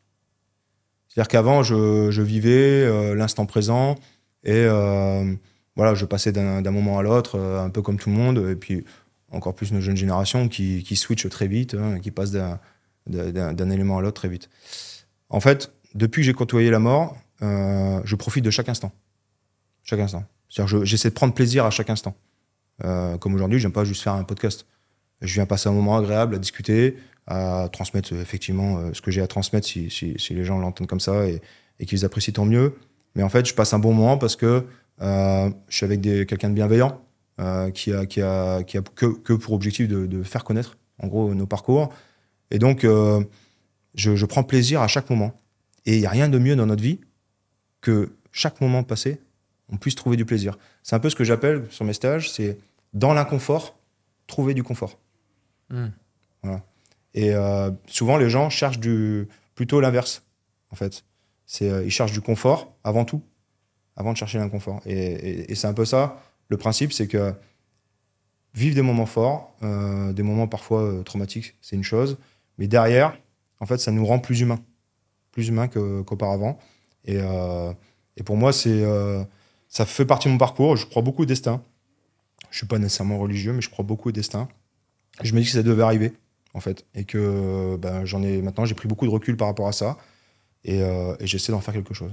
C'est-à-dire qu'avant, je vivais l'instant présent et voilà, je passais d'un moment à l'autre, un peu comme tout le monde, et puis encore plus nos jeunes générations qui switchent très vite, hein, qui passent d'un élément à l'autre très vite. En fait, depuis que j'ai côtoyé la mort, je profite de chaque instant. Chaque instant. C'est-à-dire j'essaie de prendre plaisir à chaque instant. Comme aujourd'hui, j'aime pas juste faire un podcast. Je viens passer un moment agréable à discuter, à transmettre effectivement ce que j'ai à transmettre si les gens l'entendent comme ça et qu'ils apprécient, tant mieux. Mais en fait, je passe un bon moment parce que je suis avec quelqu'un de bienveillant qui a que pour objectif de faire connaître, en gros, nos parcours. Et donc, je prends plaisir à chaque moment. Et il n'y a rien de mieux dans notre vie que chaque moment passé, on puisse trouver du plaisir. C'est un peu ce que j'appelle sur mes stages, c'est dans l'inconfort, trouver du confort. Voilà. Et souvent, les gens cherchent plutôt l'inverse, en fait. Ils cherchent du confort avant tout, avant de chercher l'inconfort. Et c'est un peu ça. Le principe, c'est que vivre des moments forts, des moments parfois traumatiques, c'est une chose. Mais derrière, en fait, ça nous rend plus humains qu'auparavant. Et pour moi, ça fait partie de mon parcours. Je crois beaucoup au destin. Je ne suis pas nécessairement religieux, mais je crois beaucoup au destin. Je me dis que ça devait arriver, en fait. Et que maintenant, j'ai pris beaucoup de recul par rapport à ça. Et j'essaie d'en faire quelque chose.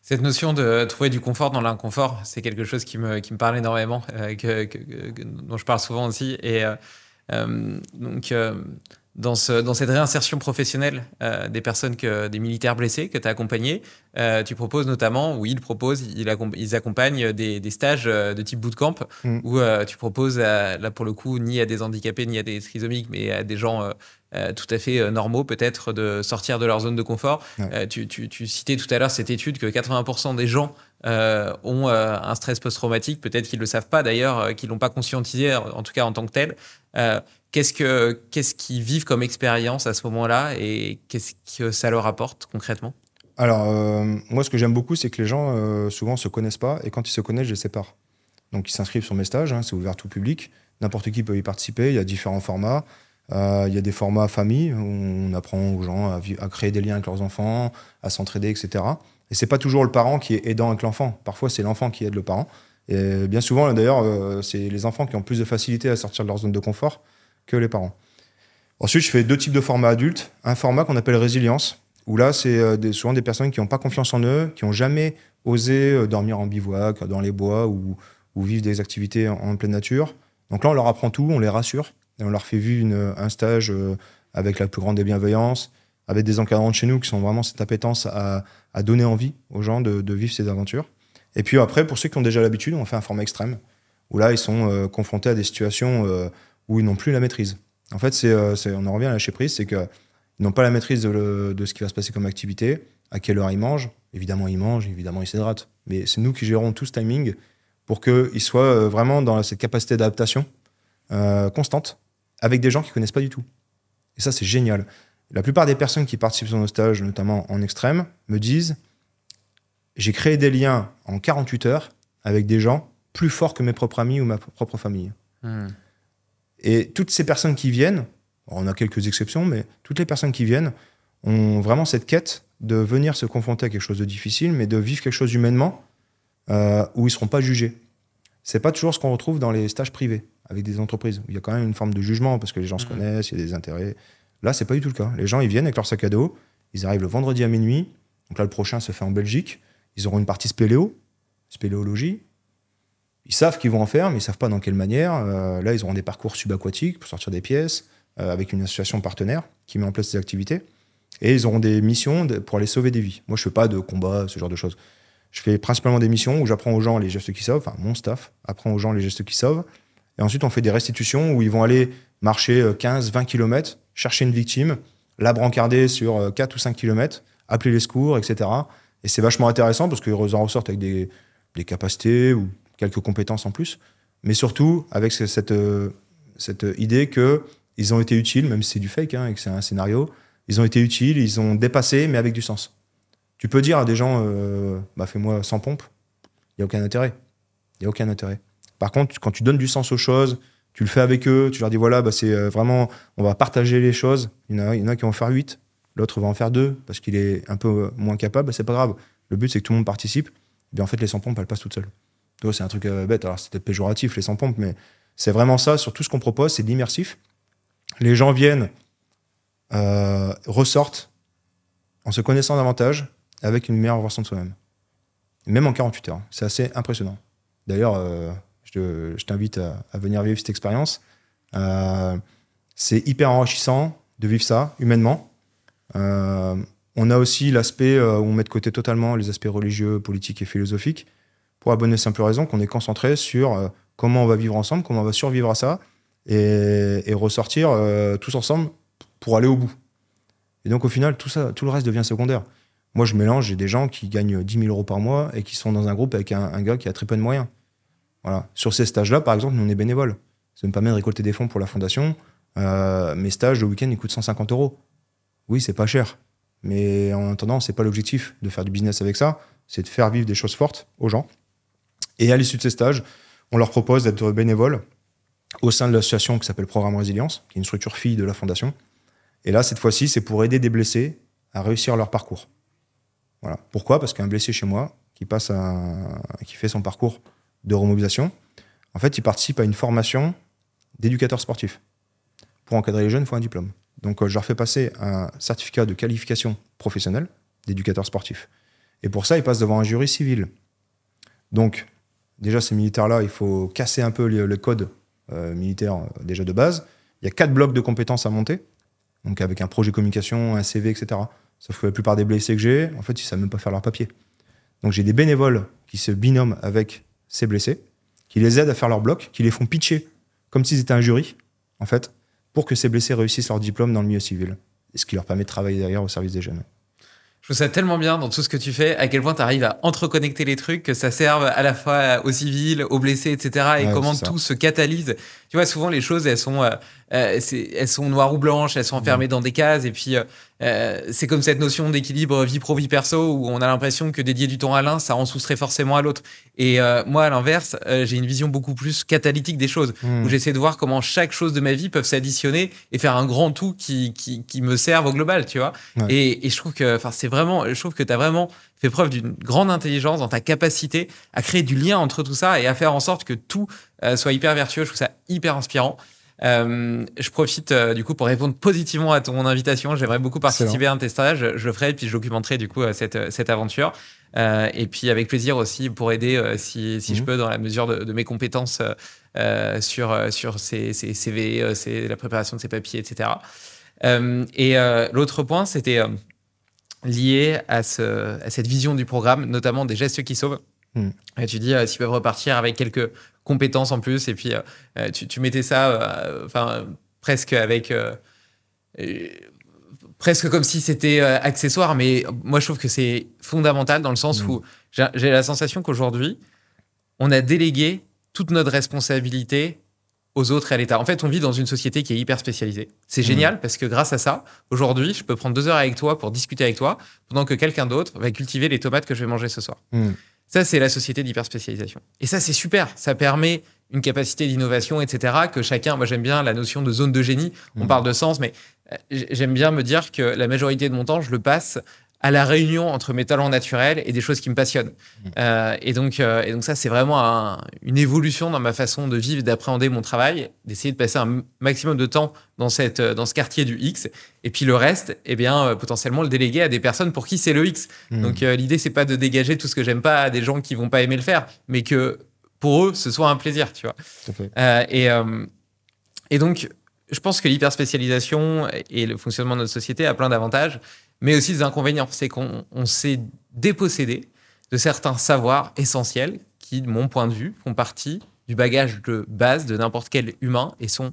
Cette notion de trouver du confort dans l'inconfort, c'est quelque chose qui me parle énormément, dont je parle souvent aussi. Et donc, dans cette réinsertion professionnelle des personnes, des militaires blessés que tu as accompagnés, tu proposes notamment, ou ils accompagnent des stages de type bootcamp, où tu proposes, là pour le coup, ni à des handicapés, ni à des trisomiques, mais à des gens tout à fait normaux, peut-être, de sortir de leur zone de confort. Ouais. Tu citais tout à l'heure cette étude que 80% des gens ont un stress post-traumatique, peut-être qu'ils ne le savent pas d'ailleurs, qu'ils ne l'ont pas conscientisé, en tout cas en tant que tel. Qu'est-ce qu'ils vivent comme expérience à ce moment-là et qu'est-ce que ça leur apporte concrètement? Alors, moi, ce que j'aime beaucoup, c'est que les gens, souvent, ne se connaissent pas et quand ils se connaissent, je les sépare. Donc, ils s'inscrivent sur mes stages, hein, c'est ouvert tout public. N'importe qui peut y participer, il y a différents formats. Il y a des formats famille où on apprend aux gens à créer des liens avec leurs enfants, à s'entraider, etc. Et c'est pas toujours le parent qui est aidant avec l'enfant. Parfois, c'est l'enfant qui aide le parent. Et bien souvent, d'ailleurs, c'est les enfants qui ont plus de facilité à sortir de leur zone de confort que les parents. Ensuite, je fais 2 types de formats adultes. Un format qu'on appelle résilience, où là, c'est souvent des personnes qui n'ont pas confiance en eux, qui n'ont jamais osé dormir en bivouac, dans les bois ou vivre des activités en pleine nature. Donc là, on leur apprend tout, on les rassure. Et on leur fait vivre un stage avec la plus grande des bienveillances, avec des encadrants de chez nous qui sont vraiment cette appétence à donner envie aux gens de vivre ces aventures. Et puis après, pour ceux qui ont déjà l'habitude, on fait un format extrême, où là, ils sont confrontés à des situations où ils n'ont plus la maîtrise. En fait, on en revient à lâcher prise, c'est qu'ils n'ont pas la maîtrise de ce qui va se passer comme activité, à quelle heure ils mangent. Évidemment, ils s'hydratent. Mais c'est nous qui gérons tout ce timing pour qu'ils soient vraiment dans cette capacité d'adaptation constante, avec des gens qui ne connaissent pas du tout. Et ça, c'est génial. La plupart des personnes qui participent sur nos stages, notamment en extrême, me disent « J'ai créé des liens en 48 heures avec des gens plus forts que mes propres amis ou ma propre famille. » Et toutes ces personnes qui viennent, on a quelques exceptions, mais toutes les personnes qui viennent ont vraiment cette quête de venir se confronter à quelque chose de difficile, mais de vivre quelque chose humainement où ils ne seront pas jugés. C'est pas toujours ce qu'on retrouve dans les stages privés, avec des entreprises, où il y a quand même une forme de jugement, parce que les gens se connaissent, il y a des intérêts. Là, c'est pas du tout le cas. Les gens, ils viennent avec leur sac à dos, ils arrivent le vendredi à minuit, donc là, le prochain se fait en Belgique, ils auront une partie spéléologie, ils savent qu'ils vont en faire, mais ils savent pas dans quelle manière. Là, ils auront des parcours subaquatiques pour sortir des pièces, avec une association partenaire qui met en place des activités, et ils auront des missions pour aller sauver des vies. Moi, je fais pas de combat, ce genre de choses. Je fais principalement des missions où j'apprends aux gens les gestes qui sauvent, enfin, mon staff apprend aux gens les gestes qui sauvent, et ensuite, on fait des restitutions où ils vont aller marcher 15-20 km, chercher une victime, la brancarder sur 4 ou 5 km, appeler les secours, etc. Et c'est vachement intéressant parce qu'ils en ressortent avec des capacités ou quelques compétences en plus, mais surtout avec cette idée qu'ils ils ont été utiles, même si c'est du fake, hein, et que c'est un scénario. Ils ont été utiles, ils ont dépassé, mais avec du sens. Tu peux dire à des gens, fais-moi 100 pompes, il n'y a aucun intérêt. Il n'y a aucun intérêt. Par contre, quand tu donnes du sens aux choses, tu le fais avec eux, tu leur dis, voilà, c'est vraiment, on va partager les choses. Il y en a qui vont faire 8, l'autre va en faire 2, parce qu'il est un peu moins capable, c'est pas grave. Le but, c'est que tout le monde participe. Et bien, en fait, les 100 pompes, elles passent toutes seules. C'est un truc bête, alors c'est peut-être péjoratif, les 100 pompes, mais c'est vraiment ça, sur tout ce qu'on propose, c'est de l'immersif. Les gens viennent, ressortent en se connaissant davantage, avec une meilleure version de soi-même. Même en 48 heures. C'est assez impressionnant. D'ailleurs, je t'invite à venir vivre cette expérience. C'est hyper enrichissant de vivre ça, humainement. On a aussi l'aspect où on met de côté totalement les aspects religieux, politiques et philosophiques, pour la bonne et simple raison qu'on est concentré sur comment on va vivre ensemble, comment on va survivre à ça, et ressortir tous ensemble pour aller au bout. Et donc, au final, tout le reste devient secondaire. Moi, je mélange, j'ai des gens qui gagnent 10 000 € par mois et qui sont dans un groupe avec un gars qui a très peu de moyens. Voilà. Sur ces stages-là, par exemple, nous, on est bénévoles. Ça me permet de récolter des fonds pour la fondation. Mes stages, le week-end, ils coûtent 150 €. Oui, c'est pas cher. Mais en attendant, c'est pas l'objectif de faire du business avec ça. C'est de faire vivre des choses fortes aux gens. Et à l'issue de ces stages, on leur propose d'être bénévoles au sein de l'association qui s'appelle Programme Résilience, qui est une structure fille de la fondation. Et là, cette fois-ci, c'est pour aider des blessés à réussir leur parcours. Voilà. Pourquoi ? Parce qu'un blessé chez moi, qui fait son parcours de remobilisation, en fait, il participe à une formation d'éducateur sportif. Pour encadrer les jeunes, il faut un diplôme. Donc, je leur fais passer un certificat de qualification professionnelle d'éducateur sportif. Et pour ça, ils passent devant un jury civil. Donc, déjà, ces militaires-là, il faut casser un peu le code militaire déjà de base. Il y a 4 blocs de compétences à monter, donc avec un projet de communication, un CV, etc. Sauf que la plupart des blessés que j'ai, en fait, ils ne savent même pas faire leur papier. Donc, j'ai des bénévoles qui se binôment avec ces blessés, qui les aident à faire leur bloc, qui les font pitcher comme s'ils étaient un jury, en fait, pour que ces blessés réussissent leur diplôme dans le milieu civil. Et ce qui leur permet de travailler derrière au service des jeunes. Je trouve ça tellement bien dans tout ce que tu fais, à quel point tu arrives à entreconnecter les trucs, que ça serve à la fois aux civils, aux blessés, etc. Et comment tout se catalyse. Tu vois, souvent, les choses, elles sont noires ou blanches, elles sont enfermées dans des cases. Et puis, c'est comme cette notion d'équilibre vie pro, vie perso, où on a l'impression que dédier du temps à l'un, ça en soustrait forcément à l'autre. Et moi, à l'inverse, j'ai une vision beaucoup plus catalytique des choses, où j'essaie de voir comment chaque chose de ma vie peut s'additionner et faire un grand tout qui me serve au global, tu vois. Ouais. Et je trouve que, je trouve que tu as vraiment fait preuve d'une grande intelligence dans ta capacité à créer du lien entre tout ça et à faire en sorte que tout soit hyper vertueux. Je trouve ça hyper inspirant. Je profite du coup pour répondre positivement à ton invitation. J'aimerais beaucoup participer à un de tes stages. Je le ferai et puis je documenterai du coup cette aventure. Et puis avec plaisir aussi pour aider si je peux dans la mesure de mes compétences sur ces CV, la préparation de ces papiers, etc. L'autre point, c'était lié à cette vision du programme, notamment des gestes qui sauvent. Et tu dis s'ils peuvent repartir avec quelques compétences en plus, et puis tu mettais ça presque avec presque comme si c'était accessoire, mais moi je trouve que c'est fondamental dans le sens où j'ai la sensation qu'aujourd'hui on a délégué toute notre responsabilité aux autres et à l'État. En fait, on vit dans une société qui est hyper spécialisée. C'est génial parce que grâce à ça, aujourd'hui, je peux prendre 2 heures avec toi pour discuter avec toi pendant que quelqu'un d'autre va cultiver les tomates que je vais manger ce soir. Ça, c'est la société d'hyperspécialisation. Et ça, c'est super. Ça permet une capacité d'innovation, etc. Que chacun... Moi, j'aime bien la notion de zone de génie. On parle de sens, mais j'aime bien me dire que la majorité de mon temps, je le passe à la réunion entre mes talents naturels et des choses qui me passionnent. Et donc ça, c'est vraiment une évolution dans ma façon de vivre et d'appréhender mon travail, d'essayer de passer un maximum de temps dans ce quartier du X. Et puis le reste, potentiellement le déléguer à des personnes pour qui c'est le X. Donc l'idée, c'est pas de dégager tout ce que j'aime pas à des gens qui vont pas aimer le faire, mais que pour eux, ce soit un plaisir, tu vois. Tout à fait. Et donc, je pense que l'hyperspécialisation et le fonctionnement de notre société a plein d'avantages, mais aussi des inconvénients. C'est qu'on s'est dépossédé de certains savoirs essentiels qui, de mon point de vue, font partie du bagage de base de n'importe quel humain et sont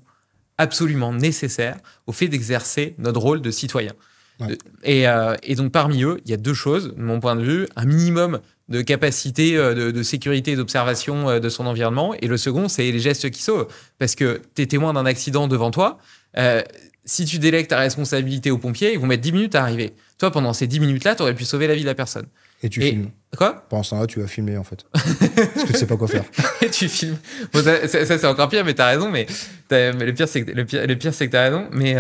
absolument nécessaires au fait d'exercer notre rôle de citoyen. Ouais. Et donc, parmi eux, il y a 2 choses, de mon point de vue. Un minimum de capacité de sécurité et d'observation de son environnement. Et le second, c'est les gestes qui sauvent. Parce que tu es témoin d'un accident devant toi, Si tu délègues ta responsabilité aux pompiers, ils vont mettre 10 minutes à arriver. Toi, pendant ces 10 minutes-là, tu aurais pu sauver la vie de la personne. Et tu filmes. Quoi? Pendant ce temps-là, tu vas filmer, en fait. Parce que tu sais pas quoi faire. Et tu filmes. Bon, ça c'est encore pire, mais t'as raison. Mais le pire, c'est que t'as raison. Mais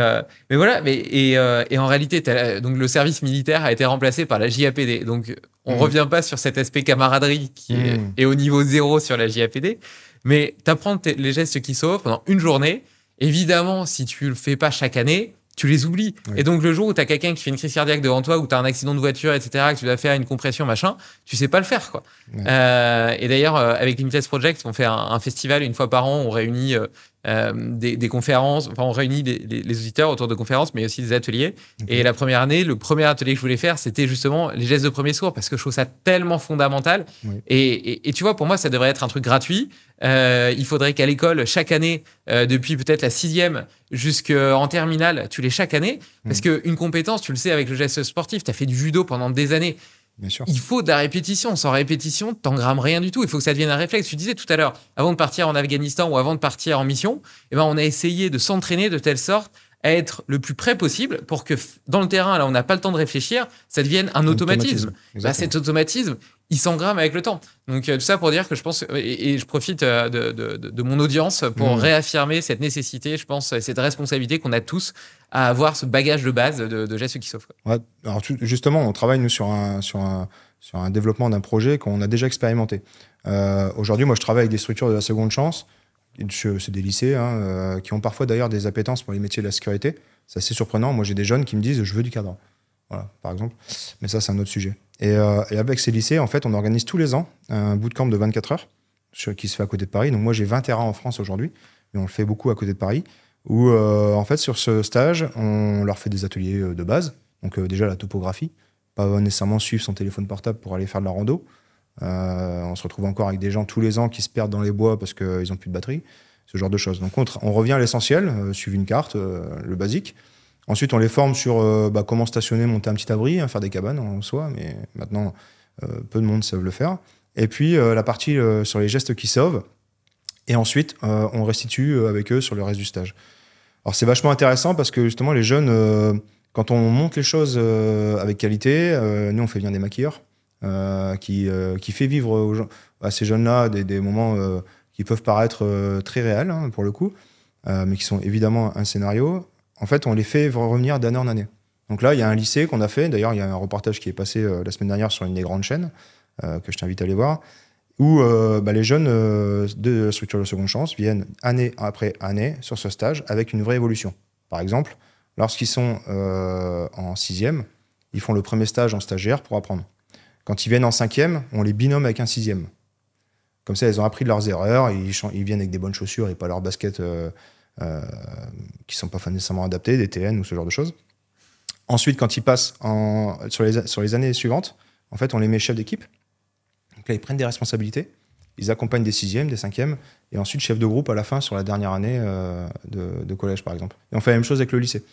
voilà. Et en réalité, donc le service militaire a été remplacé par la JAPD. Donc, on revient pas sur cet aspect camaraderie qui est au niveau 0 sur la JAPD. Mais t'apprends les gestes qui sauvent pendant une journée. Évidemment, si tu le fais pas chaque année, tu les oublies. Oui. Et donc, le jour où tu as quelqu'un qui fait une crise cardiaque devant toi, où tu as un accident de voiture, etc., que tu dois faire une compression, machin, tu sais pas le faire, quoi. Oui. Et d'ailleurs, avec Limitless Project, on fait un festival une fois par an, on réunit des conférences, enfin, on réunit les auditeurs autour de conférences, mais aussi des ateliers. Okay. Et la première année, le premier atelier que je voulais faire, c'était justement les gestes de premier secours, parce que je trouve ça tellement fondamental. Oui. Et tu vois, pour moi, ça devrait être un truc gratuit. Il faudrait qu'à l'école, chaque année, depuis peut-être la 6e jusqu'en terminale, tu l'aies chaque année. Parce qu'une compétence, tu le sais, avec le geste sportif, tu as fait du judo pendant des années. Bien sûr. Il faut de la répétition. Sans répétition, tu n'engrammes rien du tout. Il faut que ça devienne un réflexe. Tu disais tout à l'heure, avant de partir en Afghanistan ou avant de partir en mission, eh ben, on a essayé de s'entraîner de telle sorte à être le plus près possible pour que dans le terrain, là, on n'a pas le temps de réfléchir, ça devienne un automatisme. Bah, cet automatisme, il s'engramme avec le temps. Donc, tout ça pour dire que je pense, et je profite de mon audience pour réaffirmer cette nécessité, je pense, cette responsabilité qu'on a tous à avoir ce bagage de base de gestes qui sauvent. Ouais, alors justement, on travaille, nous, sur un développement d'un projet qu'on a déjà expérimenté. Aujourd'hui, moi, je travaille avec des structures de la seconde chance. C'est des lycées qui ont parfois d'ailleurs des appétences pour les métiers de la sécurité. C'est assez surprenant. Moi, j'ai des jeunes qui me disent « je veux du cadre ». Voilà, par exemple. Mais ça, c'est un autre sujet. Et avec ces lycées, en fait, on organise tous les ans un bootcamp de 24 heures qui se fait à côté de Paris. Donc moi, j'ai 20 terrains en France aujourd'hui, mais on le fait beaucoup à côté de Paris, où en fait, sur ce stage, on leur fait des ateliers de base. Donc déjà, la topographie, pas nécessairement suivre son téléphone portable pour aller faire de la rando. On se retrouve encore avec des gens tous les ans qui se perdent dans les bois parce qu'ils n'ont plus de batterie, ce genre de choses. Donc on revient à l'essentiel, suivre une carte, le basique. Ensuite, on les forme sur comment stationner, monter un petit abri, faire des cabanes en soi, mais maintenant, peu de monde savent le faire. Et puis, la partie sur les gestes qui sauvent. Et ensuite, on restitue avec eux sur le reste du stage. Alors, c'est vachement intéressant parce que justement, les jeunes, quand on monte les choses avec qualité, nous, on fait venir des maquilleurs qui fait vivre à ces jeunes-là des moments qui peuvent paraître très réels, pour le coup, mais qui sont évidemment un scénario. En fait, on les fait revenir d'année en année. Donc là, il y a un lycée qu'on a fait. D'ailleurs, il y a un reportage qui est passé la semaine dernière sur une des grandes chaînes, que je t'invite à aller voir, où les jeunes de la structure de seconde chance viennent année après année sur ce stage avec une vraie évolution. Par exemple, lorsqu'ils sont en 6e, ils font le premier stage en stagiaire pour apprendre. Quand ils viennent en 5e, on les binôme avec un 6e. Comme ça, ils ont appris de leurs erreurs, ils viennent avec des bonnes chaussures et pas leurs baskets qui ne sont pas nécessairement adaptés, des TN ou ce genre de choses. Ensuite, quand ils passent sur les années suivantes, en fait, on les met chefs d'équipe. Donc là, ils prennent des responsabilités. Ils accompagnent des 6e, des 5e, et ensuite chef de groupe à la fin sur la dernière année de collège, par exemple. Et on fait la même chose avec le lycée.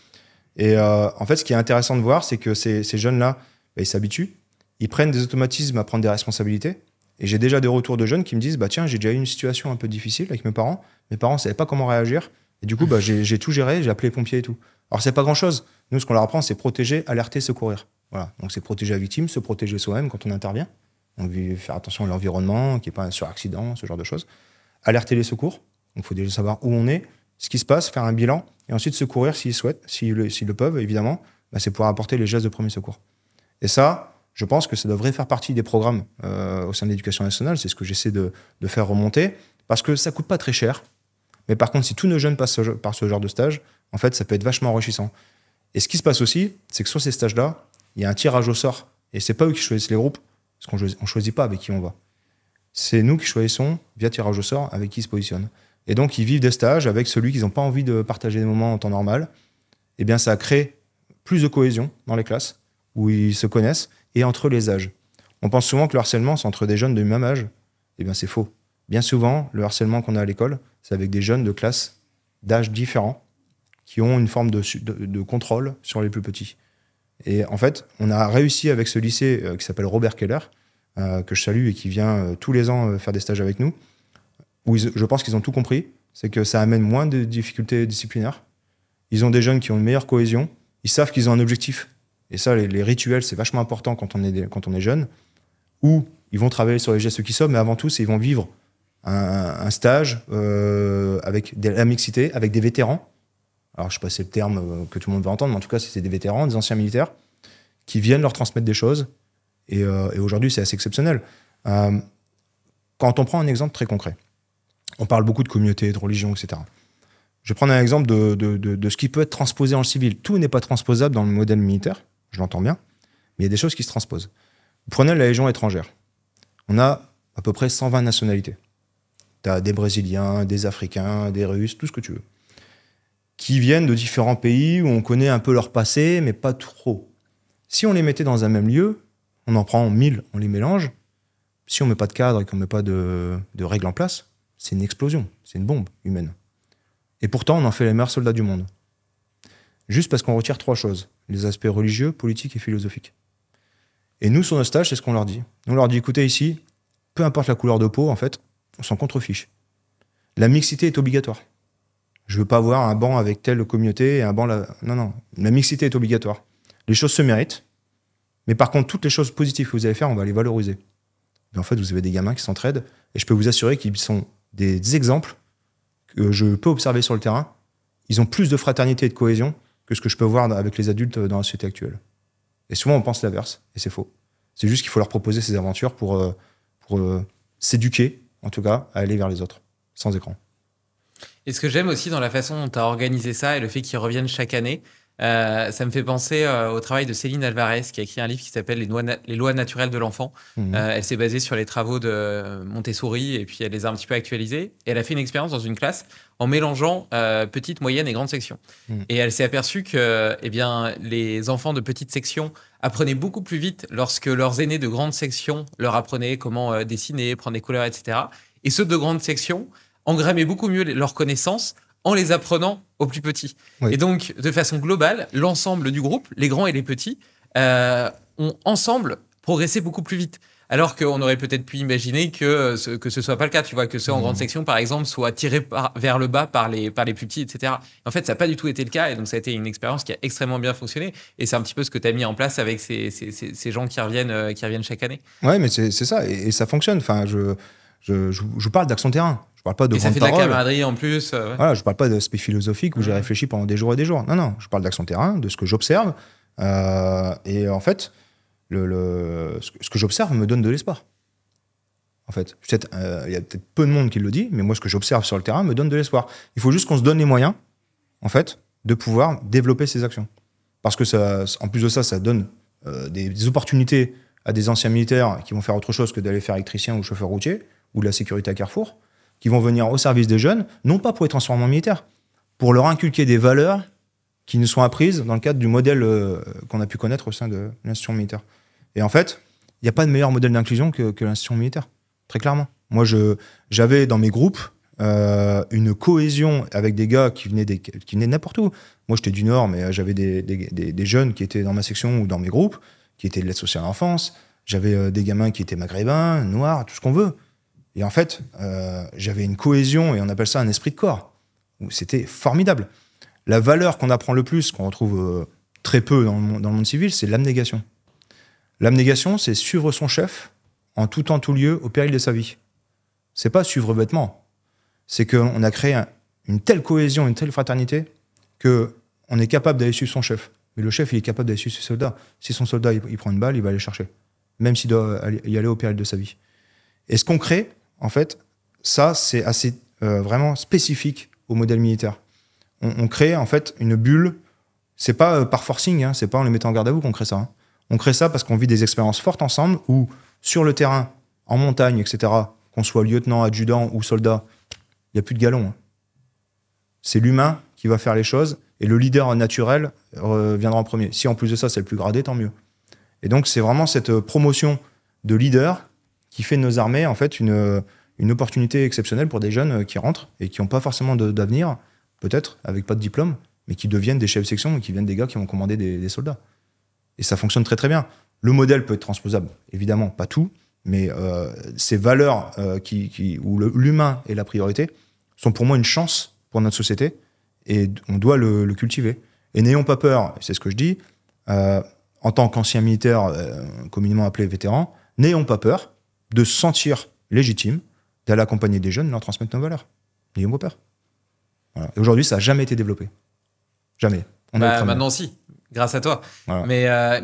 Et en fait, ce qui est intéressant de voir, c'est que ces jeunes-là, ils s'habituent, ils prennent des automatismes à prendre des responsabilités. Et j'ai déjà des retours de jeunes qui me disent « tiens, j'ai déjà eu une situation un peu difficile avec mes parents. Mes parents ne savaient pas comment réagir. Et du coup, j'ai tout géré, j'ai appelé les pompiers et tout. » Alors, c'est pas grand-chose. Nous, ce qu'on leur apprend, c'est protéger, alerter, secourir. Voilà. Donc, c'est protéger la victime, se protéger soi-même quand on intervient. Donc, faire attention à l'environnement, qu'il n'y ait pas un suraccident, ce genre de choses. Alerter les secours. Donc, il faut déjà savoir où on est, ce qui se passe, faire un bilan. Et ensuite, secourir s'ils souhaitent, s'ils le peuvent, évidemment. C'est pouvoir apporter les gestes de premier secours. Et ça, je pense que ça devrait faire partie des programmes au sein de l'éducation nationale. C'est ce que j'essaie de faire remonter. Parce que ça ne coûte pas très cher. Mais par contre, si tous nos jeunes passent par ce genre de stage, en fait, ça peut être vachement enrichissant. Et ce qui se passe aussi, c'est que sur ces stages-là, il y a un tirage au sort. Et c'est pas eux qui choisissent les groupes, parce qu'on ne choisit pas avec qui on va. C'est nous qui choisissons, via tirage au sort, avec qui ils se positionnent. Et donc, ils vivent des stages avec celui qu'ils n'ont pas envie de partager des moments en temps normal. Eh bien, ça crée plus de cohésion dans les classes, où ils se connaissent, et entre les âges. On pense souvent que le harcèlement, c'est entre des jeunes du même âge. Eh bien, c'est faux. Bien souvent, le harcèlement qu'on a à l'école, c'est avec des jeunes de classes d'âge différents qui ont une forme de contrôle sur les plus petits. Et en fait, on a réussi avec ce lycée qui s'appelle Robert Keller, que je salue et qui vient tous les ans faire des stages avec nous, où je pense qu'ils ont tout compris, c'est que ça amène moins de difficultés disciplinaires ils ont des jeunes qui ont une meilleure cohésion, ils savent qu'ils ont un objectif. Et ça, les rituels, c'est vachement important quand on est jeune, où ils vont travailler sur les gestes qui sautent, mais avant tout, c'est ils vont vivre un stage avec la mixité, avec des vétérans. Alors, je ne sais pas si c'est le terme que tout le monde va entendre, mais en tout cas, c'est des vétérans, des anciens militaires, qui viennent leur transmettre des choses. Et aujourd'hui, c'est assez exceptionnel. Quand on prend un exemple très concret, on parle beaucoup de communauté, de religion, etc. Je vais prendre un exemple de ce qui peut être transposé en le civil. Tout n'est pas transposable dans le modèle militaire, je l'entends bien, mais il y a des choses qui se transposent. Vous prenez la Légion étrangère. On a à peu près 120 nationalités. Tu as des Brésiliens, des Africains, des Russes, tout ce que tu veux, qui viennent de différents pays où on connaît un peu leur passé, mais pas trop. Si on les mettait dans un même lieu, on en prend 1000, on les mélange. Si on ne met pas de cadre et qu'on ne met pas de règles en place, c'est une explosion, c'est une bombe humaine. Et pourtant, on en fait les meilleurs soldats du monde. Juste parce qu'on retire 3 choses, les aspects religieux, politiques et philosophiques. Et nous, sur nos stages, c'est ce qu'on leur dit. On leur dit, écoutez, ici, peu importe la couleur de peau, en fait, on s'en contrefiche. La mixité est obligatoire. Je ne veux pas avoir un banc avec telle communauté et un banc là. Non, la mixité est obligatoire. Les choses se méritent. Mais par contre, toutes les choses positives que vous allez faire, on va les valoriser. Et en fait, vous avez des gamins qui s'entraident et je peux vous assurer qu'ils sont des exemples que je peux observer sur le terrain. Ils ont plus de fraternité et de cohésion que ce que je peux voir avec les adultes dans la société actuelle. Et souvent, on pense l'inverse, et c'est faux. C'est juste qu'il faut leur proposer ces aventures pour s'éduquer, en tout cas, à aller vers les autres, sans écran. Et ce que j'aime aussi dans la façon dont tu as organisé ça et le fait qu'ils reviennent chaque année, ça me fait penser au travail de Céline Alvarez, qui a écrit un livre qui s'appelle Les lois naturelles de l'enfant. Elle s'est basée sur les travaux de Montessori et puis elle les a un petit peu actualisés. Et elle a fait une expérience dans une classe en mélangeant petite, moyenne et grande section. Et elle s'est aperçue que les enfants de petite section apprenaient beaucoup plus vite lorsque leurs aînés de grande section leur apprenaient comment dessiner, prendre des couleurs, etc. Et ceux de grande section engrammaient beaucoup mieux leurs connaissances en les apprenant aux plus petits. Oui. Et donc, de façon globale, l'ensemble du groupe, les grands et les petits, ont ensemble progressé beaucoup plus vite. Alors qu'on aurait peut-être pu imaginer que ce soit pas le cas, tu vois, que ceux en grande section, par exemple, soient tirés vers le bas par les plus petits, etc. En fait, ça n'a pas du tout été le cas, et donc ça a été une expérience qui a extrêmement bien fonctionné, et c'est un petit peu ce que tu as mis en place avec ces gens qui reviennent chaque année. Ouais, mais c'est ça, et ça fonctionne. Enfin, je parle d'action terrain. Je parle pas de et ça fait parole. De la camaraderie en plus. Ouais. Voilà, je parle pas d'aspect philosophique où j'ai réfléchi pendant des jours et des jours. Non, je parle d'action terrain, de ce que j'observe. Et en fait, ce que j'observe me donne de l'espoir. En fait, il y a peut-être peu de monde qui le dit, mais moi, ce que j'observe sur le terrain me donne de l'espoir. Il faut juste qu'on se donne les moyens, en fait, de pouvoir développer ces actions. Parce que ça, en plus de ça, ça donne des opportunités à des anciens militaires qui vont faire autre chose que d'aller faire électricien ou chauffeur routier ou de la sécurité à Carrefour, qui vont venir au service des jeunes, non pas pour les transformer en militaires, pour leur inculquer des valeurs qui nous sont apprises dans le cadre du modèle qu'on a pu connaître au sein de l'institution militaire. Et en fait, il n'y a pas de meilleur modèle d'inclusion que l'institution militaire, très clairement. Moi, j'avais dans mes groupes une cohésion avec des gars qui venaient de n'importe où. Moi, j'étais du Nord, mais j'avais des jeunes qui étaient dans ma section ou dans mes groupes, qui étaient de l'aide sociale à l'enfance. J'avais des gamins qui étaient maghrébins, noirs, tout ce qu'on veut. Et en fait, j'avais une cohésion, et on appelle ça un esprit de corps. C'était formidable. La valeur qu'on apprend le plus, qu'on retrouve très peu dans le monde civil, c'est l'abnégation. L'abnégation, c'est suivre son chef en tout temps, tout lieu, au péril de sa vie. C'est pas suivre bêtement. C'est qu'on a créé une telle cohésion, une telle fraternité, qu'on est capable d'aller suivre son chef. Mais le chef, il est capable d'aller suivre ses soldats. Si son soldat, il prend une balle, il va aller chercher. Même s'il doit y aller au péril de sa vie. Et ce qu'on crée, en fait, ça, c'est assez vraiment spécifique au modèle militaire. On crée, en fait, une bulle. C'est pas par forcing, hein, c'est pas en les mettant en garde à vous qu'on crée ça. Hein. On crée ça parce qu'on vit des expériences fortes ensemble où, sur le terrain, en montagne, etc., qu'on soit lieutenant, adjudant ou soldat, il n'y a plus de galon. Hein. C'est l'humain qui va faire les choses et le leader naturel viendra en premier. Si en plus de ça, c'est le plus gradé, tant mieux. Et donc, c'est vraiment cette promotion de leader qui fait de nos armées, en fait, une opportunité exceptionnelle pour des jeunes qui rentrent et qui n'ont pas forcément d'avenir, peut-être, avec pas de diplôme, mais qui deviennent des chefs de section et qui viennent des gars qui vont commander des soldats. Et ça fonctionne très très bien. Le modèle peut être transposable, évidemment, pas tout, mais ces valeurs où l'humain est la priorité sont pour moi une chance pour notre société et on doit le cultiver. Et n'ayons pas peur, c'est ce que je dis, en tant qu'ancien militaire, communément appelé vétéran, n'ayons pas peur de se sentir légitime d'aller accompagner des jeunes et leur transmettre nos valeurs. N'ayons pas peur. Voilà. Et aujourd'hui, ça n'a jamais été développé. Jamais. Maintenant, si. Grâce à toi. Voilà.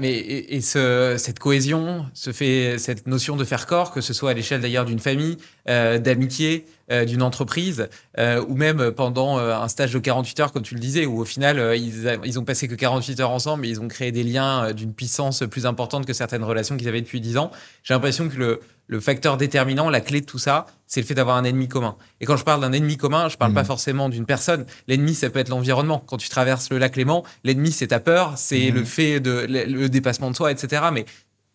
Cette cohésion, cette notion de faire corps, que ce soit à l'échelle d'ailleurs d'une famille, d'amitié, d'une entreprise, ou même pendant un stage de 48 heures, comme tu le disais, où au final, ils ont passé que 48 heures ensemble, mais ils ont créé des liens d'une puissance plus importante que certaines relations qu'ils avaient depuis 10 ans. J'ai l'impression que le facteur déterminant, la clé de tout ça, c'est le fait d'avoir un ennemi commun. Et quand je parle d'un ennemi commun, je parle pas forcément d'une personne. L'ennemi, ça peut être l'environnement. Quand tu traverses le lac Léman, l'ennemi, c'est ta peur, c'est le fait le dépassement de soi, etc. Mais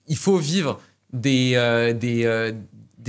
il faut vivre des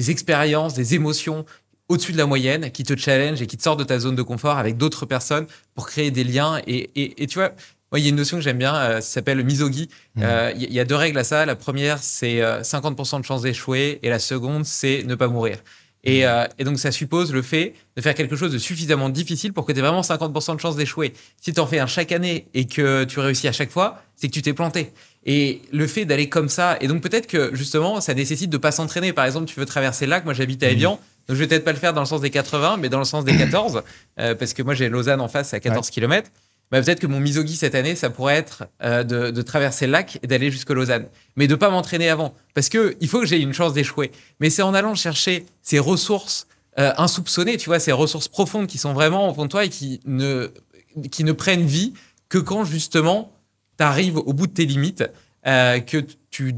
expériences, des émotions au-dessus de la moyenne qui te challenge et qui te sortent de ta zone de confort avec d'autres personnes pour créer des liens. Et tu vois, moi, il y a une notion que j'aime bien, ça s'appelle le misogi. Il y a 2 règles à ça. La première, c'est 50% de chances d'échouer et la seconde, c'est ne pas mourir. Et donc, ça suppose le fait de faire quelque chose de suffisamment difficile pour que tu aies vraiment 50% de chances d'échouer. Si tu en fais un chaque année et que tu réussis à chaque fois, c'est que tu t'es planté. Et le fait d'aller comme ça, et donc peut-être que justement, ça nécessite de ne pas s'entraîner. Par exemple, tu veux traverser le lac, moi j'habite à Évian, donc je vais peut-être pas le faire dans le sens des 80, mais dans le sens des 14, parce que moi j'ai Lausanne en face, c'est à 14 km. Bah, peut-être que mon misogi cette année, ça pourrait être de traverser le lac et d'aller jusqu'à Lausanne. Mais de ne pas m'entraîner avant. Parce qu'il faut que j'ai une chance d'échouer. Mais c'est en allant chercher ces ressources insoupçonnées, tu vois, ces ressources profondes qui sont vraiment au fond de toi et qui ne prennent vie que quand justement tu arrives au bout de tes limites, que tu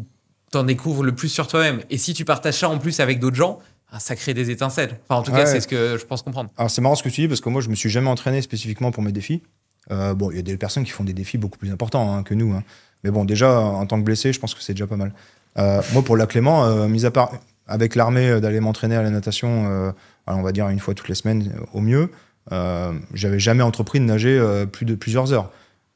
t'en découvres le plus sur toi-même. Et si tu partages ça en plus avec d'autres gens, ça crée des étincelles. Enfin, en tout cas, c'est ce que je pense comprendre. Alors, c'est marrant ce que tu dis parce que moi, je me suis jamais entraîné spécifiquement pour mes défis. Bon, il y a des personnes qui font des défis beaucoup plus importants que nous. Mais bon, déjà, en tant que blessé, je pense que c'est déjà pas mal. Moi, pour le lac Léman, mis à part avec l'armée d'aller m'entraîner à la natation, on va dire 1 fois toutes les semaines au mieux, j'avais jamais entrepris de nager plus de plusieurs heures.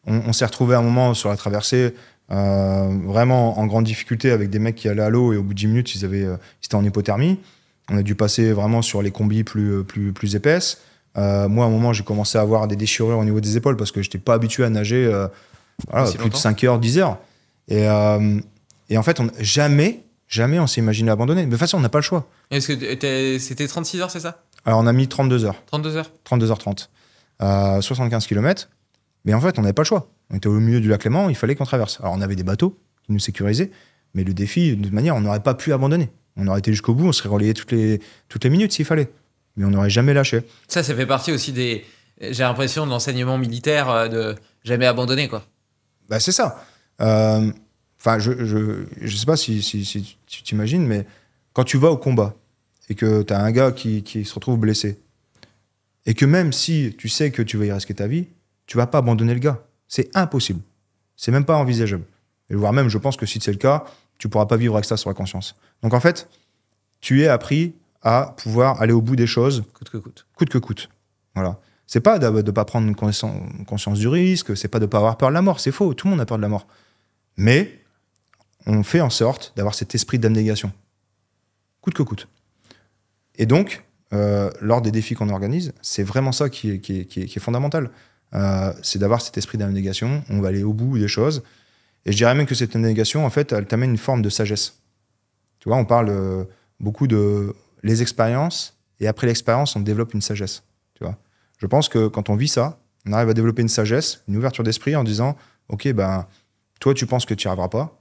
On s'est retrouvé à un moment sur la traversée, vraiment en grande difficulté avec des mecs qui allaient à l'eau et au bout de 10 minutes, ils étaient en hypothermie. On a dû passer vraiment sur les combis plus épaisses. Moi, à un moment, j'ai commencé à avoir des déchirures au niveau des épaules parce que je n'étais pas habitué à nager plus de 5 heures, 10 heures. Et en fait, jamais on s'est imaginé abandonner. De toute façon, on n'a pas le choix. Est-ce que c'était 36 heures, c'est ça? Alors, on a mis 32 heures. 32 heures 32h30. 75 km. Mais en fait, on n'avait pas le choix. On était au milieu du lac Léman, il fallait qu'on traverse. Alors, on avait des bateaux qui nous sécurisaient, mais le défi, de toute manière, on n'aurait pas pu abandonner. On aurait été jusqu'au bout, on serait relayé toutes les minutes s'il fallait. Mais on n'aurait jamais lâché. Ça fait partie aussi j'ai l'impression, de l'enseignement militaire, de jamais abandonner, quoi. Bah, c'est ça. Enfin, je sais pas si tu t'imagines, mais quand tu vas au combat et que tu as un gars qui se retrouve blessé, et que même si tu sais que tu vas y risquer ta vie, tu vas pas abandonner le gars. C'est impossible. C'est même pas envisageable. Et voire même, je pense que si c'est le cas, tu pourras pas vivre avec ça sur la conscience. Donc en fait, tu es appris à pouvoir aller au bout des choses. Coûte que coûte. Coûte que coûte. Voilà. C'est pas de pas prendre conscience du risque, c'est pas de pas avoir peur de la mort, c'est faux, tout le monde a peur de la mort. Mais on fait en sorte d'avoir cet esprit d'abnégation. Coûte que coûte. Et donc, lors des défis qu'on organise, c'est vraiment ça qui est fondamental. C'est d'avoir cet esprit d'abnégation, on va aller au bout des choses. Et je dirais même que cette abnégation, en fait, elle t'amène une forme de sagesse. Tu vois, on parle beaucoup de les expériences, et après l'expérience, on développe une sagesse. Tu vois. Je pense que quand on vit ça, on arrive à développer une sagesse, une ouverture d'esprit en disant « Ok, ben, toi, tu penses que tu n'y arriveras pas.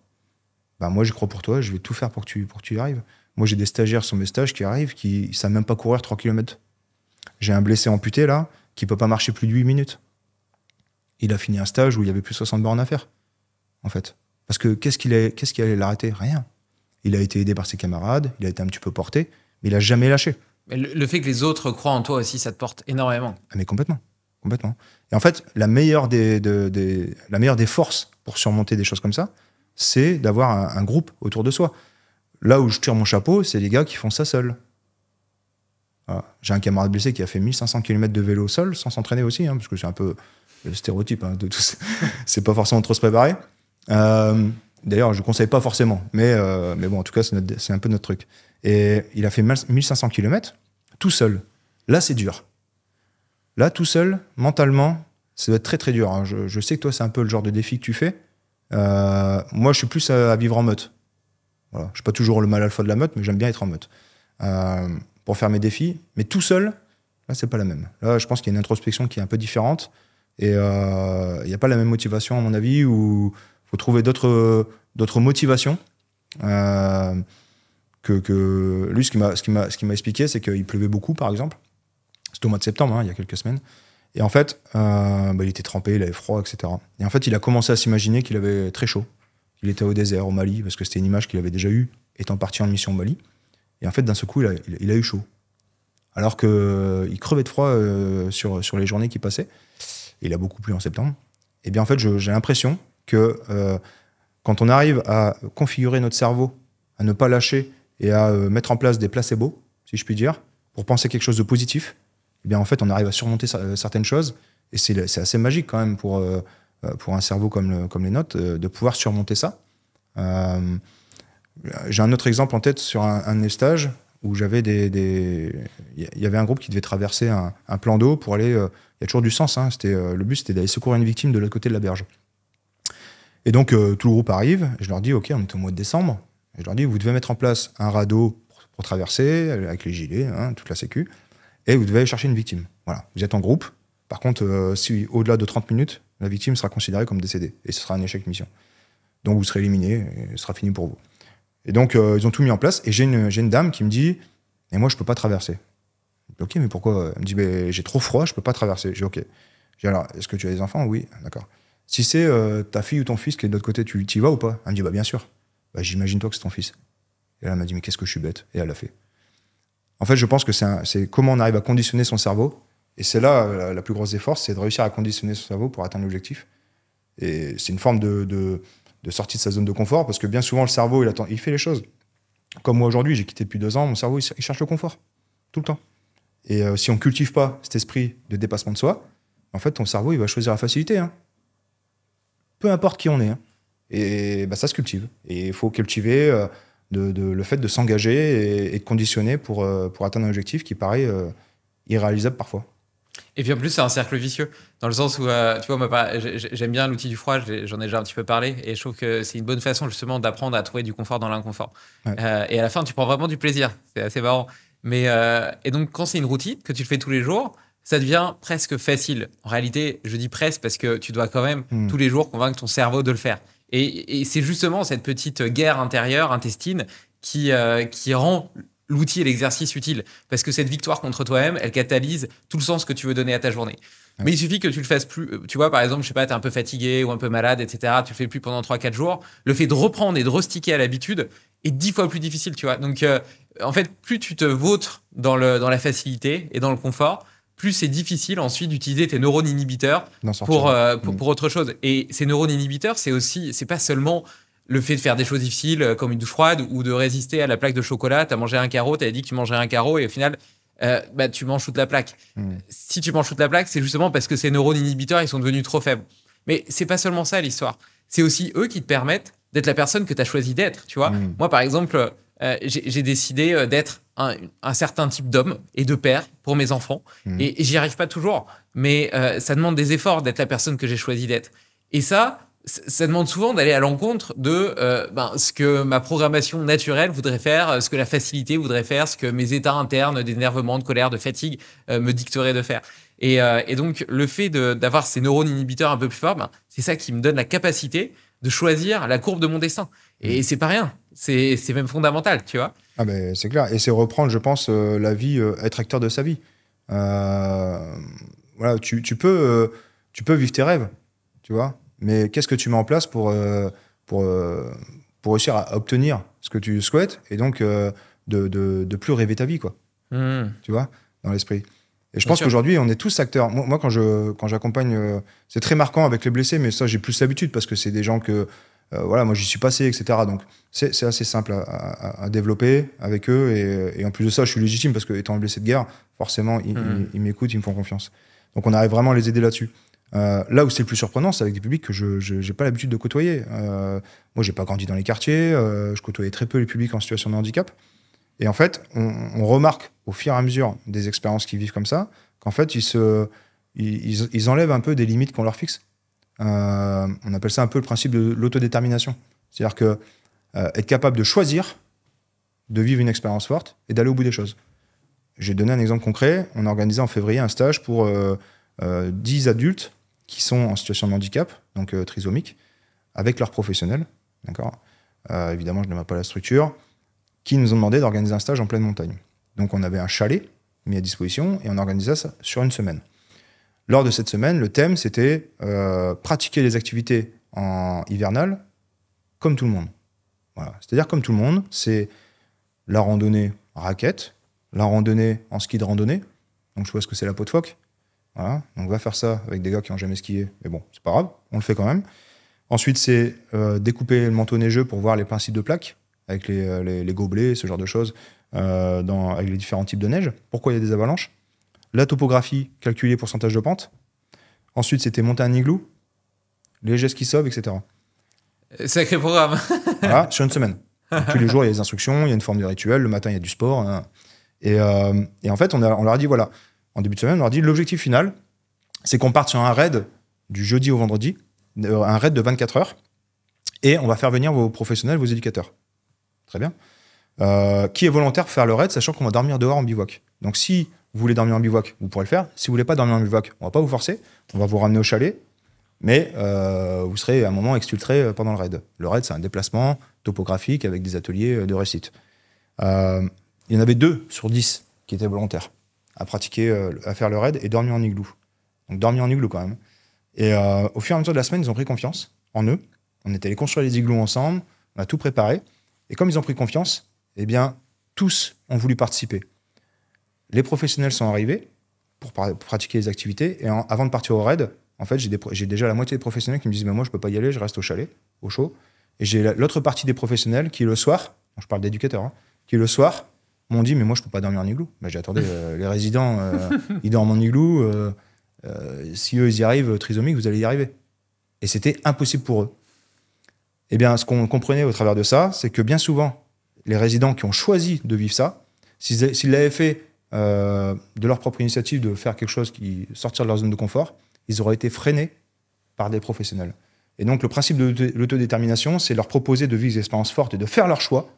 Ben, moi, j'y crois pour toi, je vais tout faire pour que tu y arrives. » Moi, j'ai des stagiaires sur mes stages qui arrivent, qui ne savent même pas courir 3 km. J'ai un blessé amputé, là, qui ne peut pas marcher plus de 8 minutes. Il a fini un stage où il y avait plus de 60 bornes à faire, en fait. Parce que qu'est-ce qui allait l'arrêter? Rien. Il a été aidé par ses camarades, il a été un petit peu porté, mais il n'a jamais lâché. Mais le fait que les autres croient en toi aussi, ça te porte énormément. Ah, mais complètement. Et en fait, la meilleure des forces pour surmonter des choses comme ça, c'est d'avoir un groupe autour de soi. Là où je tire mon chapeau, c'est les gars qui font ça seuls. Voilà. J'ai un camarade blessé qui a fait 1500 km de vélo seul, sans s'entraîner aussi, parce que c'est un peu le stéréotype de tout ça. C'est pas forcément trop se préparer. D'ailleurs, je ne conseille pas forcément, mais bon, en tout cas, c'est un peu notre truc. Et il a fait 1500 km tout seul. Là, c'est dur. Là, tout seul, mentalement, ça doit être très très dur. Hein. Je sais que toi, c'est un peu le genre de défi que tu fais. Moi, je suis plus à vivre en meute. Voilà. Je suis pas toujours le mâle alpha de la meute, mais j'aime bien être en meute. Pour faire mes défis. Mais tout seul, là, c'est pas la même. Là, je pense qu'il y a une introspection qui est un peu différente. Et il n'y a pas la même motivation, à mon avis, où il faut trouver d'autres motivations. Que lui, ce qui m'a expliqué, c'est qu'il pleuvait beaucoup, par exemple. C'était au mois de septembre, hein, il y a quelques semaines. Et en fait, il était trempé, il avait froid, etc. Et en fait, il a commencé à s'imaginer qu'il avait très chaud. Il était au désert, au Mali, parce que c'était une image qu'il avait déjà eue, étant parti en mission au Mali. Et en fait, d'un seul coup, il a eu chaud. Alors qu'il crevait de froid sur les journées qui passaient. Et il a beaucoup plu en septembre. Et bien, en fait, j'ai l'impression que quand on arrive à configurer notre cerveau, à ne pas lâcher et à mettre en place des placebos, si je puis dire, pour penser quelque chose de positif, eh bien, en fait, on arrive à surmonter certaines choses. Et c'est assez magique quand même pour un cerveau comme les nôtres, de pouvoir surmonter ça. J'ai un autre exemple en tête sur un de mes stages où j'avais il y avait un groupe qui devait traverser un plan d'eau pour aller... il y a toujours du sens. Hein, le but, c'était d'aller secourir une victime de l'autre côté de la berge. Et donc, tout le groupe arrive. Et je leur dis, OK, on est au mois de décembre. Et je leur dis, vous devez mettre en place un radeau pour traverser, avec les gilets, hein, toute la sécu. Et vous devez aller chercher une victime. Voilà, vous êtes en groupe. Par contre, si au-delà de 30 minutes, la victime sera considérée comme décédée. Et ce sera un échec mission. Donc, vous serez éliminé et ce sera fini pour vous. Et donc, ils ont tout mis en place. Et j'ai une dame qui me dit, et moi, je peux pas traverser. Je dis, OK, mais pourquoi? Elle me dit, j'ai trop froid, je peux pas traverser. J'ai OK. Je dis, alors, est-ce que tu as des enfants? Oui, d'accord. Si c'est ta fille ou ton fils qui est de l'autre côté, tu y vas ou pas? Elle me dit, bien sûr. J'imagine-toi que c'est ton fils. Et là, elle m'a dit, mais qu'est-ce que je suis bête. Et elle l'a fait. En fait, je pense que c'est comment on arrive à conditionner son cerveau. Et c'est là la plus grosse des forces, c'est de réussir à conditionner son cerveau pour atteindre l'objectif. Et c'est une forme de sortie de sa zone de confort, parce que bien souvent, le cerveau, il fait les choses. Comme moi aujourd'hui, j'ai quitté depuis 2 ans, mon cerveau, il cherche le confort. Tout le temps. Et si on ne cultive pas cet esprit de dépassement de soi, en fait, ton cerveau, il va choisir la facilité. Hein. Peu importe qui on est. Hein. Et ça se cultive. Et il faut cultiver le fait de s'engager et de conditionner pour atteindre un objectif qui paraît irréalisable parfois. Et puis en plus, c'est un cercle vicieux, dans le sens où, tu vois, moi, j'aime bien l'outil du froid, j'en ai déjà un petit peu parlé, et je trouve que c'est une bonne façon justement d'apprendre à trouver du confort dans l'inconfort. Ouais. Et à la fin, tu prends vraiment du plaisir, c'est assez marrant. Mais, et donc, quand c'est une routine, que tu le fais tous les jours, ça devient presque facile. En réalité, je dis presque parce que tu dois quand même tous les jours convaincre ton cerveau de le faire. Et c'est justement cette petite guerre intérieure, intestine, qui rend l'outil et l'exercice utile. Parce que cette victoire contre toi-même, elle catalyse tout le sens que tu veux donner à ta journée. Ouais. Mais il suffit que tu le fasses plus. Tu vois, par exemple, je sais pas, t'es un peu fatigué ou un peu malade, etc. Tu le fais plus pendant 3-4 jours. Le fait de reprendre et de restiquer à l'habitude est 10 fois plus difficile, tu vois. Donc, en fait, plus tu te vautres dans la facilité et dans le confort, plus c'est difficile ensuite d'utiliser tes neurones inhibiteurs pour autre chose. Et ces neurones inhibiteurs, c'est pas seulement le fait de faire des choses difficiles comme une douche froide ou de résister à la plaque de chocolat. Tu as mangé un carreau, tu avais dit que tu mangerais un carreau et au final, tu manges toute la plaque. Si tu manges toute la plaque, c'est justement parce que ces neurones inhibiteurs, ils sont devenus trop faibles. Mais c'est pas seulement ça l'histoire. C'est aussi eux qui te permettent d'être la personne que tu as choisi d'être. Tu vois, moi, par exemple, j'ai décidé d'être un certain type d'homme et de père pour mes enfants. Et j'y arrive pas toujours. Mais ça demande des efforts d'être la personne que j'ai choisi d'être. Et ça demande souvent d'aller à l'encontre de ce que ma programmation naturelle voudrait faire, ce que la facilité voudrait faire, ce que mes états internes d'énervement, de colère, de fatigue me dicteraient de faire. Et donc, le fait d'avoir ces neurones inhibiteurs un peu plus forts, c'est ça qui me donne la capacité de choisir la courbe de mon destin. Et c'est pas rien. C'est même fondamental, tu vois. Ah ben, c'est clair. Et c'est reprendre, je pense, la vie, être acteur de sa vie. Voilà, tu peux vivre tes rêves, tu vois. Mais qu'est-ce que tu mets en place pour réussir à obtenir ce que tu souhaites et donc de plus rêver ta vie, quoi. Tu vois, dans l'esprit. Et je pense qu'aujourd'hui, on est tous acteurs. Moi quand j'accompagne, c'est très marquant avec les blessés, mais ça, j'ai plus l'habitude parce que c'est des gens que, voilà, moi, j'y suis passé, etc. Donc, c'est assez simple à développer avec eux. Et en plus de ça, je suis légitime parce que, étant blessé de guerre, forcément, ils m'écoutent, ils me font confiance. Donc, on arrive vraiment à les aider là-dessus. Là où c'est le plus surprenant, c'est avec des publics que je n'ai pas l'habitude de côtoyer. Moi, j'ai pas grandi dans les quartiers, je côtoyais très peu les publics en situation de handicap. Et en fait, on remarque au fur et à mesure des expériences qu'ils vivent comme ça, qu'en fait, ils se ils enlèvent un peu des limites qu'on leur fixe. On appelle ça un peu le principe de l'autodétermination. C'est-à-dire que être capable de choisir, de vivre une expérience forte et d'aller au bout des choses. J'ai donné un exemple concret. On a organisé en février un stage pour 10 adultes qui sont en situation de handicap, donc trisomique, avec leurs professionnels. D'accord. Évidemment, je ne mets pas la structure, qui nous ont demandé d'organiser un stage en pleine montagne. Donc on avait un chalet mis à disposition et on organisait ça sur une semaine. Lors de cette semaine, le thème, c'était pratiquer les activités en hivernale comme tout le monde. Voilà. C'est-à-dire comme tout le monde, c'est la randonnée raquette, la randonnée en ski de randonnée. Donc je vois ce que c'est la peau de phoque. Voilà. Donc on va faire ça avec des gars qui n'ont jamais skié. Mais bon, c'est pas grave, on le fait quand même. Ensuite, c'est découper le manteau neigeux pour voir les principes de plaques, avec les gobelets, ce genre de choses, avec les différents types de neige. Pourquoi il y a des avalanches? La topographie, calculer pourcentage de pente. Ensuite, c'était monter un igloo, les gestes qui sauvent, etc. Sacré programme. Voilà, sur une semaine. Donc, tous les jours, il y a des instructions, il y a une forme de rituel. Le matin, il y a du sport. Hein. Et en fait, on leur a dit, voilà, en début de semaine, on leur a dit, l'objectif final, c'est qu'on parte sur un raid du jeudi au vendredi, un raid de 24 heures, et on va faire venir vos professionnels, vos éducateurs. Très bien. Qui est volontaire pour faire le raid, sachant qu'on va dormir dehors en bivouac. Donc, si vous voulez dormir en bivouac, vous pourrez le faire. Si vous voulez pas dormir en bivouac, on va pas vous forcer. On va vous ramener au chalet. Mais vous serez à un moment exfiltré pendant le raid. Le raid, c'est un déplacement topographique avec des ateliers de réussite. Il y en avait 2 sur 10 qui étaient volontaires à pratiquer, à faire le raid et dormir en igloo. Donc dormir en igloo quand même. Et au fur et à mesure de la semaine, ils ont pris confiance en eux. On est allé construire les igloos ensemble, on a tout préparé. Et comme ils ont pris confiance, eh bien, tous ont voulu participer. Les professionnels sont arrivés pour pratiquer les activités. Et avant de partir au raid, en fait, j'ai déjà la moitié des professionnels qui me disent mais moi, je ne peux pas y aller, je reste au chalet, au chaud. Et j'ai l'autre partie des professionnels qui, le soir, je parle d'éducateurs, hein, qui, le soir, m'ont dit mais moi, je ne peux pas dormir en igloo. Ben, j'ai attendu, les résidents, ils dorment en igloo. Si eux, ils y arrivent, trisomiques, vous allez y arriver. Et c'était impossible pour eux. Eh bien, ce qu'on comprenait au travers de ça, c'est que bien souvent, les résidents qui ont choisi de vivre ça, s'ils l'avaient fait de leur propre initiative, de faire quelque chose qui sortir de leur zone de confort, ils auraient été freinés par des professionnels. Et donc, le principe de l'autodétermination, c'est leur proposer de vivre des expériences fortes et de faire leur choix,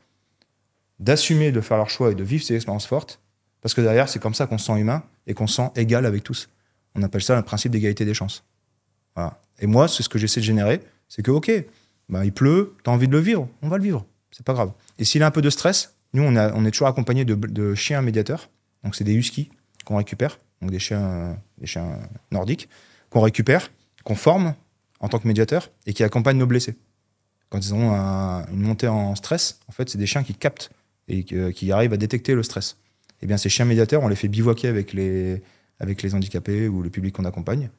d'assumer de faire leur choix et de vivre ces expériences fortes, parce que derrière, c'est comme ça qu'on se sent humain et qu'on se sent égal avec tous. On appelle ça le principe d'égalité des chances. Voilà. Et moi, c'est ce que j'essaie de générer, c'est que, OK, ben, il pleut, tu as envie de le vivre, on va le vivre, c'est pas grave. Et s'il a un peu de stress, nous, on est toujours accompagné de chiens médiateurs, donc c'est des huskies qu'on récupère, donc des chiens nordiques, qu'on récupère, qu'on forme en tant que médiateur et qui accompagnent nos blessés. Quand ils ont une montée en stress, en fait, c'est des chiens qui captent et qui arrivent à détecter le stress. Et bien, ces chiens médiateurs, on les fait bivouaquer avec les handicapés ou le public qu'on accompagne.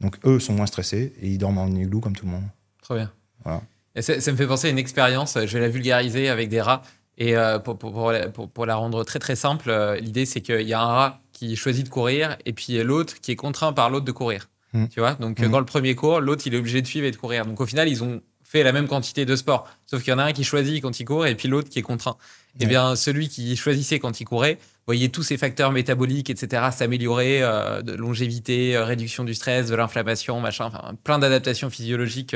Donc, eux sont moins stressés et ils dorment en igloo comme tout le monde. Très bien. Voilà. Et ça me fait penser à une expérience, je vais la vulgariser avec des rats. Et pour la rendre très très simple, l'idée c'est qu'il y a un rat qui choisit de courir et puis l'autre qui est contraint par l'autre de courir. Tu vois, donc dans le premier cours, l'autre il est obligé de suivre et de courir. Donc au final, ils ont fait la même quantité de sport. Sauf qu'il y en a un qui choisit quand il court et puis l'autre qui est contraint. Et bien, celui qui choisissait quand il courait, voyez tous ces facteurs métaboliques, etc., s'améliorer, de longévité, réduction du stress, de l'inflammation, machin, enfin, plein d'adaptations physiologiques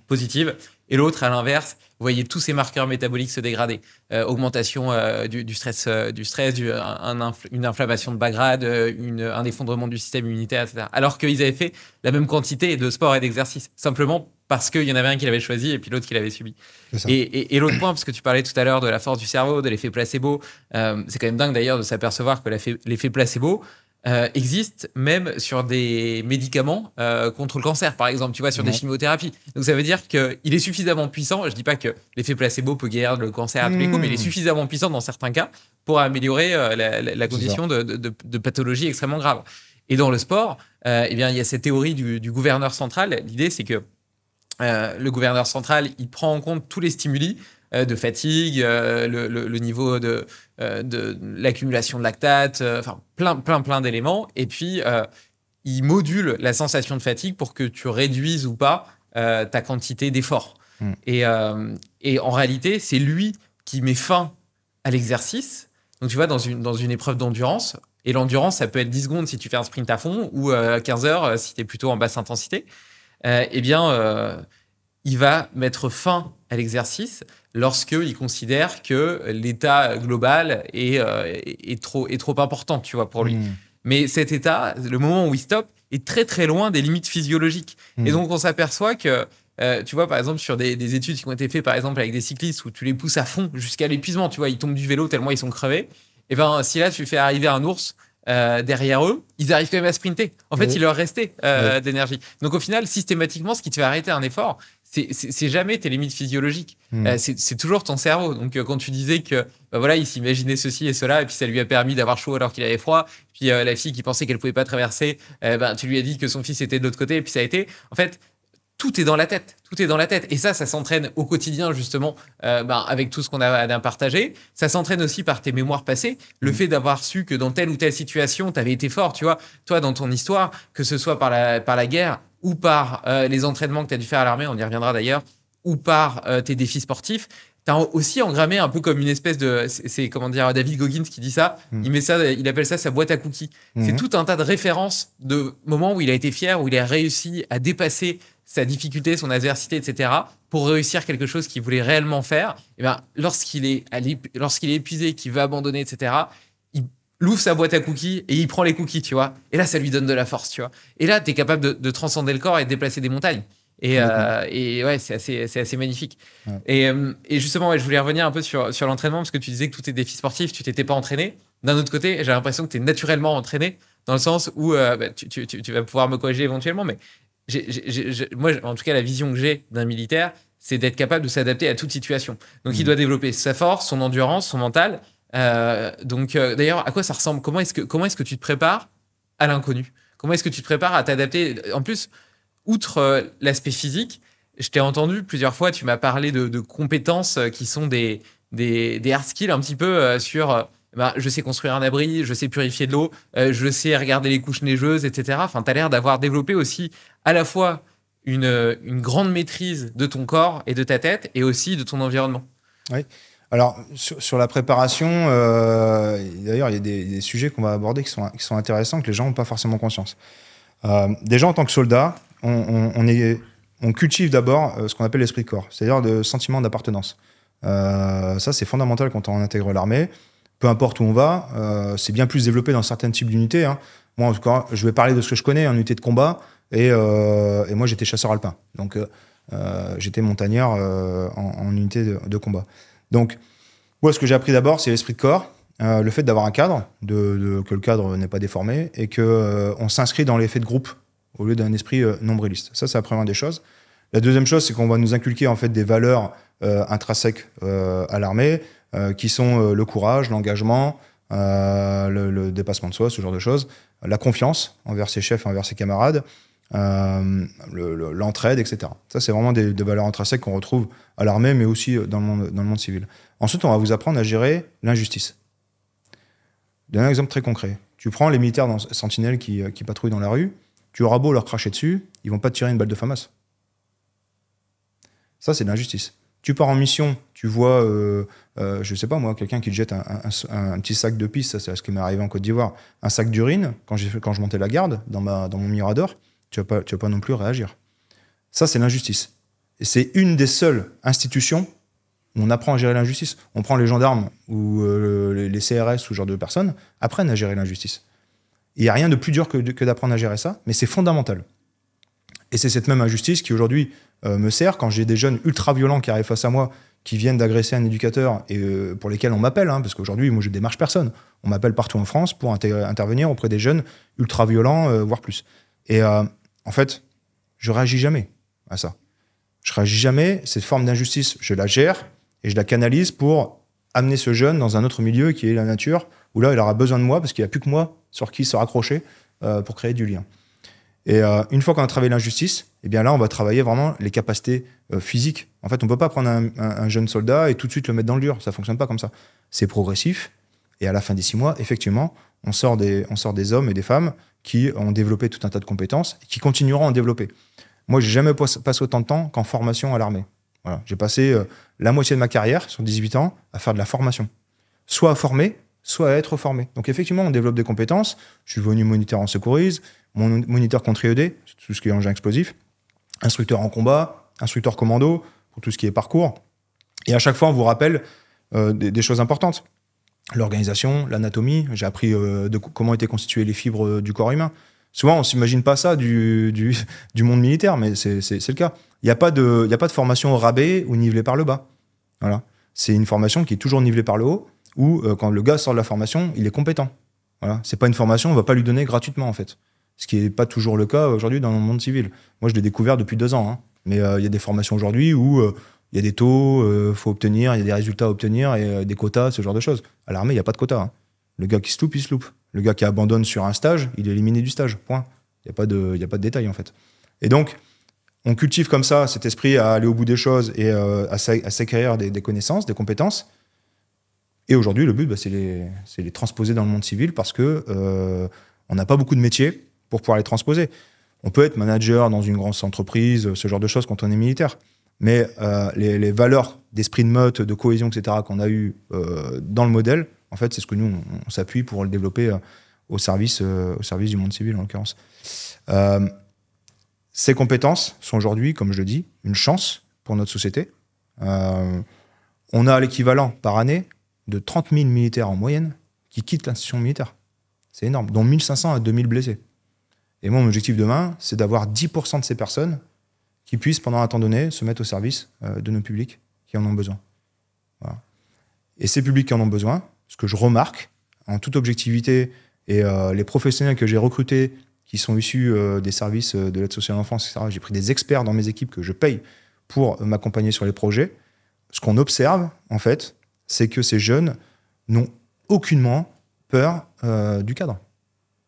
positives. Et l'autre, à l'inverse, vous voyez tous ces marqueurs métaboliques se dégrader. Augmentation du stress, une inflammation de bas grade, un effondrement du système immunitaire, etc. Alors qu'ils avaient fait la même quantité de sport et d'exercice, simplement parce qu'il y en avait un qui l'avait choisi et puis l'autre qui l'avait subi. Et l'autre point, parce que tu parlais tout à l'heure de la force du cerveau, de l'effet placebo, c'est quand même dingue d'ailleurs de s'apercevoir que l'effet placebo existe même sur des médicaments contre le cancer, par exemple, tu vois, sur des chimiothérapies. Donc ça veut dire qu'il est suffisamment puissant, je dis pas que l'effet placebo peut guérir le cancer à tous les coups, mais il est suffisamment puissant dans certains cas pour améliorer la condition de pathologie extrêmement grave. Et dans le sport, eh bien, il y a cette théorie du gouverneur central. L'idée, c'est que le gouverneur central, il prend en compte tous les stimuli de fatigue, le niveau de l'accumulation de lactate, enfin plein d'éléments. Et puis, il module la sensation de fatigue pour que tu réduises ou pas ta quantité d'effort. Et en réalité, c'est lui qui met fin à l'exercice. Donc, tu vois, dans une épreuve d'endurance, Et l'endurance, ça peut être 10 secondes si tu fais un sprint à fond ou 15 heures si tu es plutôt en basse intensité. Il va mettre fin à l'exercice lorsqu'il considère que l'état global est trop important, tu vois, pour lui. Mais cet état, le moment où il stoppe, est très très loin des limites physiologiques. Et donc on s'aperçoit que, tu vois, par exemple, sur des études qui ont été faites, par exemple, avec des cyclistes où tu les pousses à fond jusqu'à l'épuisement, tu vois, ils tombent du vélo tellement ils sont crevés. Et ben, si là tu fais arriver un ours derrière eux, ils arrivent quand même à sprinter. En fait, il leur restait d'énergie. Donc au final, systématiquement, ce qui te fait arrêter un effort, c'est jamais tes limites physiologiques. C'est toujours ton cerveau. Donc quand tu disais que voilà, il s'imaginait ceci et cela, et puis ça lui a permis d'avoir chaud alors qu'il avait froid, puis la fille qui pensait qu'elle pouvait pas traverser, tu lui as dit que son fils était de l'autre côté, et puis ça a été. En fait, tout est dans la tête. Tout est dans la tête. Et ça s'entraîne au quotidien, justement, avec tout ce qu'on a à partager. Ça s'entraîne aussi par tes mémoires passées. Le fait d'avoir su que dans telle ou telle situation, tu avais été fort, tu vois. Toi, dans ton histoire, que ce soit par la guerre ou par les entraînements que tu as dû faire à l'armée, on y reviendra d'ailleurs, ou par tes défis sportifs, tu as aussi engrammé un peu comme une espèce de... C'est comment dire, David Goggins qui dit ça. Il appelle ça sa boîte à cookies. C'est tout un tas de références de moments où il a été fier, où il a réussi à dépasser sa difficulté, son adversité, etc., pour réussir quelque chose qu'il voulait réellement faire. Et ben, lorsqu'il est épuisé, qu'il veut abandonner, etc., il ouvre sa boîte à cookies et il prend les cookies, tu vois. Et là, ça lui donne de la force, tu vois. Et là, tu es capable de transcender le corps et de déplacer des montagnes. Et ouais, c'est assez magnifique. Ouais. Et justement, je voulais revenir un peu sur l'entraînement, parce que tu disais que tous tes défis sportifs, tu t'étais pas entraîné. D'un autre côté, j'ai l'impression que tu es naturellement entraîné, dans le sens où tu vas pouvoir me corriger éventuellement, mais moi, en tout cas, la vision que j'ai d'un militaire, c'est d'être capable de s'adapter à toute situation. Donc, il doit développer sa force, son endurance, son mental. D'ailleurs, à quoi ça ressemble ? Comment est-ce que tu te prépares à l'inconnu ? Comment est-ce que tu te prépares à t'adapter ? En plus, outre l'aspect physique, je t'ai entendu plusieurs fois, tu m'as parlé de compétences qui sont des hard skills un petit peu sur... je sais construire un abri, je sais purifier de l'eau, je sais regarder les couches neigeuses, etc. Enfin, tu as l'air d'avoir développé aussi à la fois une grande maîtrise de ton corps et de ta tête, et aussi de ton environnement. Oui. Alors, sur la préparation, d'ailleurs, il y a des sujets qu'on va aborder qui sont intéressants, que les gens n'ont pas forcément conscience. Déjà, en tant que soldat, on cultive d'abord ce qu'on appelle l'esprit de corps, c'est-à-dire le sentiment d'appartenance. Ça, c'est fondamental quand on intègre l'armée. Peu importe où on va, c'est bien plus développé dans certains types d'unités. Hein. Moi, en tout cas, je vais parler de ce que je connais en unité de combat. Et moi, j'étais chasseur alpin. Donc, j'étais montagnard en unité de combat. Donc, moi, ce que j'ai appris d'abord, c'est l'esprit de corps. Le fait d'avoir un cadre, que le cadre n'est pas déformé, et qu'on s'inscrit dans l'effet de groupe au lieu d'un esprit nombriliste. Ça, c'est la première des choses. La deuxième chose, c'est qu'on va nous inculquer en fait des valeurs intrinsèques à l'armée, qui sont le courage, l'engagement, le dépassement de soi, ce genre de choses, la confiance envers ses chefs, envers ses camarades, l'entraide, etc. Ça, c'est vraiment des valeurs intrinsèques qu'on retrouve à l'armée, mais aussi dans le monde civil. Ensuite, on va vous apprendre à gérer l'injustice. Je donne un exemple très concret. Tu prends les militaires sentinelles qui patrouillent dans la rue, tu auras beau leur cracher dessus, ils vont pas te tirer une balle de FAMAS. Ça, c'est de l'injustice. Tu pars en mission, tu vois, je sais pas moi, quelqu'un qui te jette un petit sac de pisse, ça c'est ce qui m'est arrivé en Côte d'Ivoire, un sac d'urine, quand je montais la garde, dans mon Mirador, tu vas pas non plus réagir. Ça, c'est l'injustice. Et c'est une des seules institutions où on apprend à gérer l'injustice. On prend les gendarmes ou les CRS ou ce genre de personnes, apprennent à gérer l'injustice. Il n'y a rien de plus dur que d'apprendre à gérer ça, mais c'est fondamental. Et c'est cette même injustice qui aujourd'hui me sert quand j'ai des jeunes ultra violents qui arrivent face à moi, qui viennent d'agresser un éducateur et pour lesquels on m'appelle, parce qu'aujourd'hui, moi, je démarche personne. On m'appelle partout en France pour intervenir auprès des jeunes ultra violents, voire plus. Et en fait, je réagis jamais à ça. Je réagis jamais. Cette forme d'injustice, je la gère et je la canalise pour amener ce jeune dans un autre milieu qui est la nature, où là, il aura besoin de moi parce qu'il n'y a plus que moi sur qui se raccrocher pour créer du lien. Et une fois qu'on a travaillé l'injustice, eh bien là, on va travailler vraiment les capacités physiques. En fait, on ne peut pas prendre un jeune soldat et tout de suite le mettre dans le dur. Ça ne fonctionne pas comme ça. C'est progressif. Et à la fin des 6 mois, effectivement, on sort des hommes et des femmes qui ont développé tout un tas de compétences et qui continueront à en développer. Moi, je n'ai jamais passé autant de temps qu'en formation à l'armée. Voilà. J'ai passé la moitié de ma carrière, sur 18 ans, à faire de la formation. Soit à former, soit à être formé. Donc effectivement, on développe des compétences. Je suis venu moniteur en secourisme, moniteur contre IED, tout ce qui est engin explosif, instructeur en combat, instructeur commando, pour tout ce qui est parcours. Et à chaque fois, on vous rappelle des choses importantes. L'organisation, l'anatomie. J'ai appris comment étaient constituées les fibres du corps humain. Souvent, on ne s'imagine pas ça du monde militaire, mais c'est le cas. Il n'y a pas de formation au rabais ou nivelée par le bas. Voilà. C'est une formation qui est toujours nivelée par le haut, où quand le gars sort de la formation, il est compétent. Voilà. C'est pas une formation, on ne va pas lui donner gratuitement, en fait. Ce qui n'est pas toujours le cas aujourd'hui dans le monde civil. Moi, je l'ai découvert depuis 2 ans. Hein. Mais il y a des formations aujourd'hui où il y a des taux, faut obtenir, il y a des résultats à obtenir, et des quotas, ce genre de choses. À l'armée, il n'y a pas de quotas. Hein. Le gars qui se loupe, il se loupe. Le gars qui abandonne sur un stage, il est éliminé du stage. Point. Il n'y a pas de détails, en fait. Et donc, on cultive comme ça cet esprit à aller au bout des choses et à s'acquérir des connaissances, des compétences. Et aujourd'hui, le but, c'est les transposer dans le monde civil parce que on n'a pas beaucoup de métiers pour pouvoir les transposer. On peut être manager dans une grande entreprise, ce genre de choses quand on est militaire. Mais les valeurs d'esprit de meute, de cohésion, etc., qu'on a eues dans le modèle, en fait, c'est ce que nous, on s'appuie pour le développer au service du monde civil, en l'occurrence. Ces compétences sont aujourd'hui, comme je le dis, une chance pour notre société. On a l'équivalent par année de 30 000 militaires en moyenne qui quittent l'institution militaire. C'est énorme, dont 1 500 à 2 000 blessés. Et mon objectif demain, c'est d'avoir 10% de ces personnes qui puissent, pendant un temps donné, se mettre au service de nos publics qui en ont besoin. Voilà. Et ces publics qui en ont besoin, ce que je remarque, en toute objectivité, et les professionnels que j'ai recrutés, qui sont issus des services de l'aide sociale à l'enfance, etc., j'ai pris des experts dans mes équipes que je paye pour m'accompagner sur les projets. Ce qu'on observe, en fait, c'est que ces jeunes n'ont aucunement peur du cadre,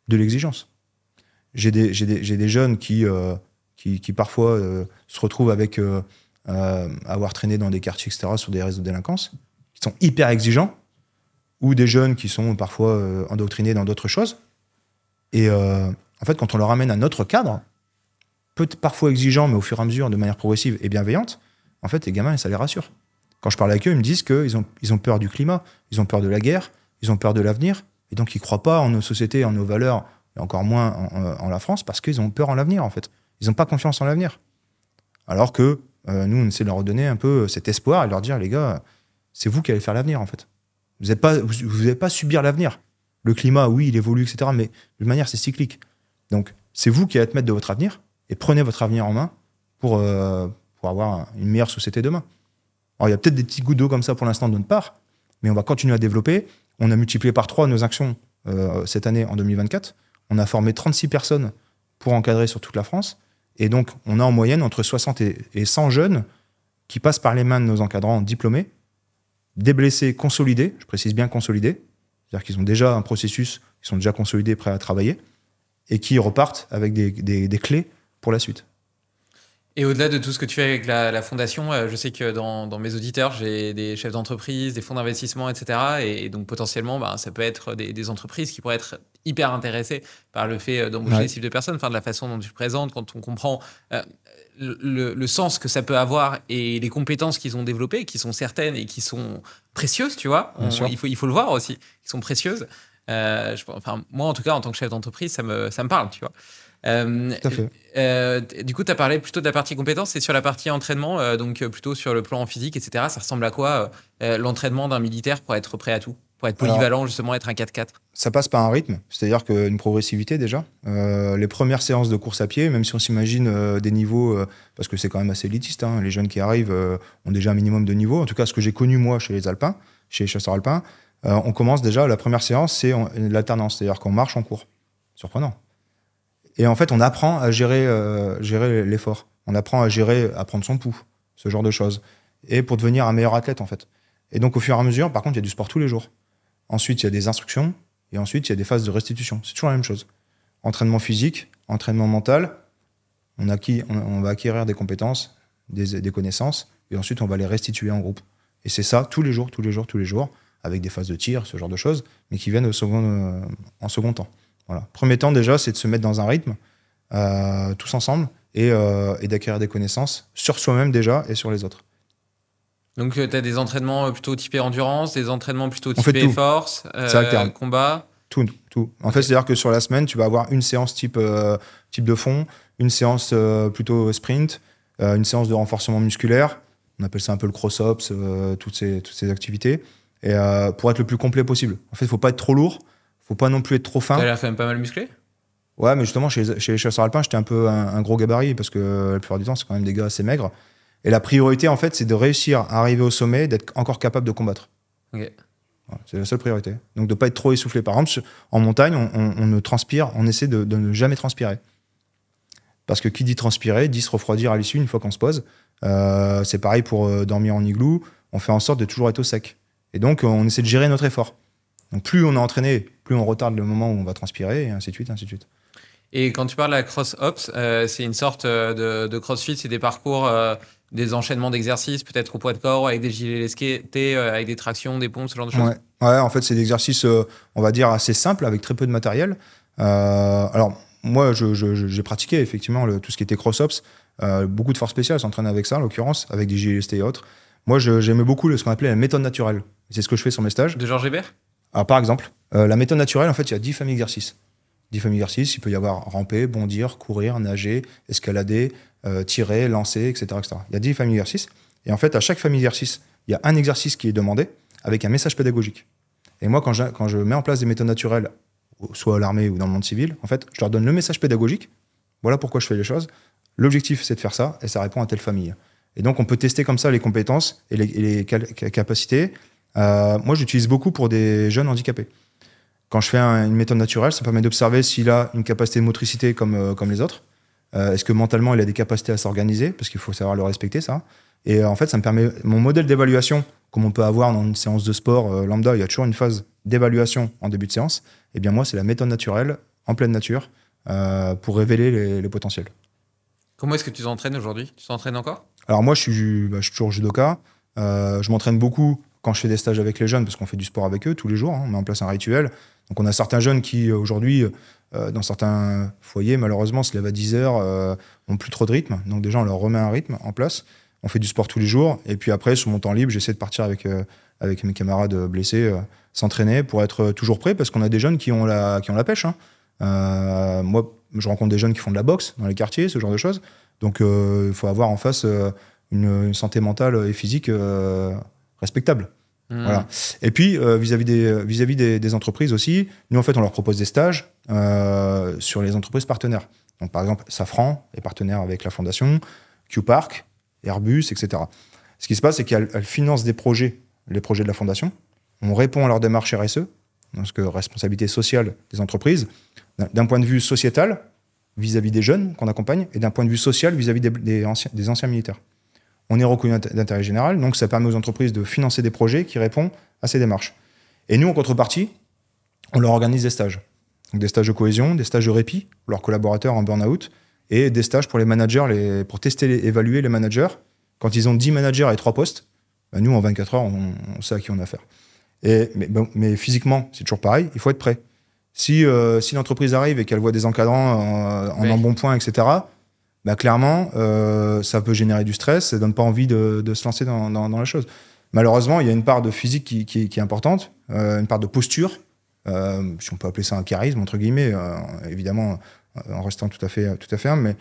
de l'exigence. J'ai des jeunes qui parfois se retrouvent avec avoir traîné dans des quartiers, etc., sur des réseaux de délinquance, qui sont hyper exigeants, ou des jeunes qui sont parfois endoctrinés dans d'autres choses. Et en fait, quand on leur amène à notre cadre, parfois exigeant, mais au fur et à mesure, de manière progressive et bienveillante, en fait, les gamins, ça les rassure. Quand je parle avec eux, ils me disent qu'ils ont peur du climat, ils ont peur de la guerre, ils ont peur de l'avenir, et donc ils ne croient pas en nos sociétés, en nos valeurs, et encore moins en la France, parce qu'ils ont peur en l'avenir, en fait. Ils n'ont pas confiance en l'avenir. Alors que nous, on essaie de leur redonner un peu cet espoir et de leur dire, les gars, c'est vous qui allez faire l'avenir, en fait. Vous n'allez pas subir l'avenir. Le climat, oui, il évolue, etc., mais de manière, c'est cyclique. Donc, c'est vous qui allez être maître de votre avenir, et prenez votre avenir en main pour avoir une meilleure société demain. Alors, il y a peut-être des petits gouttes d'eau comme ça pour l'instant de notre part, mais on va continuer à développer. On a multiplié par 3 nos actions cette année, en 2024. On a formé 36 personnes pour encadrer sur toute la France. Et donc, on a en moyenne entre 60 et 100 jeunes qui passent par les mains de nos encadrants diplômés, des blessés consolidés, je précise bien consolidés, c'est-à-dire qu'ils ont déjà un processus, ils sont déjà consolidés, prêts à travailler, et qui repartent avec des clés pour la suite. Et au-delà de tout ce que tu fais avec la fondation, je sais que dans mes auditeurs, j'ai des chefs d'entreprise, des fonds d'investissement, etc. Et donc potentiellement, ça peut être des entreprises qui pourraient être hyper intéressées par le fait d'embaucher des types de personnes, de la façon dont tu te présentes, quand on comprend le sens que ça peut avoir et les compétences qu'ils ont développées, qui sont certaines et qui sont précieuses, tu vois. Il faut le voir aussi, qui sont précieuses. Moi, en tout cas, en tant que chef d'entreprise, ça me parle, tu vois. Tout à fait. Du coup, tu as parlé plutôt de la partie compétences et sur la partie entraînement, donc plutôt sur le plan physique, etc. Ça ressemble à quoi l'entraînement d'un militaire pour être prêt à tout, pour être polyvalent, justement, être un 4x4? Ça passe par un rythme, c'est-à-dire qu'une progressivité déjà. Les premières séances de course à pied, même si on s'imagine des niveaux, parce que c'est quand même assez élitiste, hein, les jeunes qui arrivent ont déjà un minimum de niveau. En tout cas, ce que j'ai connu moi chez les Alpins, chez les chasseurs alpins, on commence déjà, la première séance, c'est l'alternance, c'est-à-dire qu'on marche en cours. Surprenant. Et en fait, on apprend à gérer l'effort. On apprend à prendre son pouls, ce genre de choses. Et pour devenir un meilleur athlète, en fait. Et donc, au fur et à mesure, par contre, il y a du sport tous les jours. Ensuite, il y a des instructions. Et ensuite, il y a des phases de restitution. C'est toujours la même chose. Entraînement physique, entraînement mental. On va acquérir des compétences, des connaissances. Et ensuite, on va les restituer en groupe. Et c'est ça, tous les jours, avec des phases de tir, ce genre de choses, mais qui viennent en second temps. Voilà. Premier temps, déjà, c'est de se mettre dans un rythme, tous ensemble, et d'acquérir des connaissances sur soi-même déjà et sur les autres. Donc, tu as des entraînements plutôt typés endurance, des entraînements plutôt On fait typés tout. force, C'est alterne. combat. Tout. En fait, c'est-à-dire que sur la semaine, tu vas avoir une séance type de fond, une séance plutôt sprint, une séance de renforcement musculaire. On appelle ça un peu le cross-ops, toutes ces activités. Et pour être le plus complet possible. En fait, il ne faut pas être trop lourd, il ne faut pas non plus être trop fin. Tu as l'air quand même pas mal musclé. Ouais, mais justement, chez les chasseurs alpins, j'étais un peu un gros gabarit parce que la plupart du temps, c'est quand même des gars assez maigres. Et la priorité, en fait, c'est de réussir à arriver au sommet, d'être encore capable de combattre. Ok. Voilà, c'est la seule priorité. Donc, de ne pas être trop essoufflé. Par exemple, en montagne, on ne transpire, on essaie de ne jamais transpirer. Parce que qui dit transpirer, dit se refroidir à l'issue une fois qu'on se pose. C'est pareil pour dormir en igloo. On fait en sorte de toujours être au sec. Et donc, on essaie de gérer notre effort. Donc, plus on est entraîné, plus on retarde le moment où on va transpirer, et ainsi de suite, ainsi de suite. Et quand tu parles de la cross-ops, c'est une sorte de crossfit, c'est des parcours, des enchaînements d'exercices, peut-être au poids de corps, avec des gilets lesqués, avec des tractions, des pompes, ce genre de choses. Ouais, en fait, c'est des exercices, on va dire, assez simples, avec très peu de matériel. Alors, moi, j'ai pratiqué effectivement tout ce qui était cross-ops. Beaucoup de forces spéciales s'entraînent avec ça, en l'occurrence, avec des gilets lestés et autres. Moi, j'aimais beaucoup ce qu'on appelait la méthode naturelle. C'est ce que je fais sur mes stages. De Georges Hébert ? Alors, par exemple, la méthode naturelle, en fait, il y a 10 familles d'exercices. 10 familles d'exercices, il peut y avoir ramper, bondir, courir, nager, escalader, tirer, lancer, etc., etc. Il y a 10 familles d'exercices. Et en fait, à chaque famille d'exercices, il y a un exercice qui est demandé avec un message pédagogique. Et moi, quand je mets en place des méthodes naturelles, soit à l'armée ou dans le monde civil, en fait, je leur donne le message pédagogique. Voilà pourquoi je fais les choses. L'objectif, c'est de faire ça, et ça répond à telle famille. Et donc, on peut tester comme ça les compétences et les capacités. Moi, j'utilise beaucoup pour des jeunes handicapés. Quand je fais une méthode naturelle, ça permet d'observer s'il a une capacité de motricité comme les autres. Est-ce que mentalement, il a des capacités à s'organiser? Parce qu'il faut savoir le respecter, ça. Et en fait, ça me permet... Mon modèle d'évaluation, comme on peut avoir dans une séance de sport lambda, il y a toujours une phase d'évaluation en début de séance. Eh bien, moi, c'est la méthode naturelle, en pleine nature, pour révéler les potentiels. Comment est-ce que tu t'entraînes aujourd'hui? Tu t'entraînes encore? Alors moi, je suis toujours judoka. Je m'entraîne beaucoup quand je fais des stages avec les jeunes, parce qu'on fait du sport avec eux tous les jours. On met en place un rituel. Donc on a certains jeunes qui, aujourd'hui, dans certains foyers, malheureusement, se lèvent à 10 heures, n'ont plus trop de rythme. Donc déjà, on leur remet un rythme en place. On fait du sport tous les jours. Et puis après, sur mon temps libre, j'essaie de partir avec mes camarades blessés, s'entraîner pour être toujours prêt, parce qu'on a des jeunes qui ont la pêche. Moi, je rencontre des jeunes qui font de la boxe dans les quartiers, ce genre de choses. Donc il faut avoir en face une santé mentale et physique respectable. Voilà. Et puis, vis-à-vis des entreprises aussi, nous, en fait, on leur propose des stages sur les entreprises partenaires. Donc, par exemple, Safran est partenaire avec la Fondation, Q-Park, Airbus, etc. Ce qui se passe, c'est qu'elles financent les projets de la Fondation. On répond à leur démarche RSE, donc responsabilité sociale des entreprises, d'un point de vue sociétal, vis-à-vis des jeunes qu'on accompagne, et d'un point de vue social, vis-à-vis des anciens militaires. On est reconnu d'intérêt général, donc ça permet aux entreprises de financer des projets qui répondent à ces démarches. Et nous, en contrepartie, on leur organise des stages. Donc des stages de cohésion, des stages de répit pour leurs collaborateurs en burn-out, et des stages pour les managers, pour tester, évaluer les managers. Quand ils ont 10 managers et 3 postes, bah nous, en 24 heures, on sait à qui on a affaire. Mais physiquement, c'est toujours pareil, il faut être prêt. Si l'entreprise arrive et qu'elle voit des encadrants en embonpoint, etc., bah clairement, ça peut générer du stress, ça ne donne pas envie de se lancer dans la chose. Malheureusement, il y a une part de physique qui est importante, une part de posture, si on peut appeler ça un charisme, entre guillemets, évidemment, en restant tout à fait humble, mais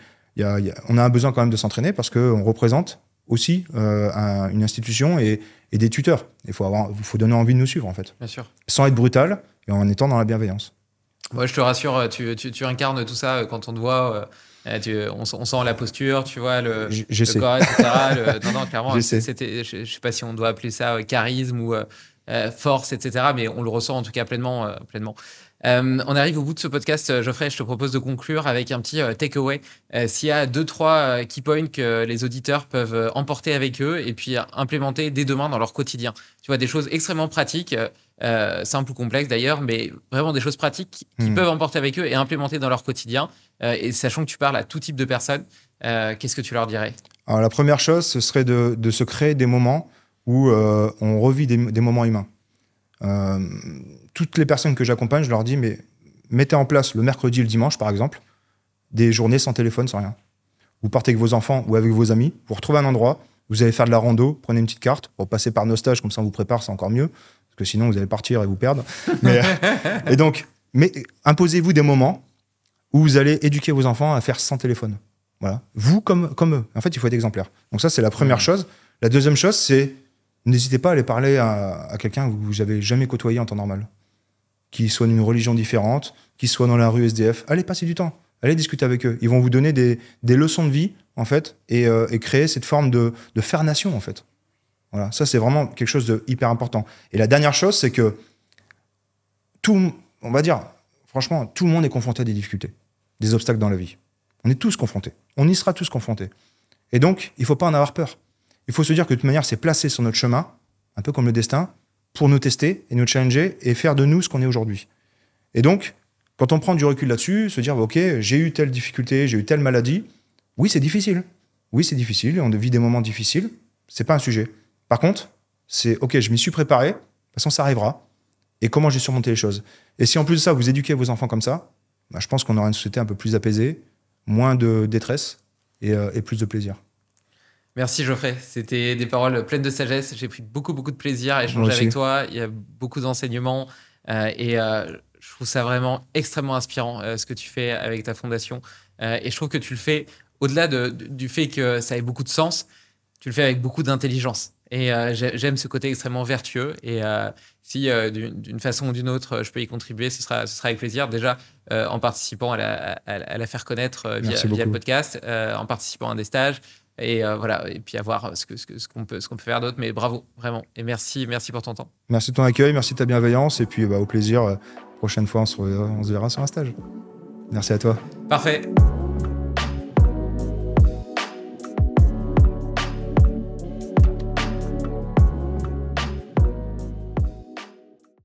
on a un besoin quand même de s'entraîner parce qu'on représente aussi une institution et des tuteurs. Il faut donner envie de nous suivre, en fait. Bien sûr. Sans être brutal et en étant dans la bienveillance. Moi, je te rassure, tu incarnes tout ça quand on te voit. On sent la posture, tu vois, le corps, etc. Non, clairement, je sais pas si on doit appeler ça charisme ou force, etc. Mais on le ressent en tout cas pleinement. On arrive au bout de ce podcast, Geoffrey. Je te propose de conclure avec un petit takeaway. S'il y a 2-3 key points que les auditeurs peuvent emporter avec eux et puis implémenter dès demain dans leur quotidien. Tu vois, des choses extrêmement pratiques, simples ou complexes d'ailleurs, mais vraiment des choses pratiques qu'ils peuvent emporter avec eux et implémenter dans leur quotidien. Et sachant que tu parles à tout type de personnes, qu'est-ce que tu leur dirais? Alors, la première chose, ce serait de se créer des moments où on revit des moments humains. Toutes les personnes que j'accompagne, je leur dis, mais mettez en place le mercredi et le dimanche, par exemple, des journées sans téléphone, sans rien. Vous partez avec vos enfants ou avec vos amis, vous retrouvez un endroit, Vous allez faire de la rando, prenez une petite carte pour passer par nos stages, comme ça on vous prépare, c'est encore mieux. Parce que sinon, vous allez partir et vous perdre. Et donc, imposez-vous des moments où vous allez éduquer vos enfants à faire sans téléphone. Voilà. Vous comme eux. En fait, il faut être exemplaire. Donc ça, c'est la première chose. La deuxième chose, c'est n'hésitez pas à aller parler à quelqu'un que vous n'avez jamais côtoyé en temps normal. Qui soit d'une religion différente, qui soit dans la rue SDF. Allez passer du temps. Allez discuter avec eux. Ils vont vous donner des leçons de vie, en fait, et créer cette forme de faire nation, en fait. Voilà. Ça, c'est vraiment quelque chose de hyper important. Et la dernière chose, c'est que on va dire, franchement, tout le monde est confronté à des difficultés, des obstacles dans la vie. On est tous confrontés. On y sera tous confrontés. Et donc, il ne faut pas en avoir peur. Il faut se dire que de toute manière, c'est placé sur notre chemin, un peu comme le destin, pour nous tester et nous challenger et faire de nous ce qu'on est aujourd'hui. Et donc, quand on prend du recul là-dessus, se dire, OK, j'ai eu telle difficulté, j'ai eu telle maladie, oui, c'est difficile. Oui, c'est difficile, on vit des moments difficiles, c'est pas un sujet. Par contre, c'est OK, je m'y suis préparé, de toute façon, ça arrivera. Et comment j'ai surmonté les choses. Et si en plus de ça, vous éduquez vos enfants comme ça, bah, je pense qu'on aura une société un peu plus apaisée, moins de détresse et plus de plaisir. Merci Geoffrey, c'était des paroles pleines de sagesse. J'ai pris beaucoup de plaisir à échanger avec toi. Il y a beaucoup d'enseignements je trouve ça vraiment extrêmement inspirant ce que tu fais avec ta fondation. Et je trouve que tu le fais au-delà du fait que ça ait beaucoup de sens, tu le fais avec beaucoup d'intelligence. Et j'aime ce côté extrêmement vertueux. Et si d'une façon ou d'une autre, je peux y contribuer, ce sera avec plaisir. Déjà, en participant à la faire connaître via le podcast, en participant à des stages. Et voilà, et puis à voir ce qu'on peut faire d'autre. Mais bravo, vraiment. Et merci pour ton temps. Merci de ton accueil, merci de ta bienveillance. Et puis au plaisir, prochaine fois, on se verra sur un stage. Merci à toi. Parfait.